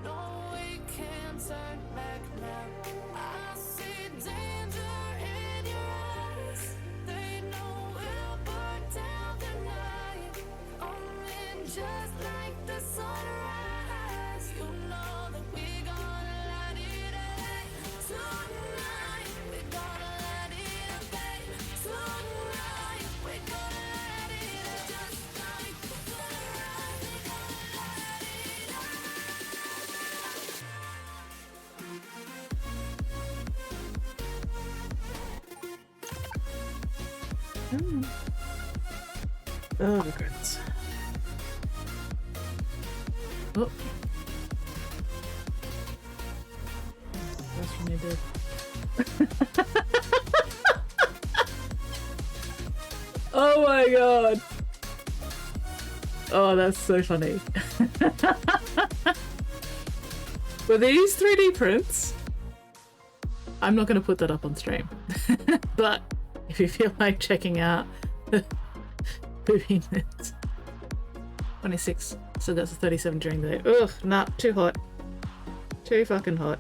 No, we can't turn back now. I see danger in your eyes. They know we'll burn down the night. Coming just like the sunrise. You know that we gonna light it up. Tonight we gonna light it up, babe. Tonight we gonna light it up. Just like the sunrise, we gonna light it up. Oh, the grits. Oh. That's when they did. Oh my god! Oh, that's so funny. Were these 3D prints? I'm not going to put that up on stream. But if you feel like checking out the movie minutes. 26. So that's a 37 during the day. Ugh, nah, too hot. Too fucking hot.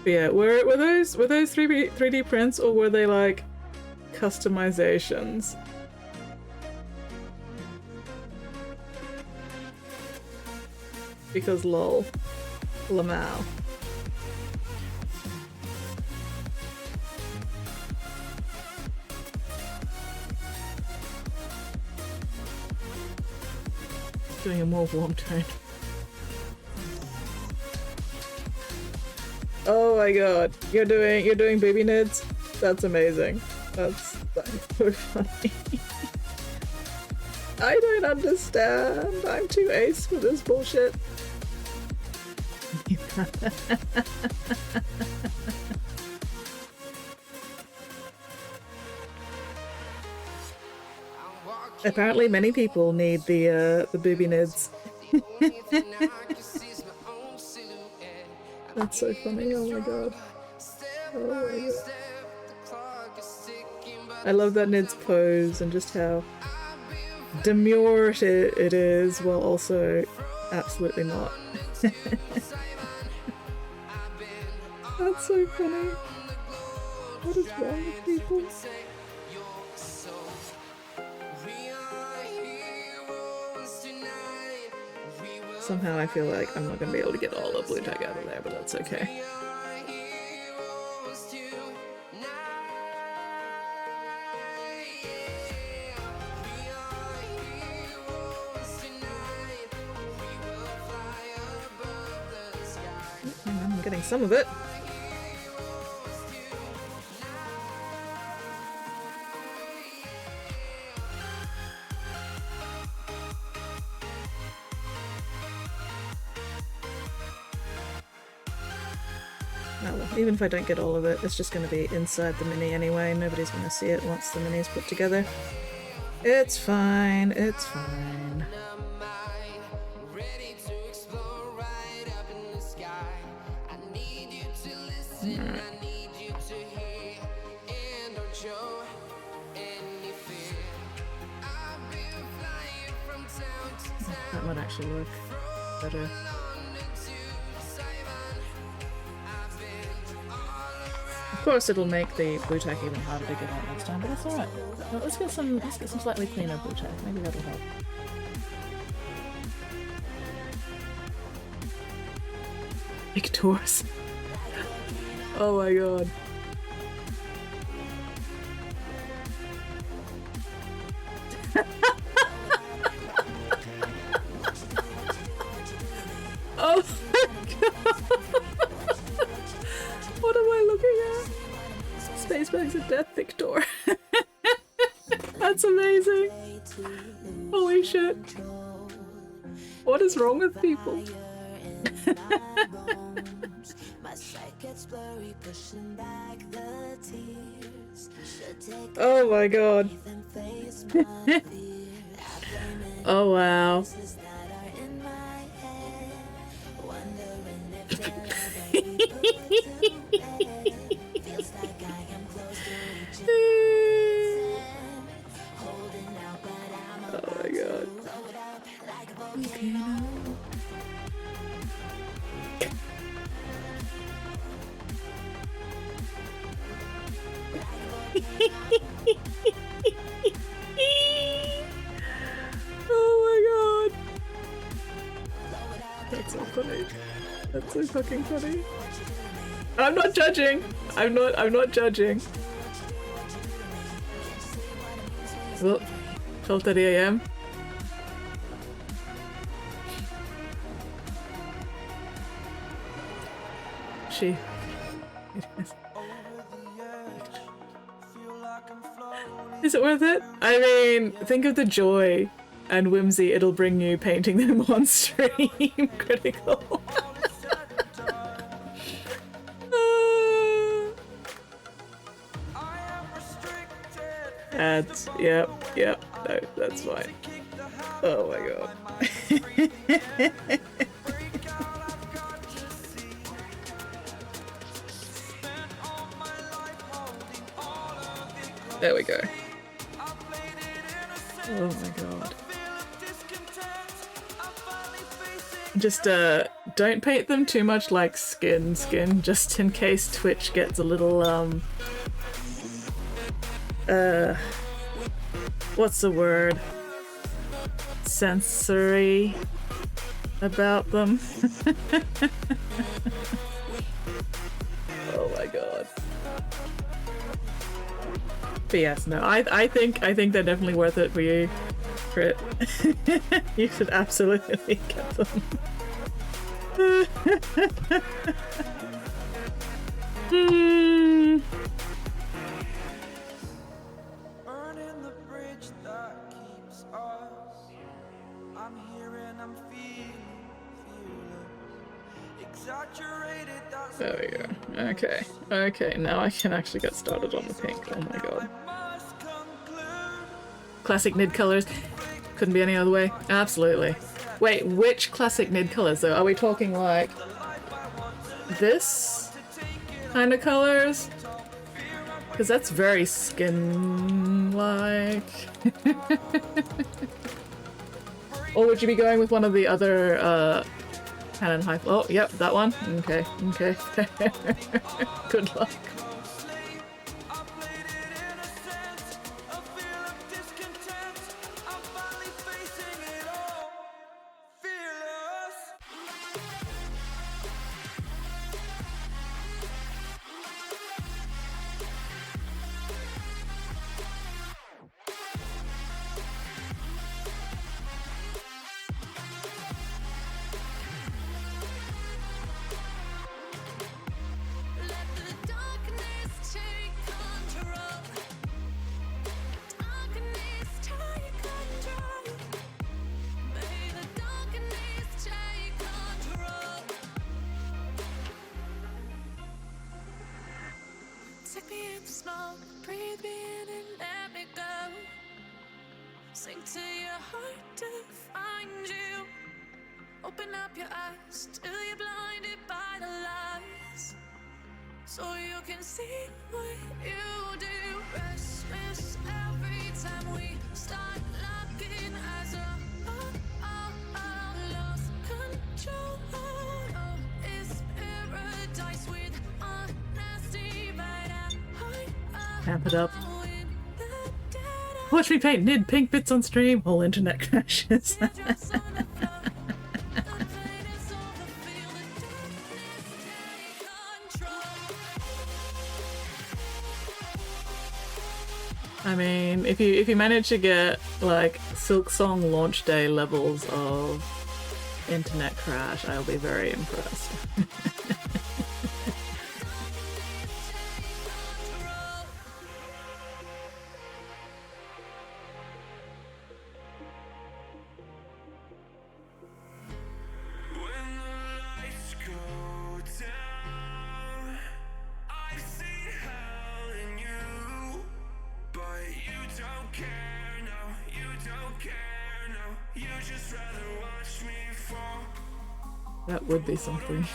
But yeah, were those 3D prints or were they like customizations? Because lol. Lamau. Doing a more warm tone. Oh my god, you're doing baby nids? That's amazing. That's so funny. I don't understand. I'm too ace for this bullshit. Apparently many people need the booby nids. That's so funny, oh my god. Oh my god. I love that Nid's pose and just how demure it is while also absolutely not. That's so funny. What is wrong with people? Somehow I feel like I'm not going to be able to get all the blue tag out of there, but that's okay. I'm getting some of it. Oh, well, even if I don't get all of it, it's just going to be inside the mini anyway. Nobody's going to see it once the mini's put together. It's fine, it's fine. Alright. That might actually work better. Of course, it'll make the blue tack even harder to get out next time, but that's alright. Well, let's get some slightly cleaner blue tack. Maybe that'll help. Victors. Oh my god. Oh my god. What am I looking at? Spacebags of Death Victor. That's amazing. Holy shit. What is wrong with people? Oh my god. Oh wow. Oh my god. Okay, now. Oh my god. That's so funny. That's so fucking funny. I'm not judging. I'm not judging. Oh, 12:30 AM. She. Is it worth it? I mean, think of the joy and whimsy it'll bring you painting them on stream. Critical. Ads. Yep. No, that's fine. Oh my god. There we go. Oh my god. Just don't paint them too much like skin, just in case Twitch gets a little what's the word? Sensory about them. Oh my god. But yes, no, I think they're definitely worth it for you, Crit. You should absolutely get them. There we go. Okay, now I can actually get started on the pink. Oh my god. Classic nid colors. Couldn't be any other way. Absolutely. Wait, which classic nid colors though? Are we talking like this kind of colors? Because that's very skin-like. Or would you be going with one of the other Canon high? Oh, yep, that one. Okay. Good luck. Take me in the smoke, breathe me in and let me go. Sink to your heart to find you. Open up your eyes till you're blinded by the lies, so you can see what you do. Restless every time we start looking as a lost control. Oh, it's paradise with honesty, but Amp it up. Watch me paint Nid pink bits on stream. Whole internet crashes. I mean, if you manage to get like Silk Song launch day levels of internet crash, I'll be very impressed. That would be something.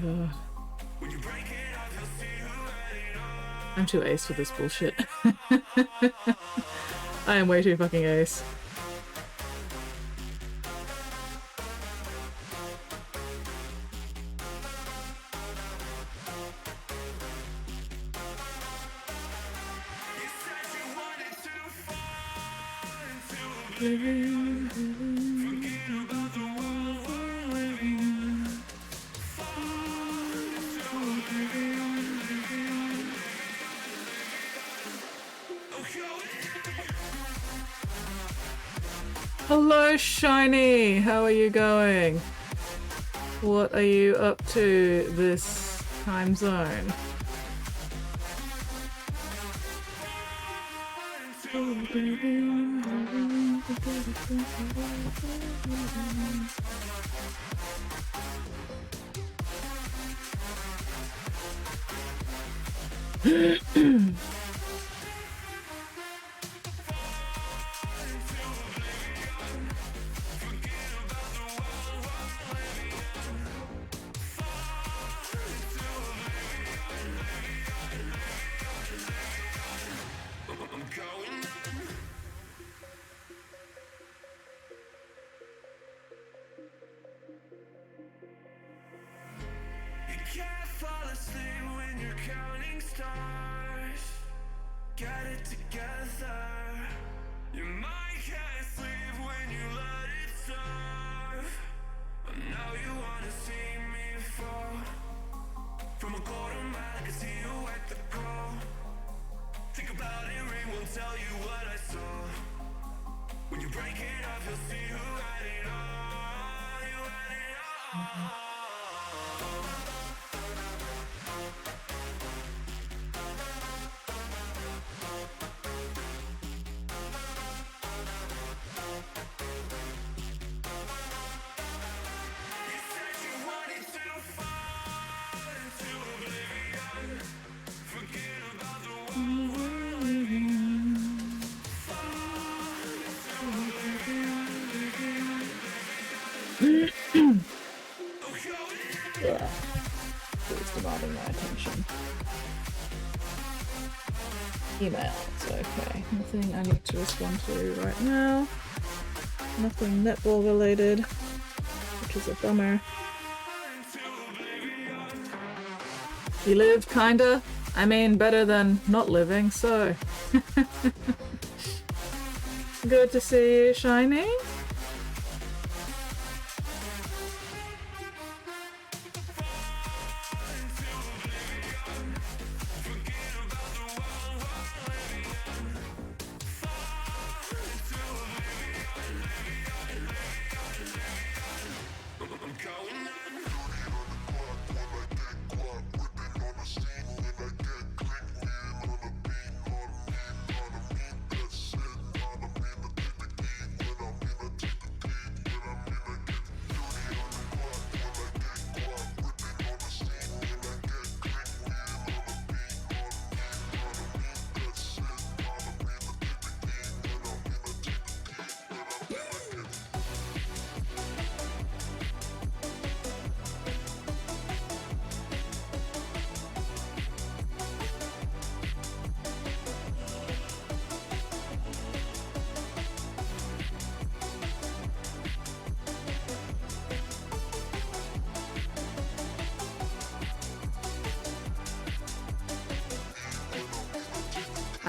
God. I'm too ace for this bullshit. I am way too fucking ace. Hello, Shiny! How are you going? What are you up to this time zone? Yeah, it's demanding my attention. Emails, okay. Nothing I need to respond to right now. Nothing netball related, which is a bummer. You lived, kinda? I mean, better than not living, so. Good to see you, Shiny.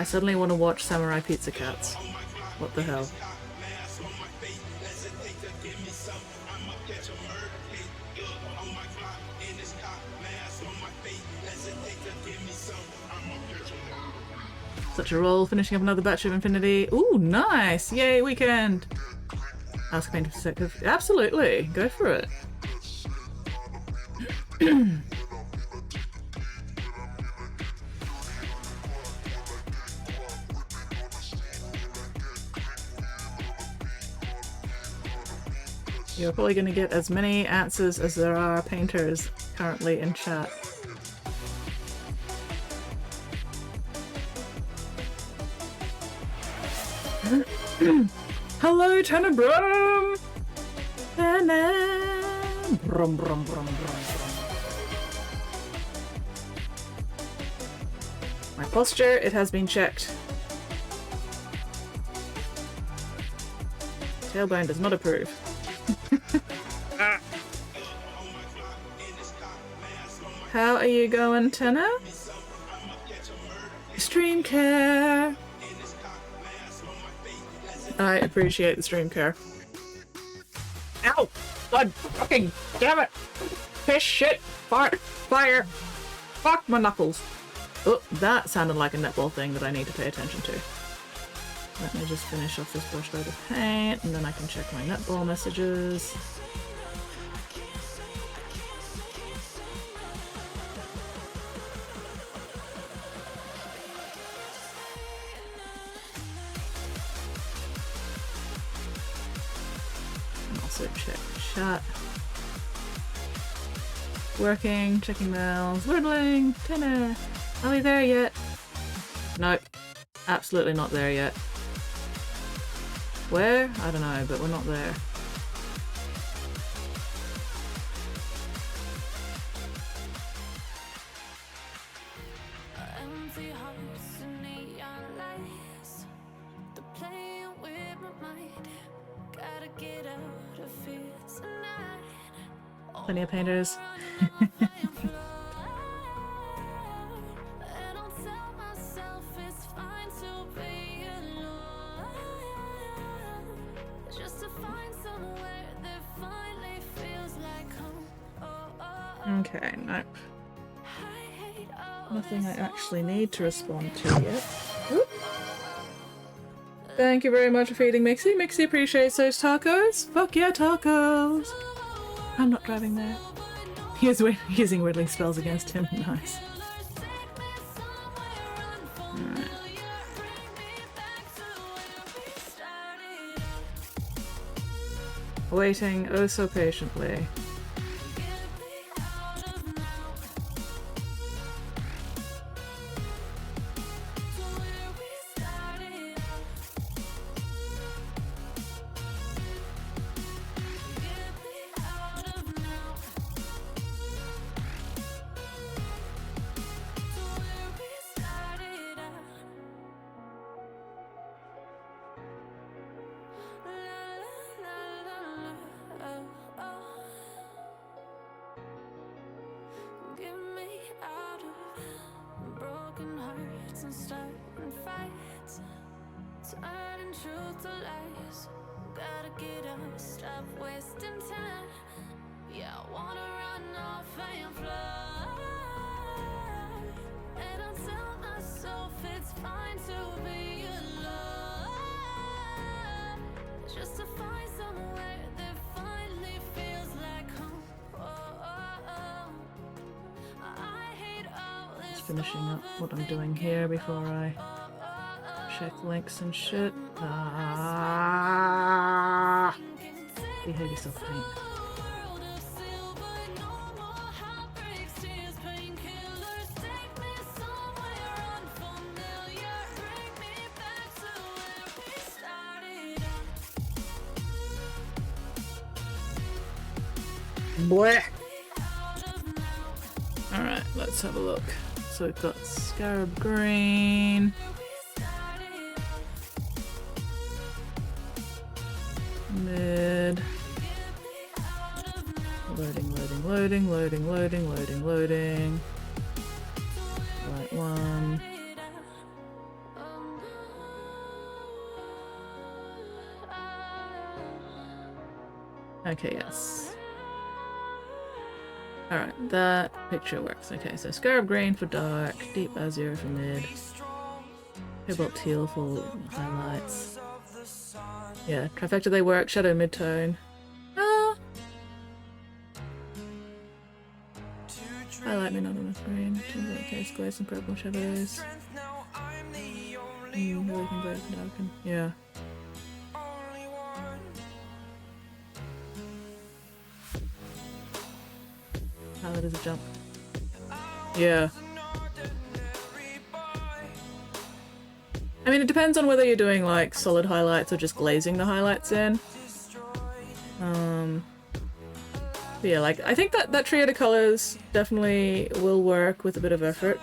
I suddenly want to watch Samurai Pizza Cats. What the hell? Such a roll, finishing up another batch of Infinity. Ooh, nice! Yay, weekend! Ask Paint for sec of. Absolutely, go for it. You're probably going to get as many answers as there are painters currently in chat. Hello, Tenebrum! Brum, brum, brum, brum, brum. My posture, it has been checked. Tailbone does not approve. How are you going, Tenor? Stream care. I appreciate the stream care. Ow! God fucking damn it! Piss, shit, fire, fire! Fuck my knuckles! Oh, that sounded like a netball thing that I need to pay attention to. Let me just finish off this brush load of paint, and then I can check my netball messages. Check chat. Working, checking mails, whittling, Tenor. Are we there yet? Nope. Absolutely not there yet. Where? I don't know, but we're not there. Empty hearts and neon lights. They're playing with my mind. Gotta get out of here tonight. Plenty of painters. Okay, nope. Nothing I actually need to respond to yet. Oop. Thank you very much for feeding Mixie. Mixie appreciates those tacos. Fuck yeah, tacos! I'm not driving there. He is using whittling spells against him. Nice. Alright. Waiting oh so patiently. Finishing up what I'm doing here before I check links and shit. Behave yourself, paint. Blech. Alright, let's have a look. So we've got Scarab Green. Mid. Loading, loading, loading, loading, loading, loading, loading. Right one. Okay, yes. Alright, that picture works. Okay, so Scarab Green for dark, Deep Azure for mid, Cobalt Teal for highlights. Yeah, trifecta they work, Shadow mid-tone. Ah! Highlight me not on the screen. Okay, squares and purple shadows. Really can go and darken. Yeah. Palette is a jump. Yeah. I mean, it depends on whether you're doing like solid highlights or just glazing the highlights in. But yeah, like I think that trio of colors definitely will work with a bit of effort.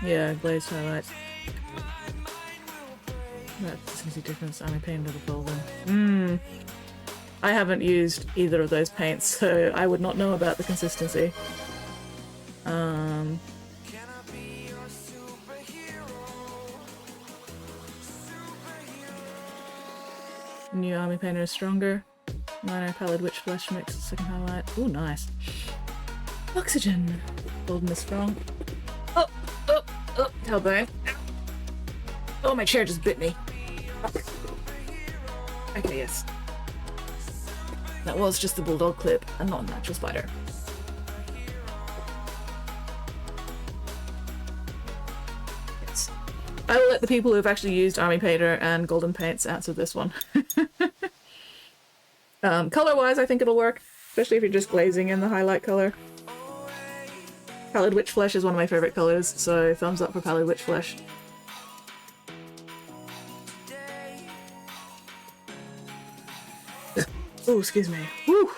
Yeah, glazed highlights. That's an easy difference. I'm painted with a golden. I haven't used either of those paints, so I would not know about the consistency. New Army Painter is stronger. Minor Pallid Witch Flesh mix, second highlight. Ooh, nice. Oxygen. Golden is strong. Oh, tailbone. Oh, my chair just bit me. Okay, yes. That was just the bulldog clip and not an actual spider. Yes. I will let the people who've actually used Army Painter and Golden Paints answer this one. Color-wise, I think it'll work, especially if you're just glazing in the highlight color. Pallid Witch Flesh is one of my favorite colors, so thumbs up for Pallid Witch Flesh. Oh, excuse me. Woo!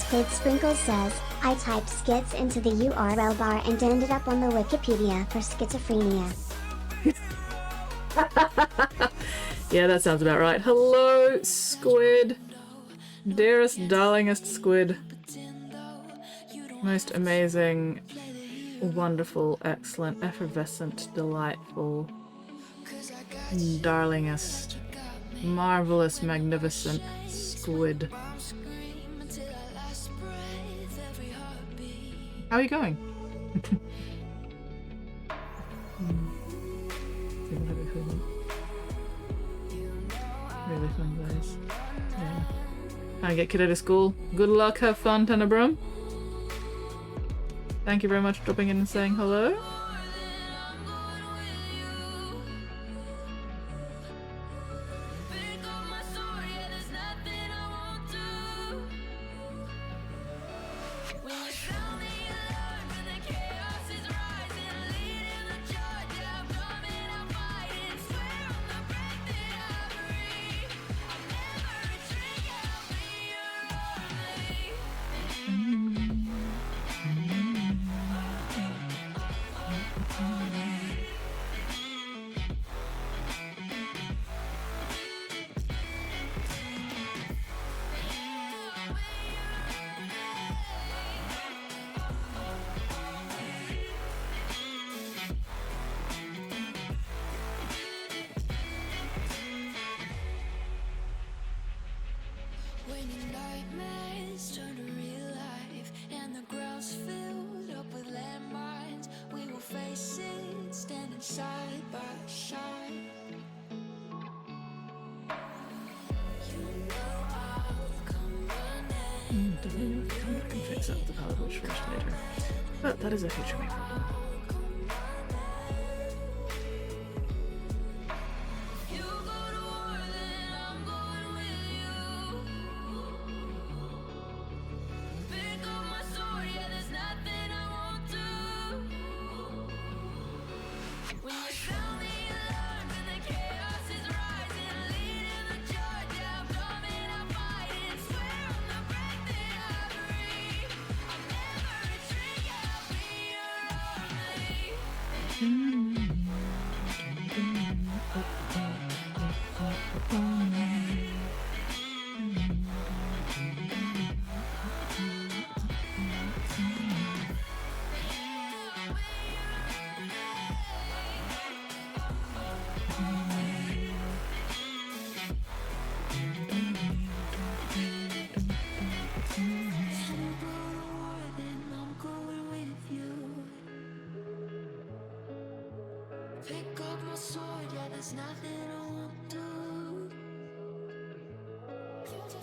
Squid Sprinkle says, I typed skits into the URL bar and ended up on the Wikipedia for schizophrenia. Yeah, that sounds about right. Hello, Squid. Dearest, darlingest Squid. Most amazing, wonderful, excellent, effervescent, delightful, darlingest, marvelous, magnificent Squid. How are you going? Really fun guys. Yeah. Trying to get kiddo to school. Good luck, have fun, Tenebrum. Thank you very much for dropping in and saying hello. I can fix up the Pallid Witch Flesh later. But that is a future me problem.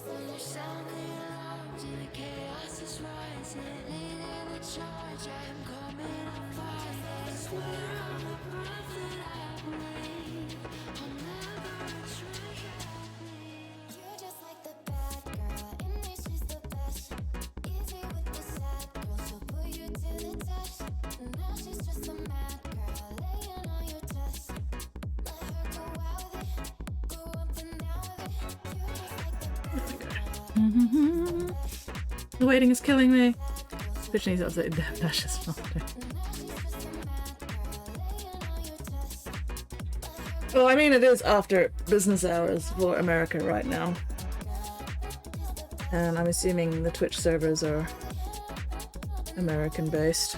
Thunder sounding alarms and the chaos is rising. Leading the charge, I am coming to fight. I swear on the breath that I breathe, I'll never retreat. You're just like the bad girl, and this is the best. Easy with the sad girl, so put you to the test. Now she's just a mad girl, laying on your chest. Let her go out with it, go up and down with it. You're just like the bad girl. The waiting is killing me. Bitch needs updated dashes faster. Well, I mean, it is after business hours for America right now. And I'm assuming the Twitch servers are American based.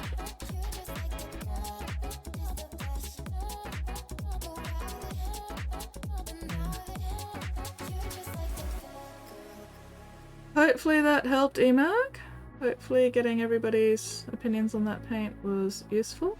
Hopefully that helped EMAG. Hopefully getting everybody's opinions on that paint was useful.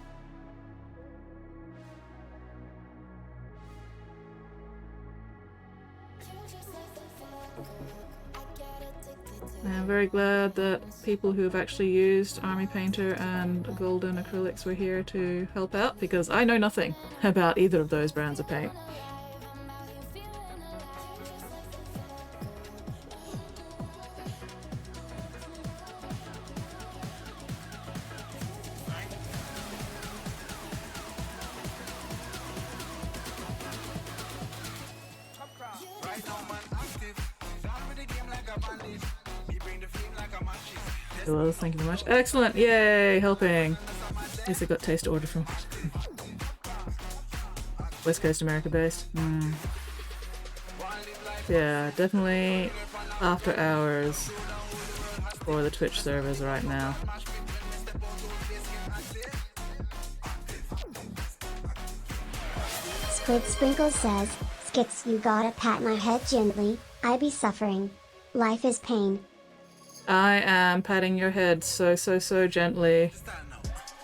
I'm very glad that people who have actually used Army Painter and Golden Acrylics were here to help out, because I know nothing about either of those brands of paint. Well, thank you very much. Excellent! Yay! Helping! At least I got taste order from West Coast America based. Yeah, definitely after hours for the Twitch servers right now. Squid Sprinkle says, Skits, you gotta pat my head gently, I be suffering. Life is pain. I am patting your head so gently.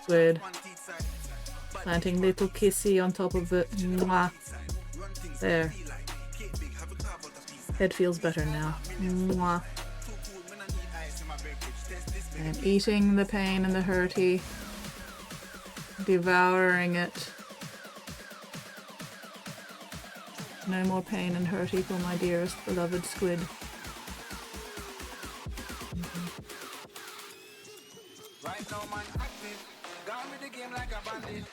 Squid. Planting little kissy on top of it. Mwah. There. Head feels better now. Mwah. I'm eating the pain and the hurty. Devouring it. No more pain and hurty for my dearest beloved squid. Right now, man, active. Gone with the game like a bandit.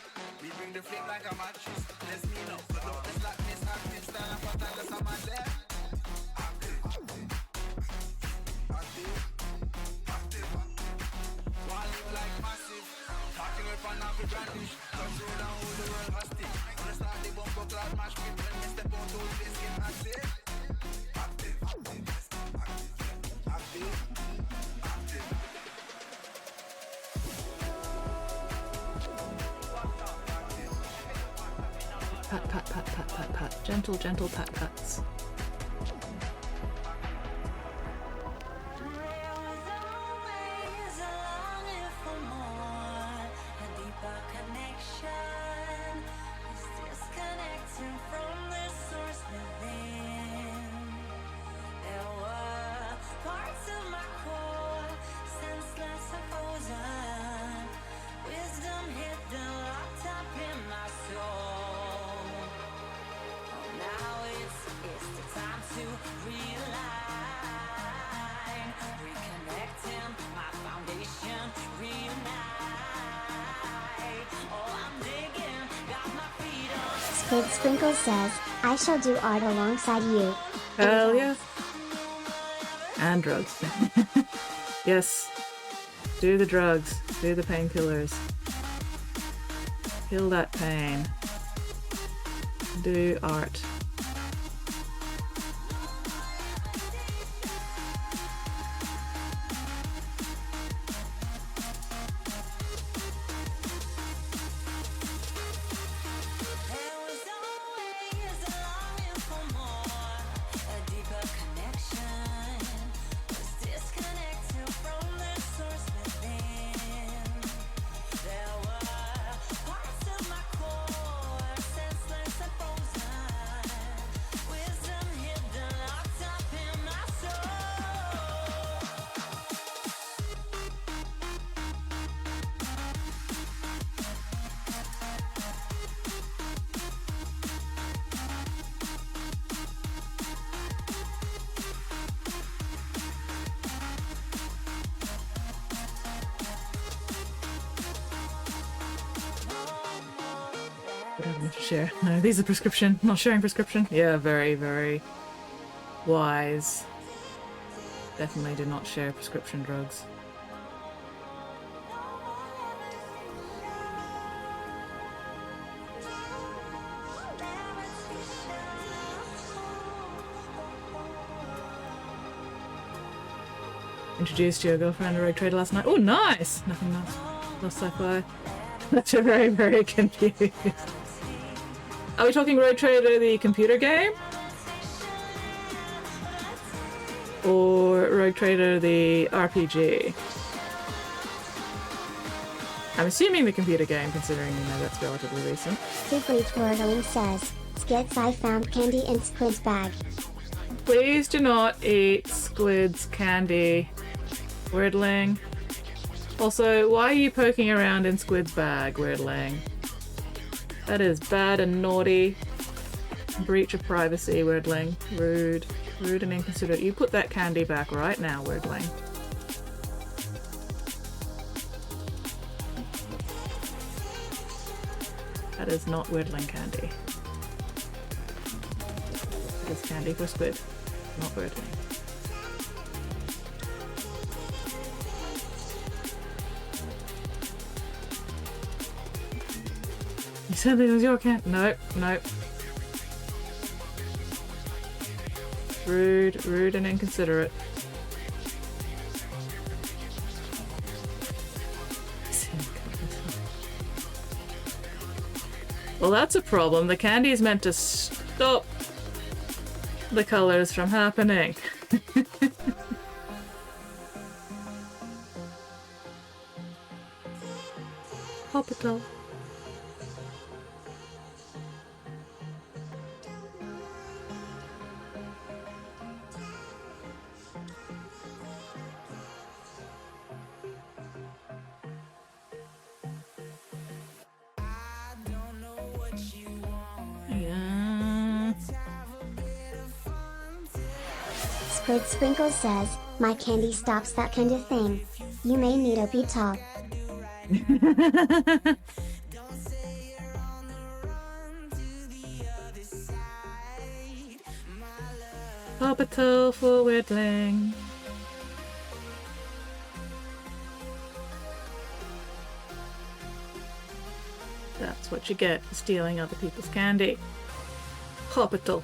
We bring the flame like a mattress. Let's mean up. But don't just like this active. Stand up and tell us I'm there. Active. While live like massive. Talking up on every brandish. Control and hold the world hostage. Wanna start the bumper clad mash pit. When we step out, all this get active. Active. Pat, pat, pat, pat, pat, pat. Gentle, gentle pat pats. Squid Sprinkle says, I shall do art alongside you. Hell yeah. And drugs. Yes. Do the drugs. Do the painkillers. Kill that pain. Do art. Would have enough to share. No, these are prescription. Not sharing prescription. Yeah, very, very wise. Definitely do not share prescription drugs. Introduced your girlfriend to Rogue Trader last night. Oh, nice! Nothing else. Lost sci-fi. That's very, very confused. Are we talking Rogue Trader, the computer game? Or Rogue Trader, the RPG? I'm assuming the computer game, considering, you know, that's relatively recent. Super Twirling says, Skids, I found candy in Squid's bag. Please do not eat Squid's candy, Weirdling. Also, why are you poking around in Squid's bag, Weirdling? That is bad and naughty. Breach of privacy, Weirdling. Rude. Rude and inconsiderate. You put that candy back right now, Weirdling. That is not Weirdling candy. It is candy for Squid, not Weirdling. You said it was your candy. Nope, nope. Rude, rude and inconsiderate. Well, that's a problem. The candy is meant to stop the colors from happening. Hospital. Yeah. Squid Sprinkles says, my candy stops that kind of thing. You may need a talk. Hospital for Weirdling. That's what you get for stealing other people's candy. Hospital.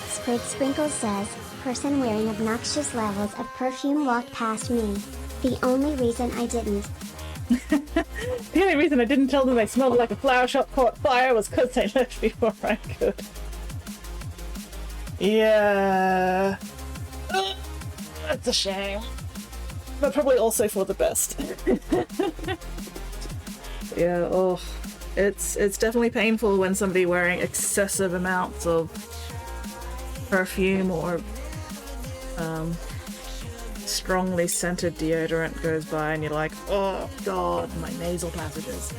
Squid Sprinkles says, person wearing obnoxious levels of perfume walked past me. The only reason I didn't. The only reason I didn't tell them they smelled like a flower shop caught fire was because they left before I could. Yeah. That's a shame. But probably also for the best. Yeah, oh. It's definitely painful when somebody wearing excessive amounts of perfume or strongly scented deodorant goes by and you're like, oh god, my nasal passages.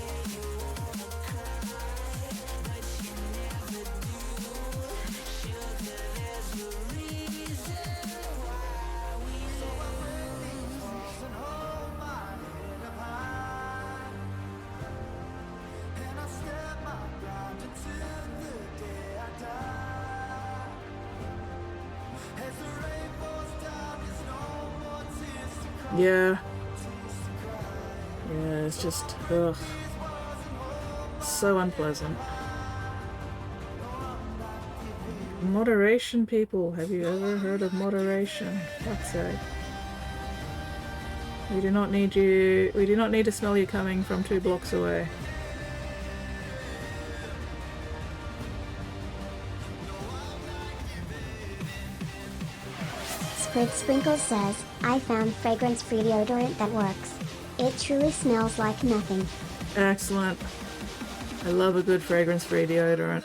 Yeah. Yeah, it's just, ugh. So unpleasant. Moderation, people. Have you ever heard of moderation? Fuck's sake. We do not need you. We do not need to smell you coming from 2 blocks away. Squid Sprinkles says, I found fragrance-free deodorant that works. It truly smells like nothing. Excellent. I love a good fragrance-free deodorant.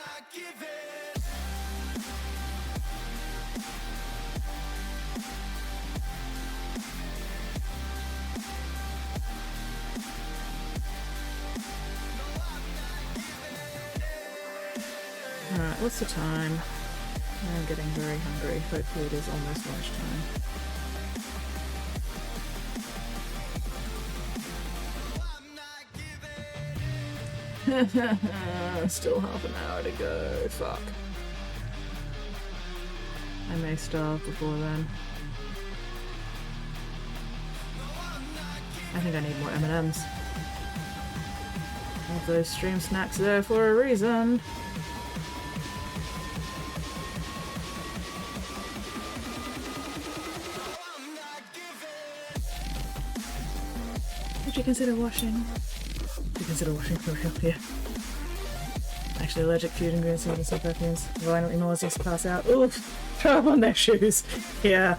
Alright, what's the time? I'm getting very hungry. Hopefully it is almost lunchtime. Still half an hour to go. Fuck. I may starve before then. I think I need more M&Ms. Have those stream snacks there for a reason. Would you consider washing? Would you consider washing for real? Yeah. Actually allergic food ingredients and some perfumes. Violently nauseous, pass out. Oof! Throw up on their shoes. Yeah.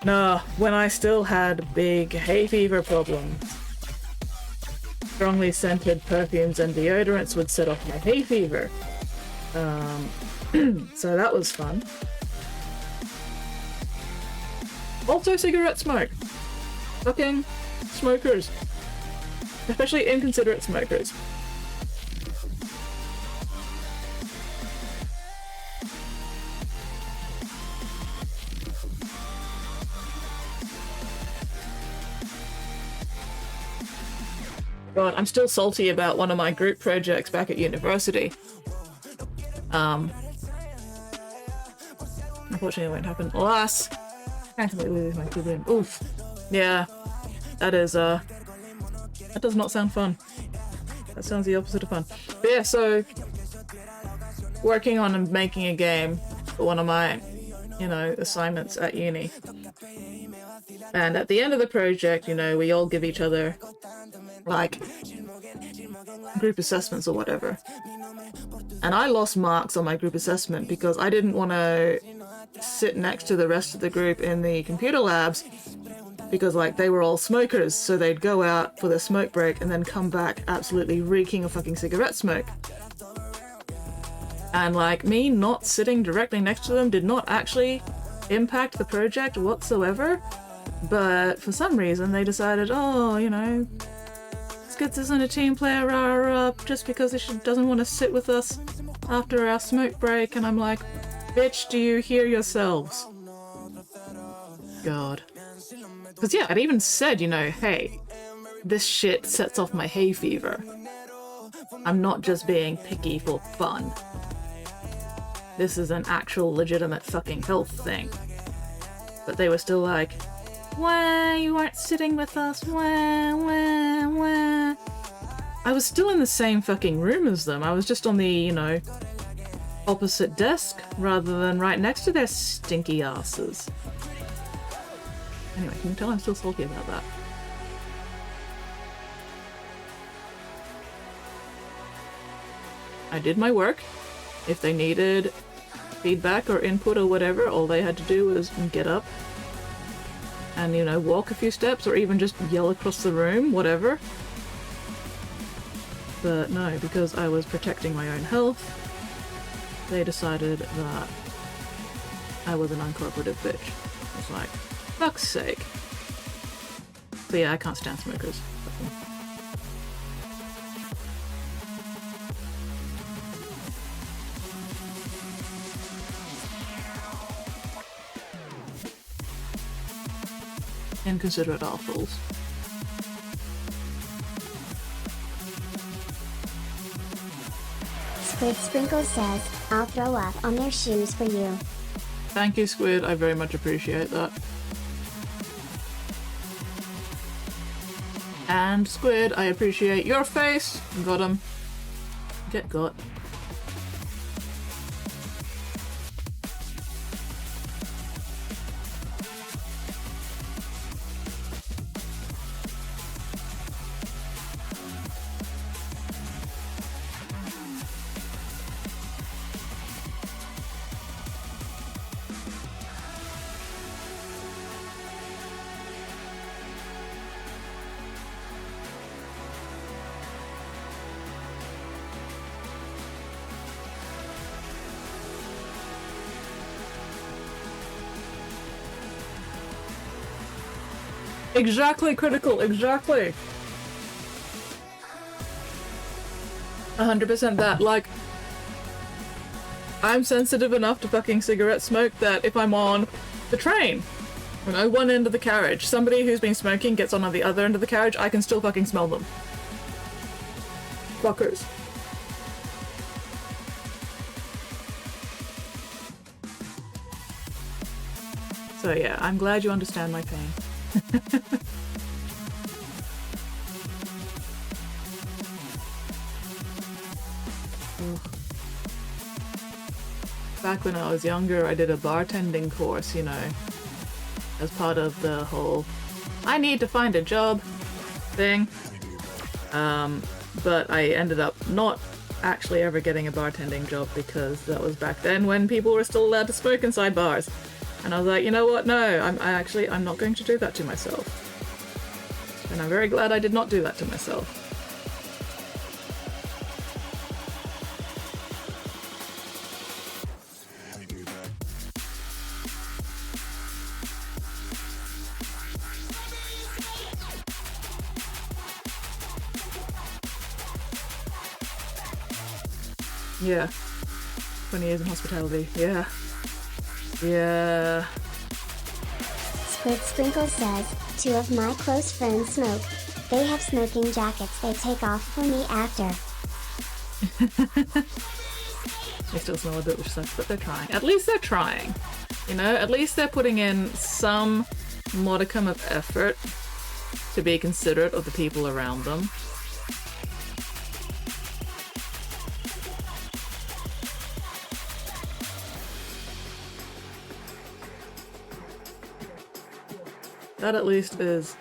No, when I still had big hay fever problems, strongly scented perfumes and deodorants would set off my hay fever. So that was fun. Also cigarette smoke. Fucking smokers. Especially inconsiderate smokers. God, I'm still salty about one of my group projects back at university. Unfortunately it won't happen. Alas! Can't completely lose my keyboard. Oof. Yeah. That is, that does not sound fun. That sounds the opposite of fun. But yeah, so working on and making a game for one of my, you know, assignments at uni. And at the end of the project, you know, we all give each other like group assessments or whatever. And I lost marks on my group assessment because I didn't want to sit next to the rest of the group in the computer labs because like they were all smokers, so they'd go out for their smoke break and then come back absolutely reeking of fucking cigarette smoke. And like me not sitting directly next to them did not actually impact the project whatsoever, but for some reason they decided, oh, you know, let's get this in a team player up just because she doesn't want to sit with us after our smoke break. And I'm like, bitch, do you hear yourselves? God. Because yeah, I'd even said, you know, hey, this shit sets off my hay fever. I'm not just being picky for fun. This is an actual legitimate fucking health thing. But they were still like, wah, you weren't sitting with us, wah, wah, wah. I was still in the same fucking room as them. I was just on the, you know, opposite desk rather than right next to their stinky asses. Anyway, can you tell I'm still salty about that? I did my work. If they needed feedback or input or whatever, all they had to do was get up and, you know, walk a few steps or even just yell across the room, whatever. But no, because I was protecting my own health, they decided that I was an uncooperative bitch. It's like, fuck's sake. But yeah, I can't stand smokers. Inconsiderate assholes. Squid Sprinkles says, I'll throw up on their shoes for you. Thank you, Squid. I very much appreciate that. And Squid, I appreciate your face. Got him. Get got. Exactly, critical, exactly. 100% that, like, I'm sensitive enough to fucking cigarette smoke that if I'm on the train, you know, one end of the carriage, somebody who's been smoking gets on the other end of the carriage, I can still fucking smell them. Fuckers. So yeah, I'm glad you understand my pain. Back when I was younger, I did a bartending course, you know, as part of the whole I need to find a job thing. But I ended up not actually ever getting a bartending job because that was back then when people were still allowed to smoke inside bars. And I was like, you know what? No, I'm not going to do that to myself. And I'm very glad I did not do that to myself. Yeah. 20 years in hospitality. Yeah. Yeah. Squid Sprinkle says, 2 of my close friends smoke. They have smoking jackets they take off for me after. They still smell a bit, which sucks, but they're trying. At least they're trying. You know, at least they're putting in some modicum of effort to be considerate of the people around them. That at least is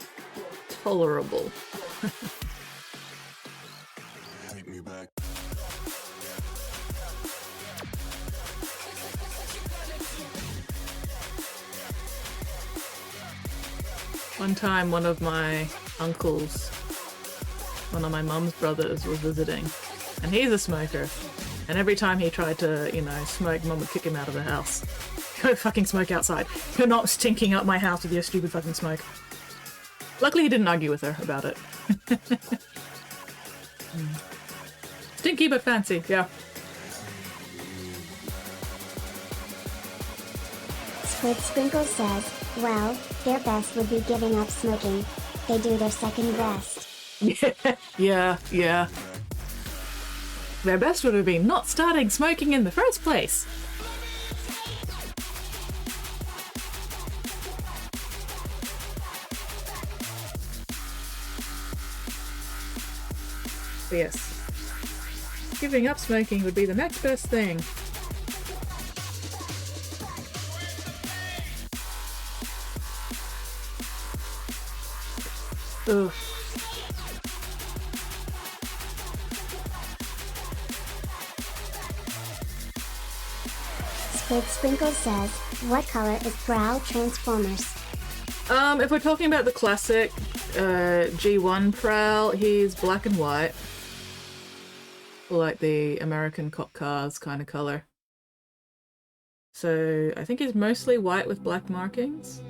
tolerable. Take me back. One time, one of my uncles, one of my mum's brothers, was visiting, and he's a smoker. And every time he tried to, you know, smoke, Mum would kick him out of the house. Go fucking smoke outside. You're not stinking up my house with your stupid fucking smoke. Luckily he didn't argue with her about it. Stinky but fancy, yeah. Squid Sprinkle says, well, their best would be giving up smoking. They do their second best. Yeah. Their best would have been not starting smoking in the first place. Yes. Giving up smoking would be the next best thing. Ugh. Squid Sprinkle says, what color is Prowl Transformers? If we're talking about the classic G1 Prowl, he's black and white. Like the American cop cars kind of color. So I think he's mostly white with black markings.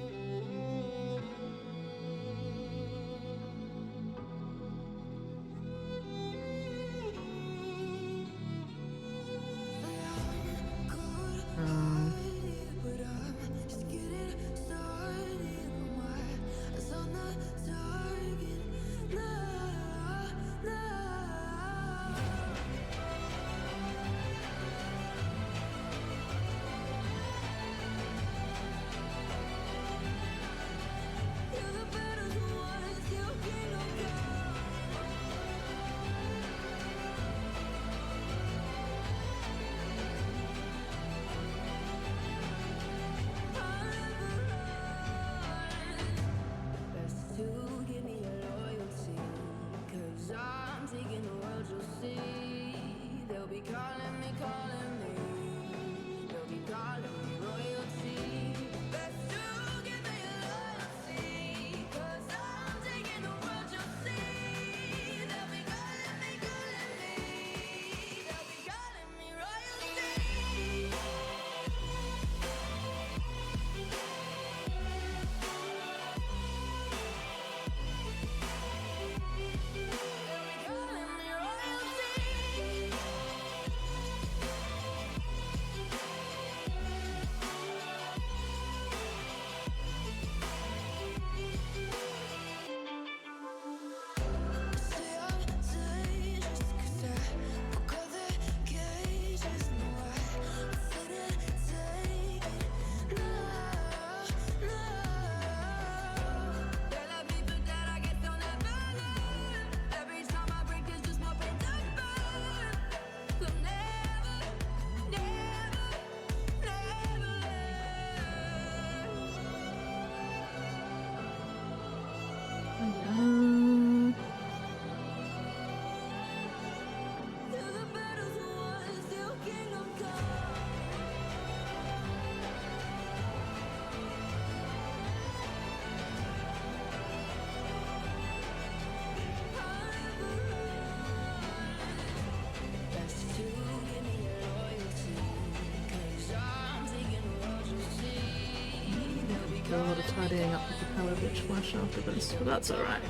tidying up with the palette which flash after this, but that's alright.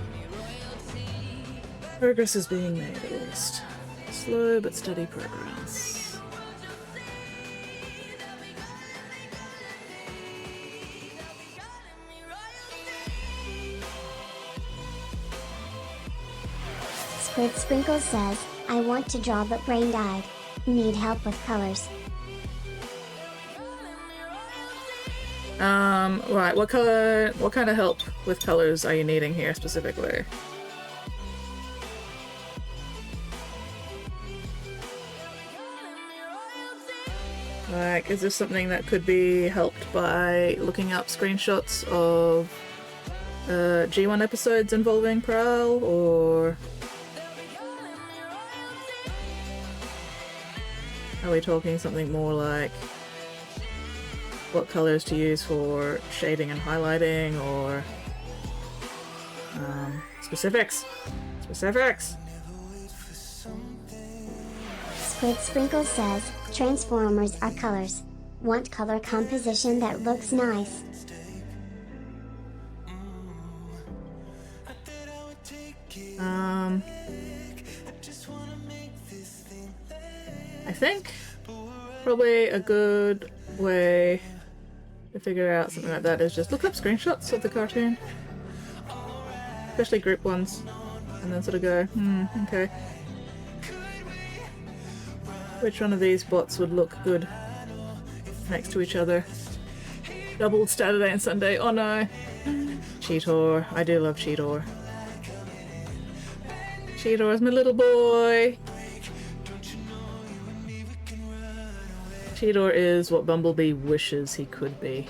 Progress is being made at least. Slow but steady progress. Squid Sprinkle says, I want to draw but brain died. Need help with colors. Right, what kind of help with colors are you needing here specifically? Like, is this something that could be helped by looking up screenshots of G1 episodes involving Prowl, or are we talking something more like what colors to use for shading and highlighting, or specifics? Specifics! Squid Sprinkle says, Transformers are colors. Want color composition that looks nice. I think probably a good way to figure out something like that is just look up screenshots of the cartoon, especially group ones, and then sort of go, okay, which one of these bots would look good next to each other? Doubled Saturday and Sunday, oh no! Cheetor, I do love Cheetor. Cheetor is my little boy! Cheetor is what Bumblebee wishes he could be.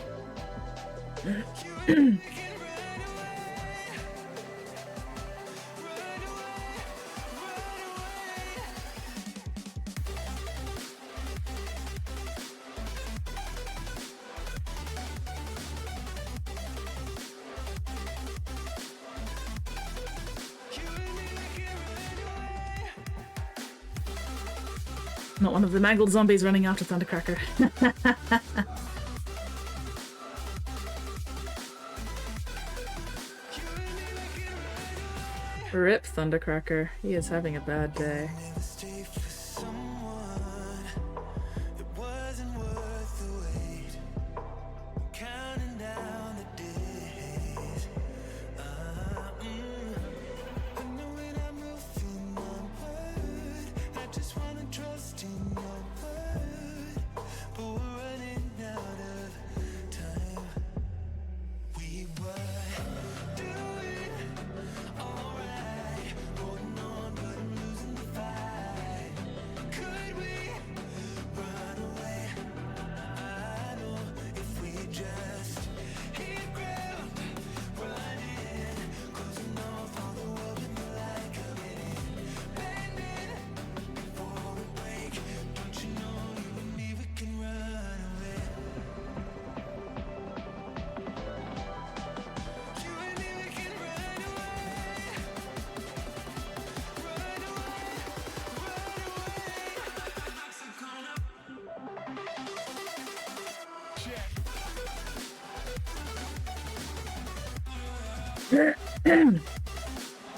Not one of the mangled zombies running after Thundercracker. Rip Thundercracker. He is having a bad day.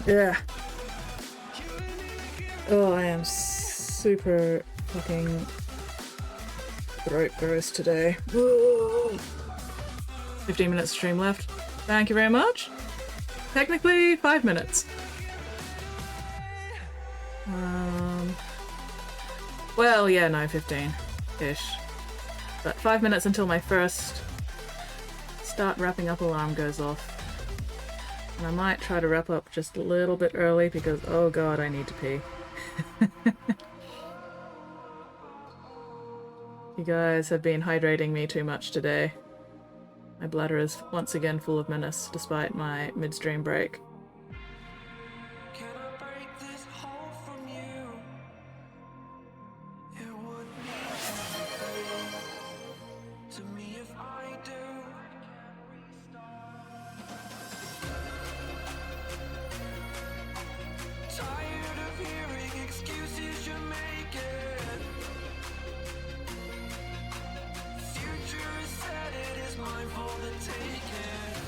Yeah. Oh, I am super fucking throat gross today. Whoa. 15 minutes stream left. Thank you very much. Technically 5 minutes. Well, yeah, no, 15-ish. But 5 minutes until my first start wrapping up alarm goes off. And I might try to wrap up just a little bit early because, oh god, I need to pee. You guys have been hydrating me too much today. My bladder is once again full of menace despite my midstream break. Mine for the taking.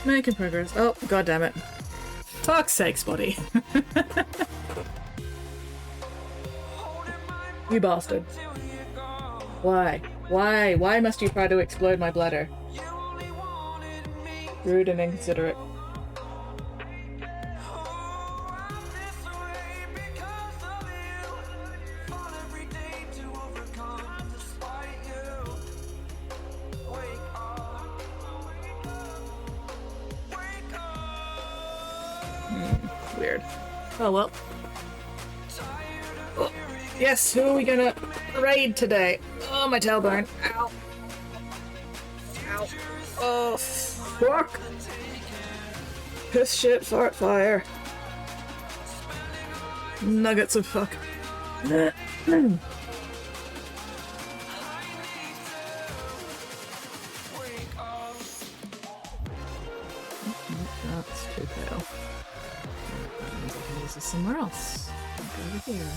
Making progress. Oh, god damn it. Fuck's sakes, buddy. You bastard. Why? Why? Why must you try to explode my bladder? Rude and inconsiderate. Weird. Oh well. Oh, yes, who are we gonna raid today? Oh, my tailbone. Ow. Ow. Oh, fuck. Piss, shit, fart, fire. Nuggets of fuck. That's too pale. This is somewhere else. Over here.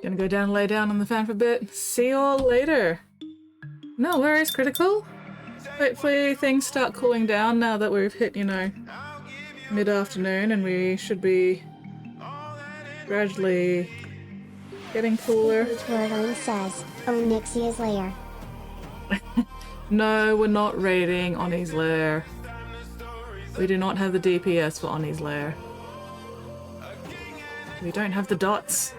Gonna go down and lay down on the fan for a bit. See you all later. No worries, Critical. Hopefully things start cooling down now that we've hit, you know, mid-afternoon, and we should be gradually getting cooler. Twirling says, oh, Nixia's lair. No, we're not raiding Oni's lair. We do not have the DPS for Oni's lair. We don't have the dots.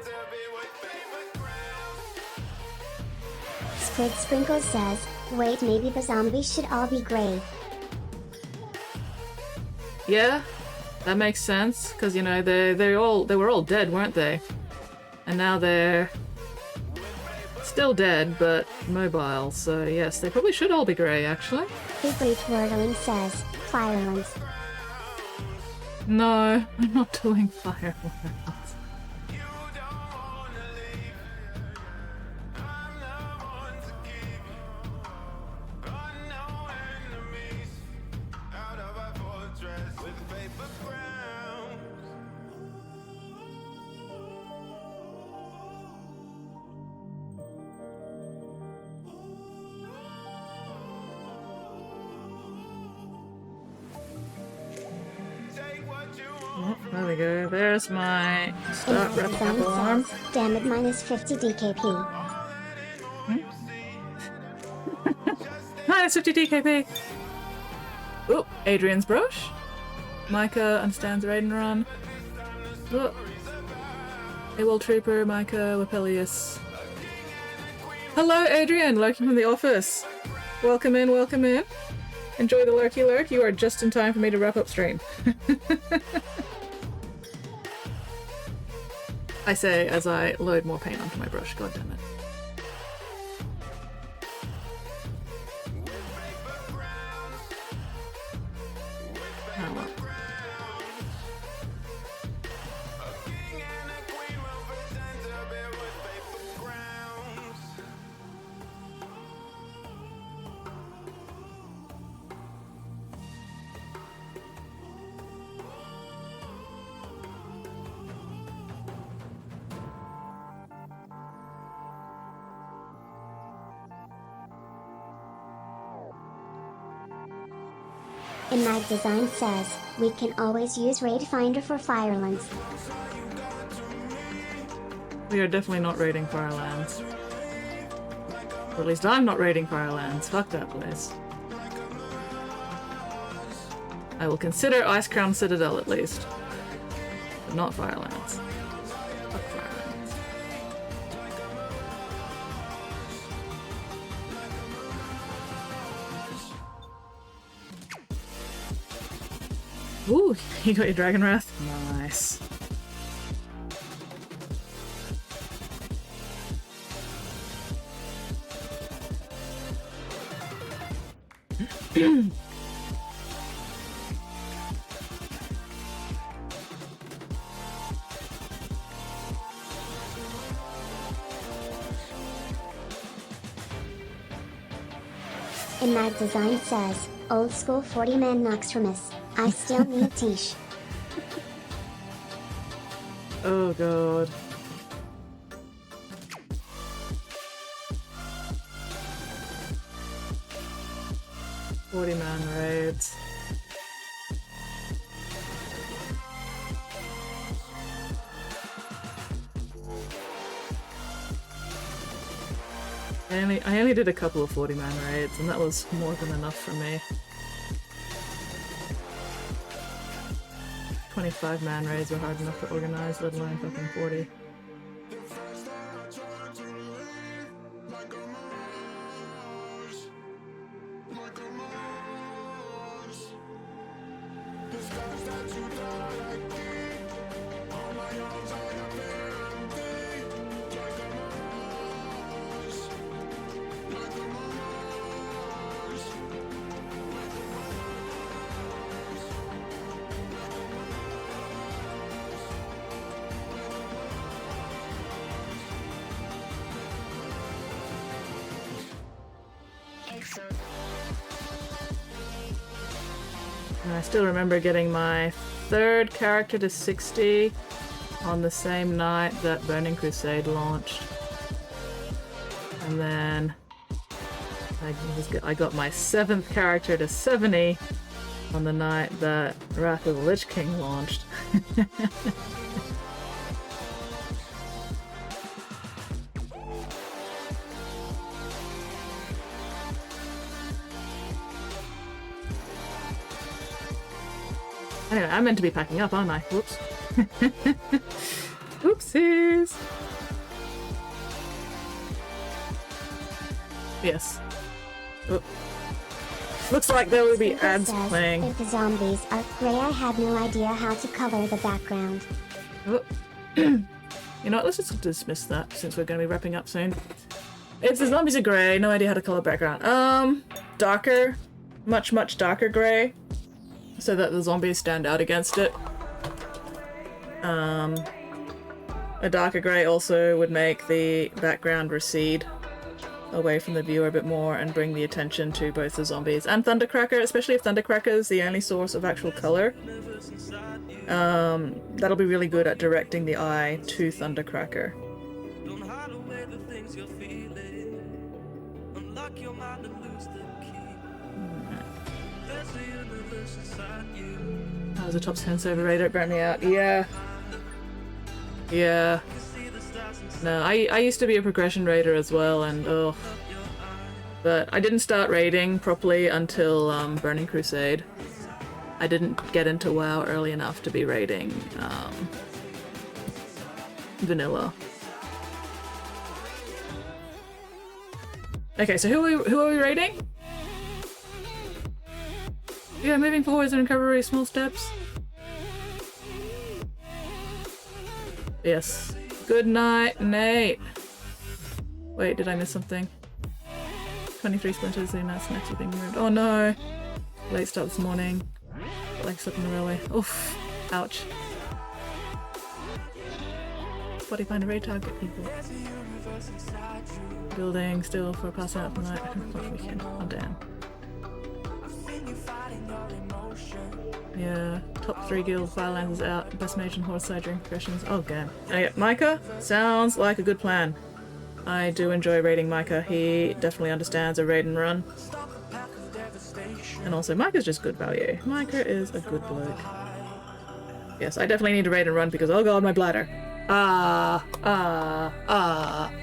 Squid Sprinkle says, wait, maybe the zombies should all be grey. Yeah, that makes sense, because you know they were all dead, weren't they? And now they're still dead, but mobile. So yes, they probably should all be grey, actually. Bigly Twirling says, Firelands. No, I'm not doing fire. Oh, there we go. There's my start wrapping up alarm. Damn it, minus 50 DKP. Minus 50 DKP! Oh, Adrian's brush. Micah understands raid and run. Oh. AWOL Trooper, Micah, Wapelius. Hello, Adrian, lurking from the office. Welcome in, welcome in. Enjoy the lurky lurk. You are just in time for me to wrap up stream. I say as I load more paint onto my brush. God damn it. Oh, well. And Mag Design says, we can always use Raid Finder for Firelands. We are definitely not raiding Firelands. Or at least I'm not raiding Firelands. Fuck that place. I will consider Ice Crown Citadel at least. But not Firelands. Fuck Firelands. Ooh, you got your Dragon Wrath? Imag Design says, old school 40-man Noxtremus. I still need Tish. Oh god. "40-man raids." I only did a couple of 40-man raids, and that was more than enough for me. 25-man raids were hard enough to organize, let alone fucking 40. And I still remember getting my 3rd character to 60 on the same night that Burning Crusade launched. And then I got my 7th character to 70 on the night that Wrath of the Lich King launched. Anyway, I'm meant to be packing up, aren't I? Whoops. Oopsies! Yes. Oh. Looks like there will be Super ads says, playing. if the zombies are grey, I had no idea how to color the background. Oh. You know what, let's just dismiss that since we're going to be wrapping up soon. If the zombies are grey, no idea how to color background. Darker. Much, much darker grey. So that the zombies stand out against it. A darker grey also would make the background recede away from the viewer a bit more and bring the attention to both the zombies and Thundercracker, especially if Thundercracker is the only source of actual colour. That'll be really good at directing the eye to Thundercracker. Don't hide away the things you're feeling. Unlock your mind and lose the key. There's a universe inside you. I was a top 10 server raider, it burnt me out. Yeah. Yeah. No, I used to be a progression raider as well, and oh. But I didn't start raiding properly until Burning Crusade. I didn't get into WoW early enough to be raiding vanilla. Okay, so who are we raiding? Yeah, moving forwards and recovery, small steps. Yes. Good night, Nate. Wait, did I miss something? 23 splinters, the nice snacks are being removed. Oh no! Late start this morning. Like stuck in the railway. Oof. Ouch. What do you find a raid target, people? Building still for passing out the night. Fuck weekend. Oh damn. Yeah, top 3 guild Firelands is out. Best mage and horse side during progressions. Oh damn. Okay, Micah sounds like a good plan. I do enjoy raiding Micah. He definitely understands a raid and run. And also Micah's just good value. Micah is a good bloke. Yes, I definitely need to raid and run because oh god, my bladder.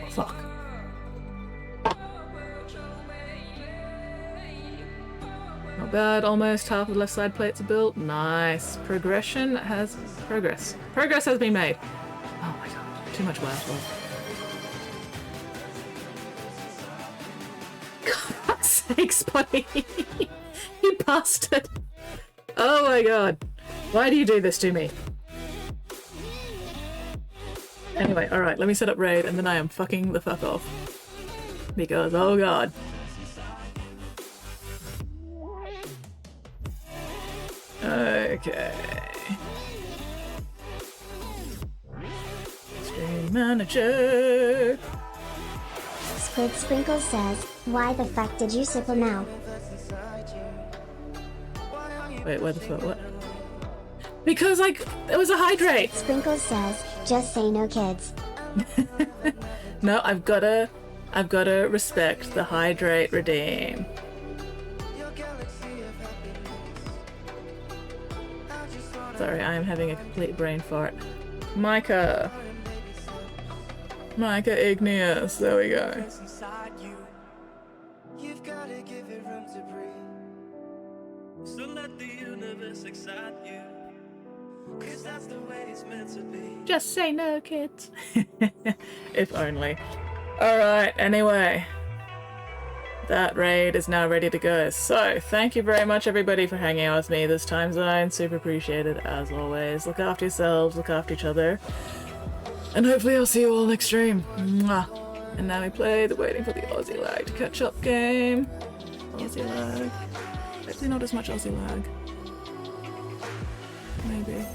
Fuck. Not bad, almost half of the left side plates are built. Nice. Progress has been made. Oh my god, too much WoW love. God's sakes, buddy. You bastard. Oh my god. Why do you do this to me? Anyway, alright, let me set up raid and then I am fucking the fuck off. Because, oh god. Okay. Stream manager. Squid Sprinkles says, why the fuck did you sickle now? Wait, where the fuck? What? Because like it was a hydrate. Sprinkles says, just say no kids. No, I've gotta respect the hydrate redeem. Sorry, I am having a complete brain fart. Micah Igneous, there we go. You've gotta give it room to breathe. So let the universe excite you. Cause that's the way it's meant to be. Just say no, kids. If only. Alright, anyway. That raid is now ready to go. So, thank you very much everybody for hanging out with me this time zone. Super appreciated as always. Look after yourselves, look after each other. And hopefully I'll see you all next stream. Mwah. And now we play the waiting for the Aussie lag to catch up game. Aussie lag. Hopefully not as much Aussie lag. Maybe.